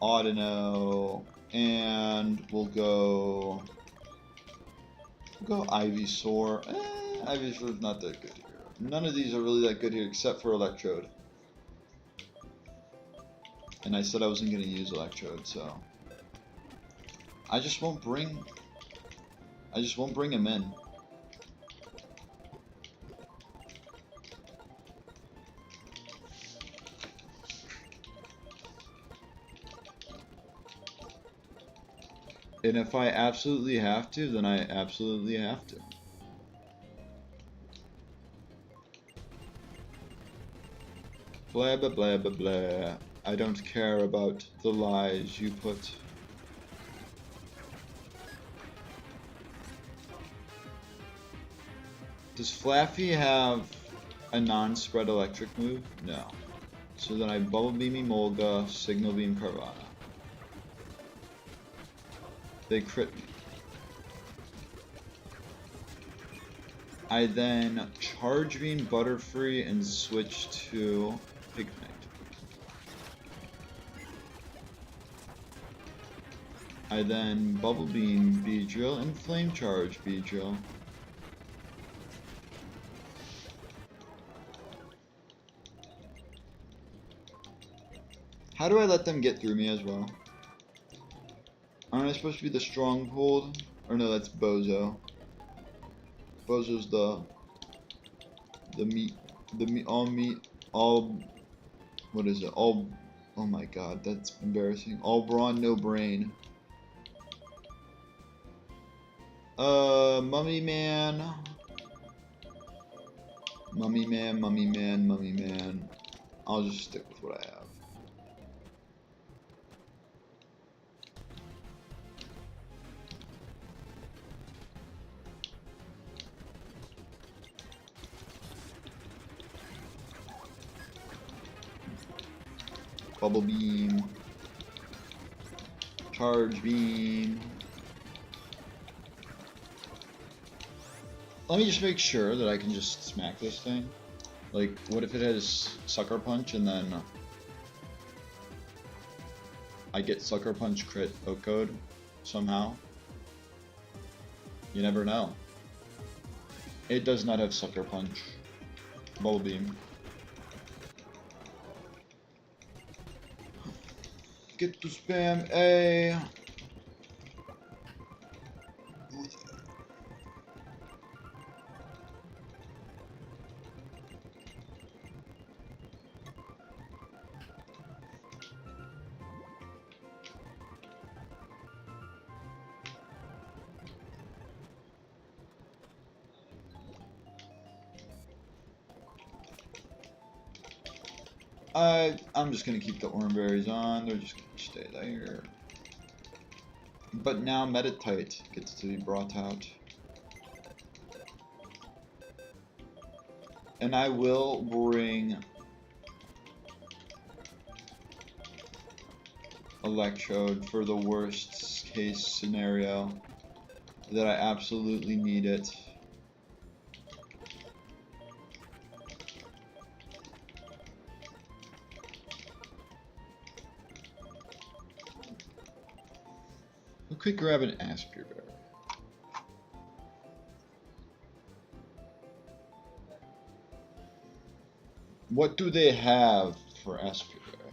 Audino, and we'll go Ivysaur. Ivysaur's not that good here. None of these are really that good here except for Electrode. And I said I wasn't going to use Electrode, so I just won't bring him in. And if I absolutely have to, then I absolutely have to. Blah blah blah blah blah. I don't care about the lies you put. Does Flaffy have a non-spread electric move? No. So then I Bubble Beam Emolga, Signal Beam Carvana. They crit me. I then Charge Beam Butterfree and switch to Pignite. I then Bubble Beam Beedrill and Flame Charge Beedrill. How do I let them get through me as well? Aren't I supposed to be the Stronghold? Or no, that's Bozo. Bozo's what is it? Oh my god, that's embarrassing. All brawn, no brain. Mummy Man. Mummy Man. I'll just stick with what I have. Bubble Beam, Charge Beam. Let me just make sure that I can just smack this thing. Like, what if it has Sucker Punch and then I get Sucker Punch crit Oak Code somehow? You never know. It does not have Sucker Punch. Bubble Beam. Get to spam A. I'm just gonna keep the orange berries on. They're just gonna stay there. But now Meditite gets to be brought out. And I will bring Electrode for the worst case scenario that I absolutely need it. Who could grab an Aspire Berry? What do they have for Aspire Berry?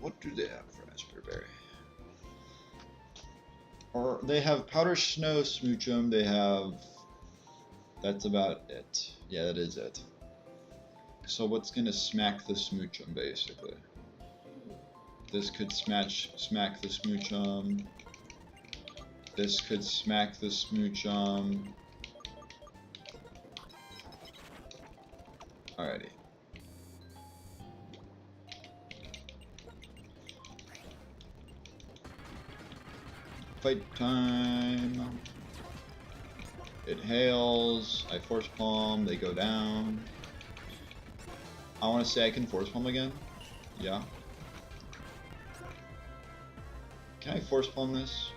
What do they have for Aspire Berry? Or they have Powder Snow Smoochum, they have... That's about it. Yeah, that is it. So what's gonna smack the Smoochum, basically? This could smack the Smoochum. This could smack the Smoochum. Alrighty. Fight time. It hails. I Force Palm. They go down. I want to say I can Force Palm again. Yeah. Can I Force Palm this?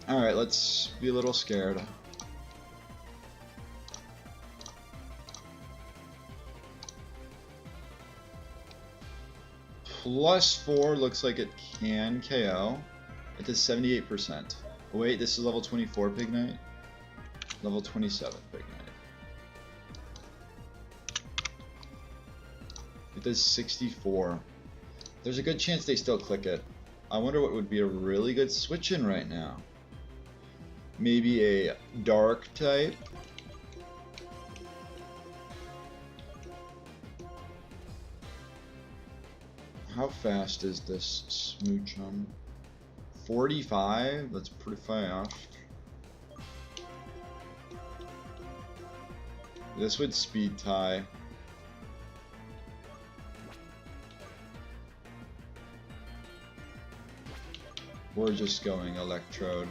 Alright, let's be a little scared. +4 looks like it can KO. It does 78%. Oh, wait, this is level 24 Pig Knight. Level 27 Pig Knight. It does 64. There's a good chance they still click it. I wonder what would be a really good switch in right now. Maybe a dark type. How fast is this Smoochum? 45? That's pretty fast. This would speed tie. We're just going Electrode.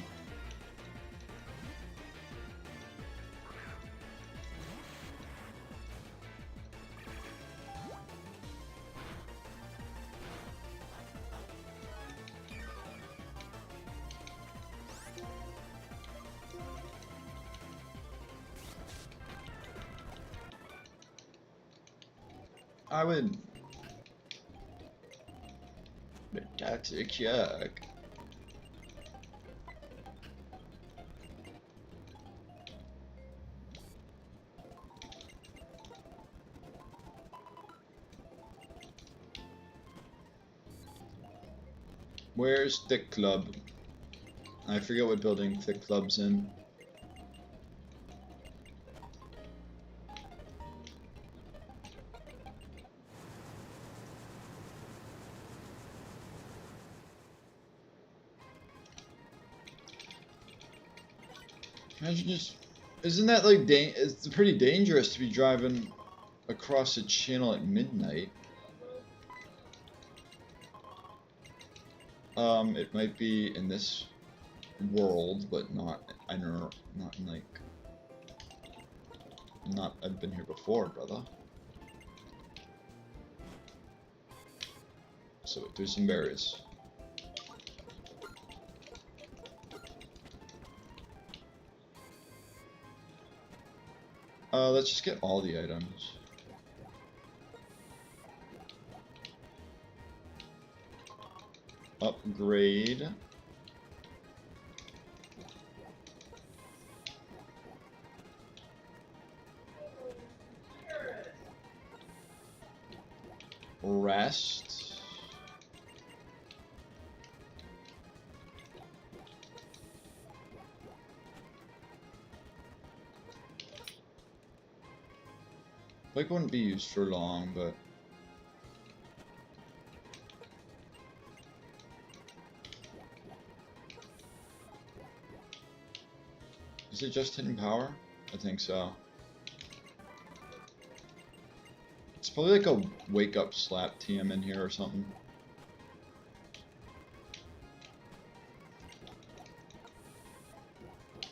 I would... The toxic shock. Where's Thick Club? I forget what building Thick Club's in. Imagine just... Isn't that like... It's pretty dangerous to be driving across a channel at midnight. It might be in this world, but not... I know... Not in like... Not... I've been here before, brother. So, there's some berries. Let's just get all the items. Upgrade. Rest. Like wouldn't be used for long, but is it just hidden power? I think so. It's probably like a wake up slap TM in here or something.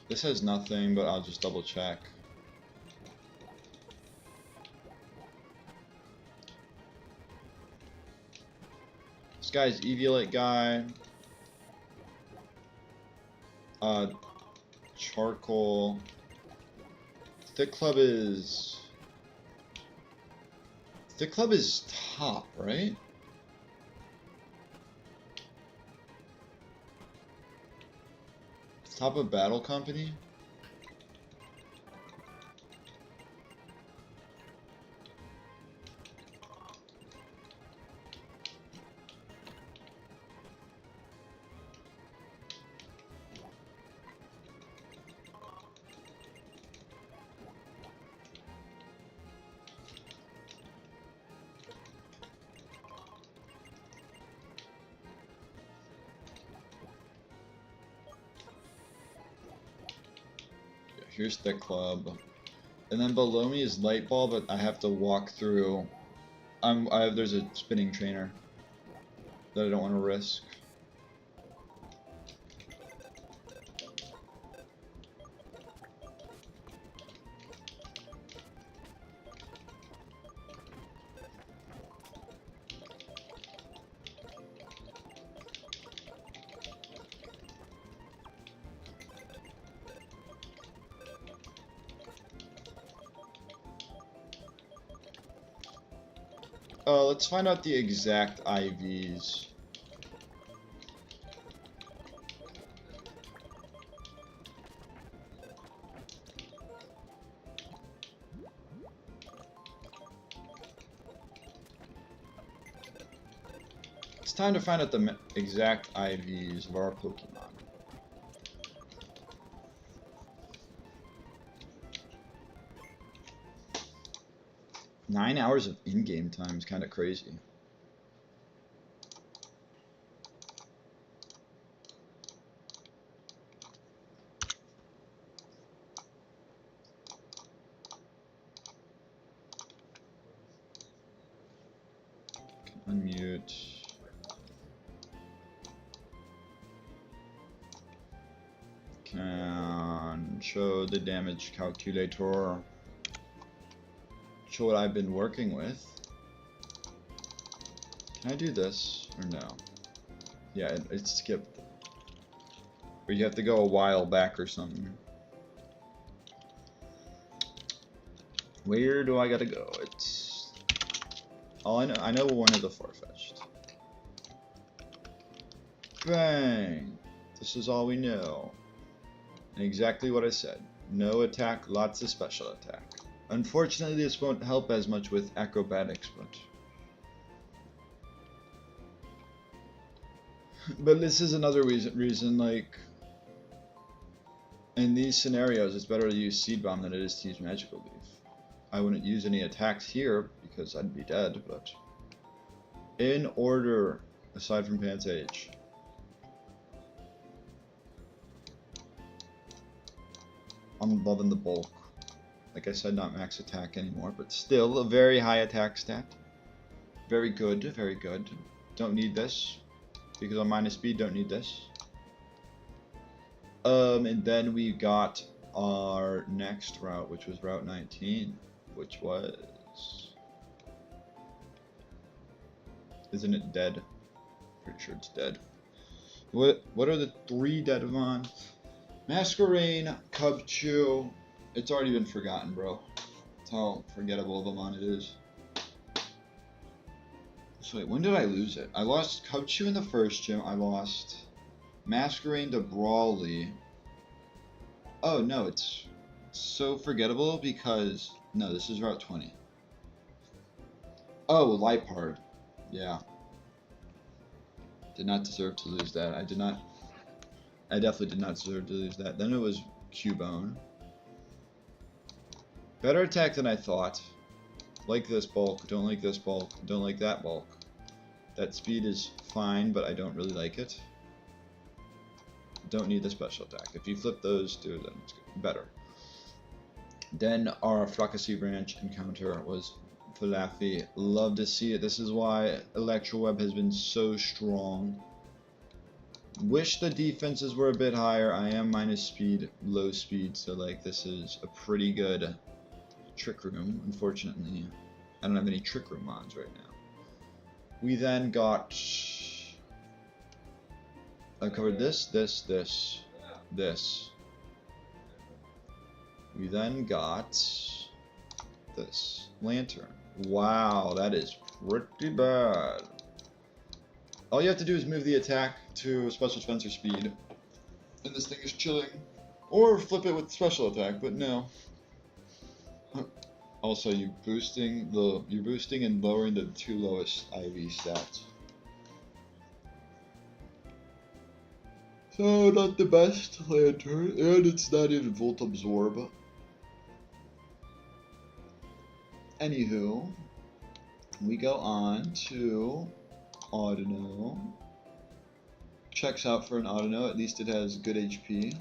This has nothing, but I'll just double check. This guy's Eviolite guy. Charcoal. Thick Club is top, right? Top of Battle Company? Here's the club, and then below me is Light Ball, but I have to walk through. There's a spinning trainer that I don't want to risk. Let's find out the exact IVs. It's time to find out the exact IVs of our Pokemon. Nine hours of in-game time is kind of crazy. Unmute. Can show the damage calculator. Show what I've been working with. Can I do this or no? Yeah, it skipped. Or you have to go a while back or something. Where do I gotta go? It's all I know. I know one of the far-fetched. Bang! This is all we know. And exactly what I said. No attack, lots of special attack. Unfortunately, this won't help as much with acrobatics, but this is another reason, like, in these scenarios, it's better to use Seed Bomb than it is to use Magical Leaf. I wouldn't use any attacks here, because I'd be dead, but in order, aside from Pantage. I'm loving the bulk. Like I said, not max attack anymore, but still a very high attack stat. Very good, very good. Don't need this, because on minus speed, don't need this. And then we got our next route, which was Route 19, which was... Isn't it dead? Pretty sure it's dead. What are the 3 Deadmon? Masquerain, Cubchoo. It's already been forgotten, bro. That's how forgettable of a mon it is. So wait, when did I lose it? I lost Cubchoo in the first gym. I lost Masquerain to Brawly. Oh no, it's so forgettable because... No, this is Route 20. Oh, Liepard. Yeah. Did not deserve to lose that. I definitely did not deserve to lose that. Then it was Cubone. Better attack than I thought. Like this bulk, don't like this bulk, don't like that bulk. That speed is fine, but I don't really like it. Don't need the special attack. If you flip those two, then it's better. Then our Fracassi branch encounter was Falafi. Love to see it. This is why Electro Web has been so strong. Wish the defenses were a bit higher. I am minus speed, low speed, so like this is a pretty good Trick Room. Unfortunately, I don't have any Trick Room mods right now. We then got... I covered this. We then got this Lantern. Wow, that is pretty bad. All you have to do is move the attack to special defense or speed, and this thing is chilling. Or flip it with special attack, but no. Also, you're boosting and lowering the two lowest IV stats. So not the best Lantern, and it's not even Volt Absorb. Anywho, we go on to Audino. Checks out for an Audino, at least it has good HP.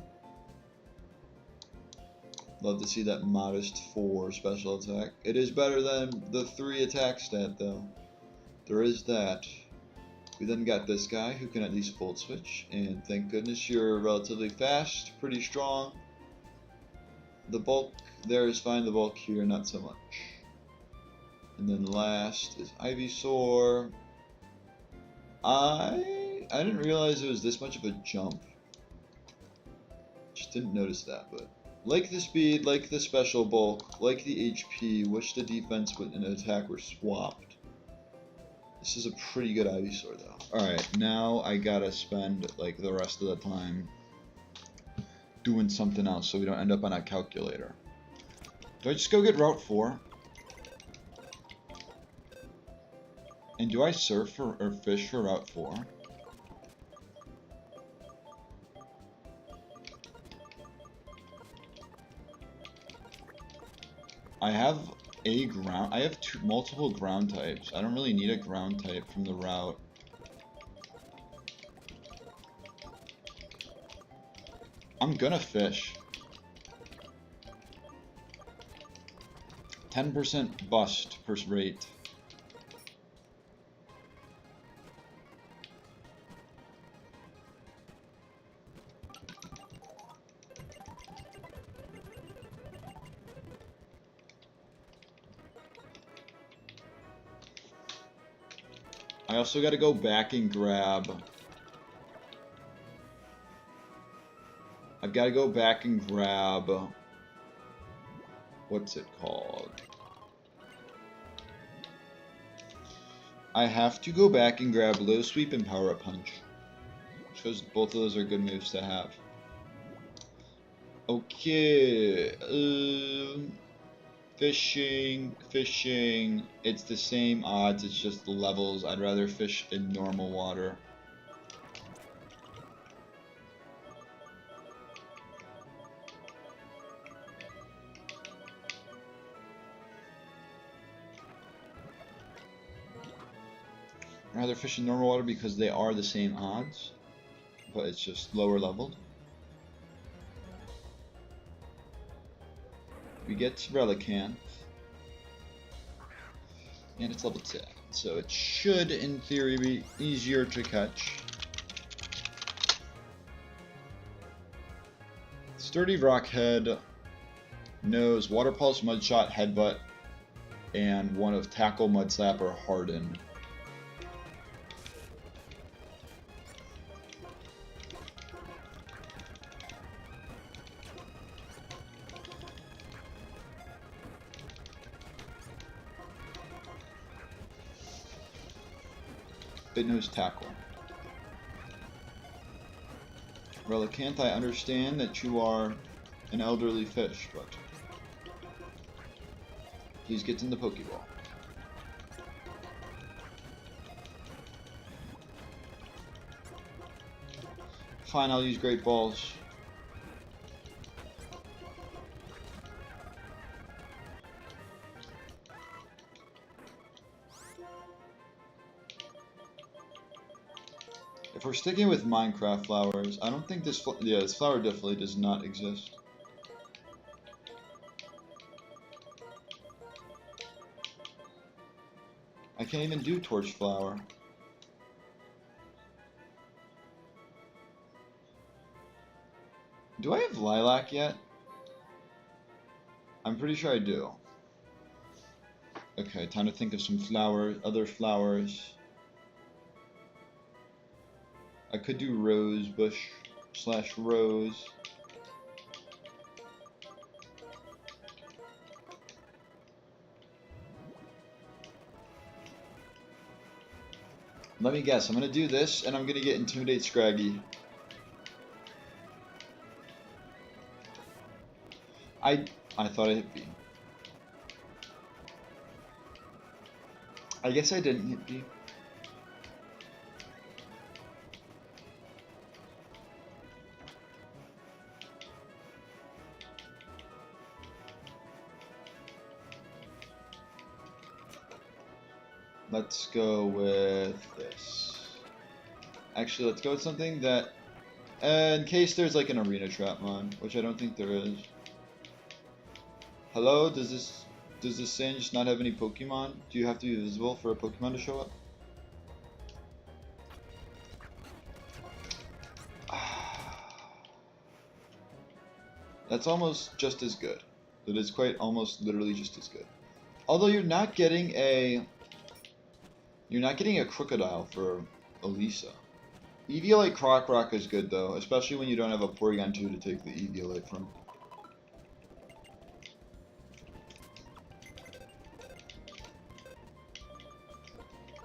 Love to see that modest 4 special attack. It is better than the 3 attack stat though. There is that. We then got this guy who can at least Volt Switch, and thank goodness you're relatively fast, pretty strong. The bulk there is fine, the bulk here not so much. And then last is Ivysaur. I didn't realize it was this much of a jump. Just didn't notice that, but like the speed, like the special bulk, like the HP, wish the defense and attack were swapped. This is a pretty good Ivysaur though. Alright, now I gotta spend like the rest of the time doing something else so we don't end up on a calculator. Do I just go get Route 4? And do I surf for, or fish for Route 4? I have multiple ground types. I don't really need a ground type from the route. I'm gonna fish. 10% bust per rate. I also got to go back and grab... I've got to go back and grab... What's it called? I have to go back and grab Low Sweep and Power Up Punch. Because both of those are good moves to have. Okay. Fishing. It's the same odds, it's just the levels. I'd rather fish in normal water. I'd rather fish in normal water because they are the same odds, but it's just lower leveled. We get to Relicanth, and it's level 10, so it should, in theory, be easier to catch. Sturdy Rockhead knows Water Pulse, Mud Shot, Headbutt, and one of Tackle, Mud Slap, or Harden. It knows tackle. Relicanth, I understand that you are an elderly fish, but please get in the Pokeball. Fine, I'll use Great Balls. If we're sticking with Minecraft flowers, I don't think this this flower definitely does not exist. I can't even do Torch Flower. Do I have Lilac yet? I'm pretty sure I do. Okay, time to think of some other flowers. I could do Rose Bush / Rose. Let me guess, I'm gonna do this and I'm gonna get Intimidate Scraggy. I thought I hit B. I guess I didn't hit B. Let's go with this. Actually, let's go with something that, in case there's like an arena trapmon, which I don't think there is. Hello, does this Singe not have any Pokemon? Do you have to be visible for a Pokemon to show up? That's almost just as good. It is quite almost literally just as good. Although you're not getting a Crocodile for Elisa. Eviolite Croc is good though, especially when you don't have a Porygon 2 to take the Eviolite from.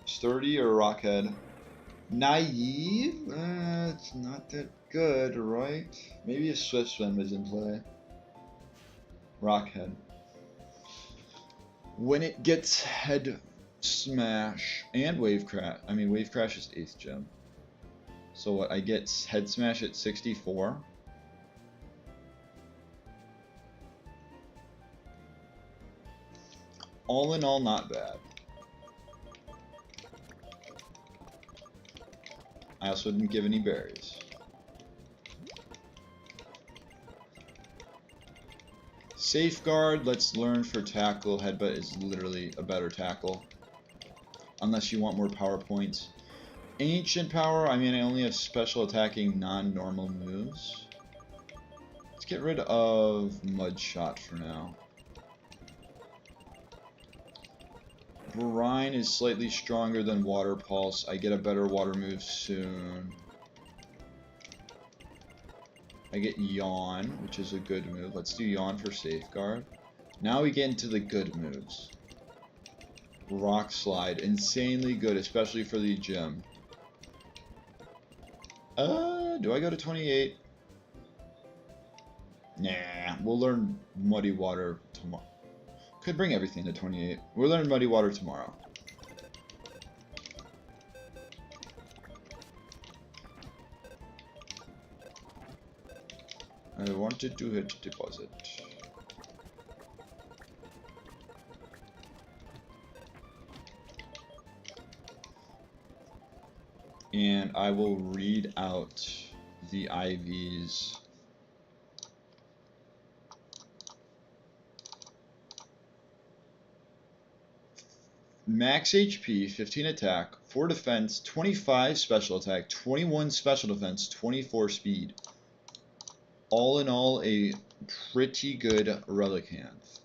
Sturdy or Rockhead? Naive? It's not that good, right? Maybe a Swift Swim is in play. Rockhead. When it gets Head Smash and Wave Crash, I mean Wave Crash is 8th gem. So what, I get Head Smash at 64? All in all, not bad. I also didn't give any berries. Safeguard, let's learn for tackle. Headbutt is literally a better tackle. Unless you want more power points. Ancient power, I mean I only have special attacking non-normal moves. Let's get rid of Mud Shot for now. Brine is slightly stronger than Water Pulse. I get a better water move soon. I get Yawn, which is a good move. Let's do Yawn for Safeguard. Now we get into the good moves. Rock Slide, insanely good, especially for the gym. Do I go to 28? Nah, we'll learn Muddy Water tomorrow. Could bring everything to 28. We'll learn Muddy Water tomorrow. I wanted to hit deposit. And I will read out the IVs. Max HP, 15 attack, 4 defense, 25 special attack, 21 special defense, 24 speed. All in all, a pretty good Relicanth.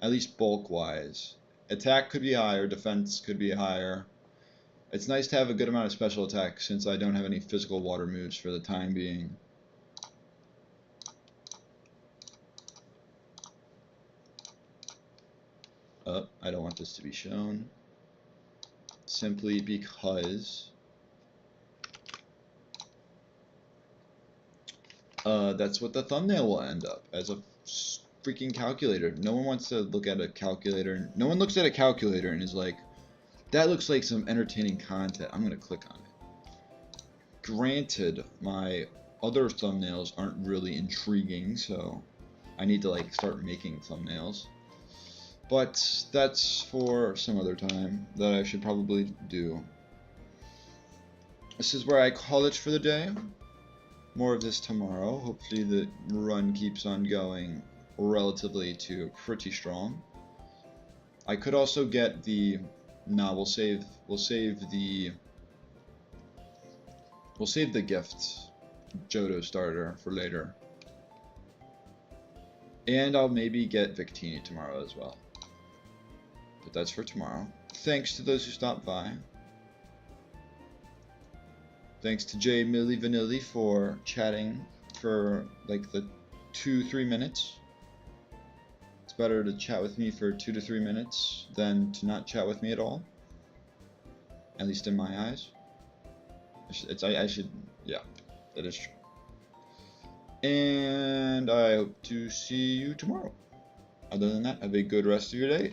At least bulk-wise. Attack could be higher, defense could be higher. It's nice to have a good amount of special attack since I don't have any physical water moves for the time being. I don't want this to be shown. simply because that's what the thumbnail will end up, as a freaking calculator. No one wants to look at a calculator. No one looks at a calculator and is like, that looks like some entertaining content. I'm going to click on it. Granted, my other thumbnails aren't really intriguing, so I need to like start making thumbnails. But that's for some other time that I should probably do. This is where I call it for the day. More of this tomorrow. Hopefully the run keeps on going relatively to pretty strong. I could also get the we'll save the gift Johto starter for later. And I'll maybe get Victini tomorrow as well. But that's for tomorrow. Thanks to those who stopped by. Thanks to J Milli Vanilli for chatting for like the 2-3 minutes. It's better to chat with me for 2 to 3 minutes than to not chat with me at all. At least in my eyes. Yeah, that is true. And I hope to see you tomorrow. Other than that, have a good rest of your day.